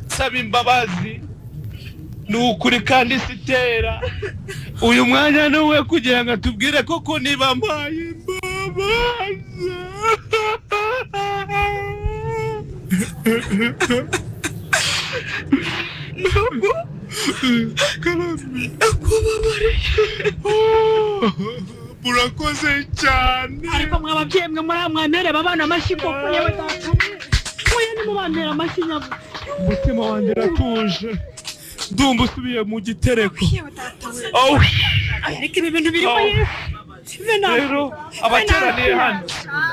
Speaker 5: nsaba imbabazi ni ukuri kandi Sitera uyu mwanya ni uwe kugira ngo atubwire koko niba mpaye imbabazi ntabwo karame akubabariye murakoze cyane
Speaker 9: ariko mwababyeyi mwe mwamwereba abana amashyi koko yewe data mwe nimubantera amashyi nyabo
Speaker 5: umutima wanjye uratuje ndumva usubiye mu gitereko
Speaker 9: ariko ibi bintu birimo Yesu
Speaker 5: rero abateraniye hano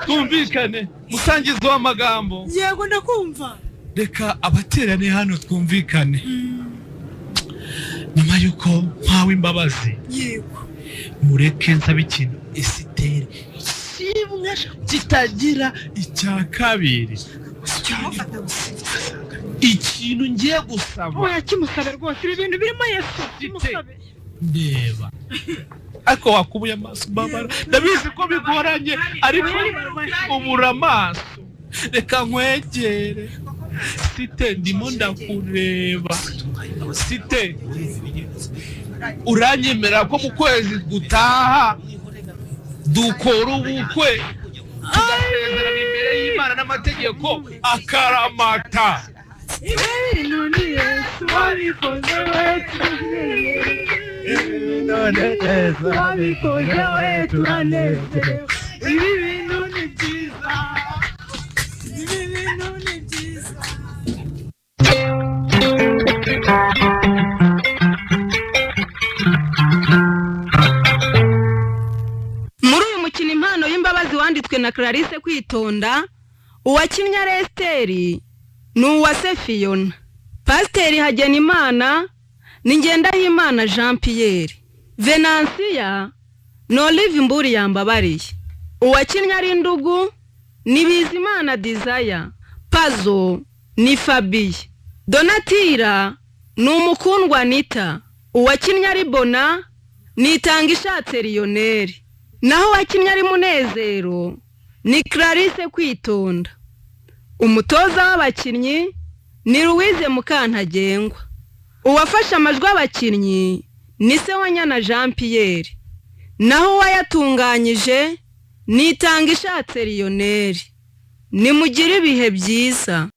Speaker 5: twumvikane musangizo w'amagambo
Speaker 9: yego ndakumva
Speaker 5: reka abateraniye hano twumvikane nyuma yuko mpawe imbabazi
Speaker 9: yego
Speaker 5: mureke nsaba ikintu Sitera kimwe kitagira icya kabiri ikintu ngiye gusaba
Speaker 9: oya kimusabe rwose ibi bintu birimo Yesu kimusabe
Speaker 5: ndeba ariko wakubuye amaso babara ndabizi ko bigoranye ariko ubura amaso reka nkwegere Site ndimo ndakureba Site uranyemera ko mu kwezi gutaha dukora ubukwe tugasezerana imbere y'Imana n'amategeko akaramata
Speaker 9: none Yesu wabikoze we turanezerewe ibi bintu ni byiza
Speaker 1: muri uyu mukino impano y'imbabazi wanditswe na Clarisse Kwitonda uwakinnye Esteri ni uwase Fiona Pasiteri Hagenimana ni Ngendahimana Jean Pierre Venansia ni Olive Mburi Yambabariye uwakinnye ari Ndugu ni Bizimana Desire Pazo ni Fabie Donatira ni umukundwa Anita, uwakinnye ari Bona ni Itangishatse Lionel, naho uwakinnye ari Munezero ni Clarisse Kwitonda. Umutoza w'abakinnyi ni Louise Mukantagengwa. Uwafashe amajwi abakinnyi ni Sewanyana Jean Pierre, naho uwayatunganyije ni Itangishatse Lionel. Nimugire ibihe byiza.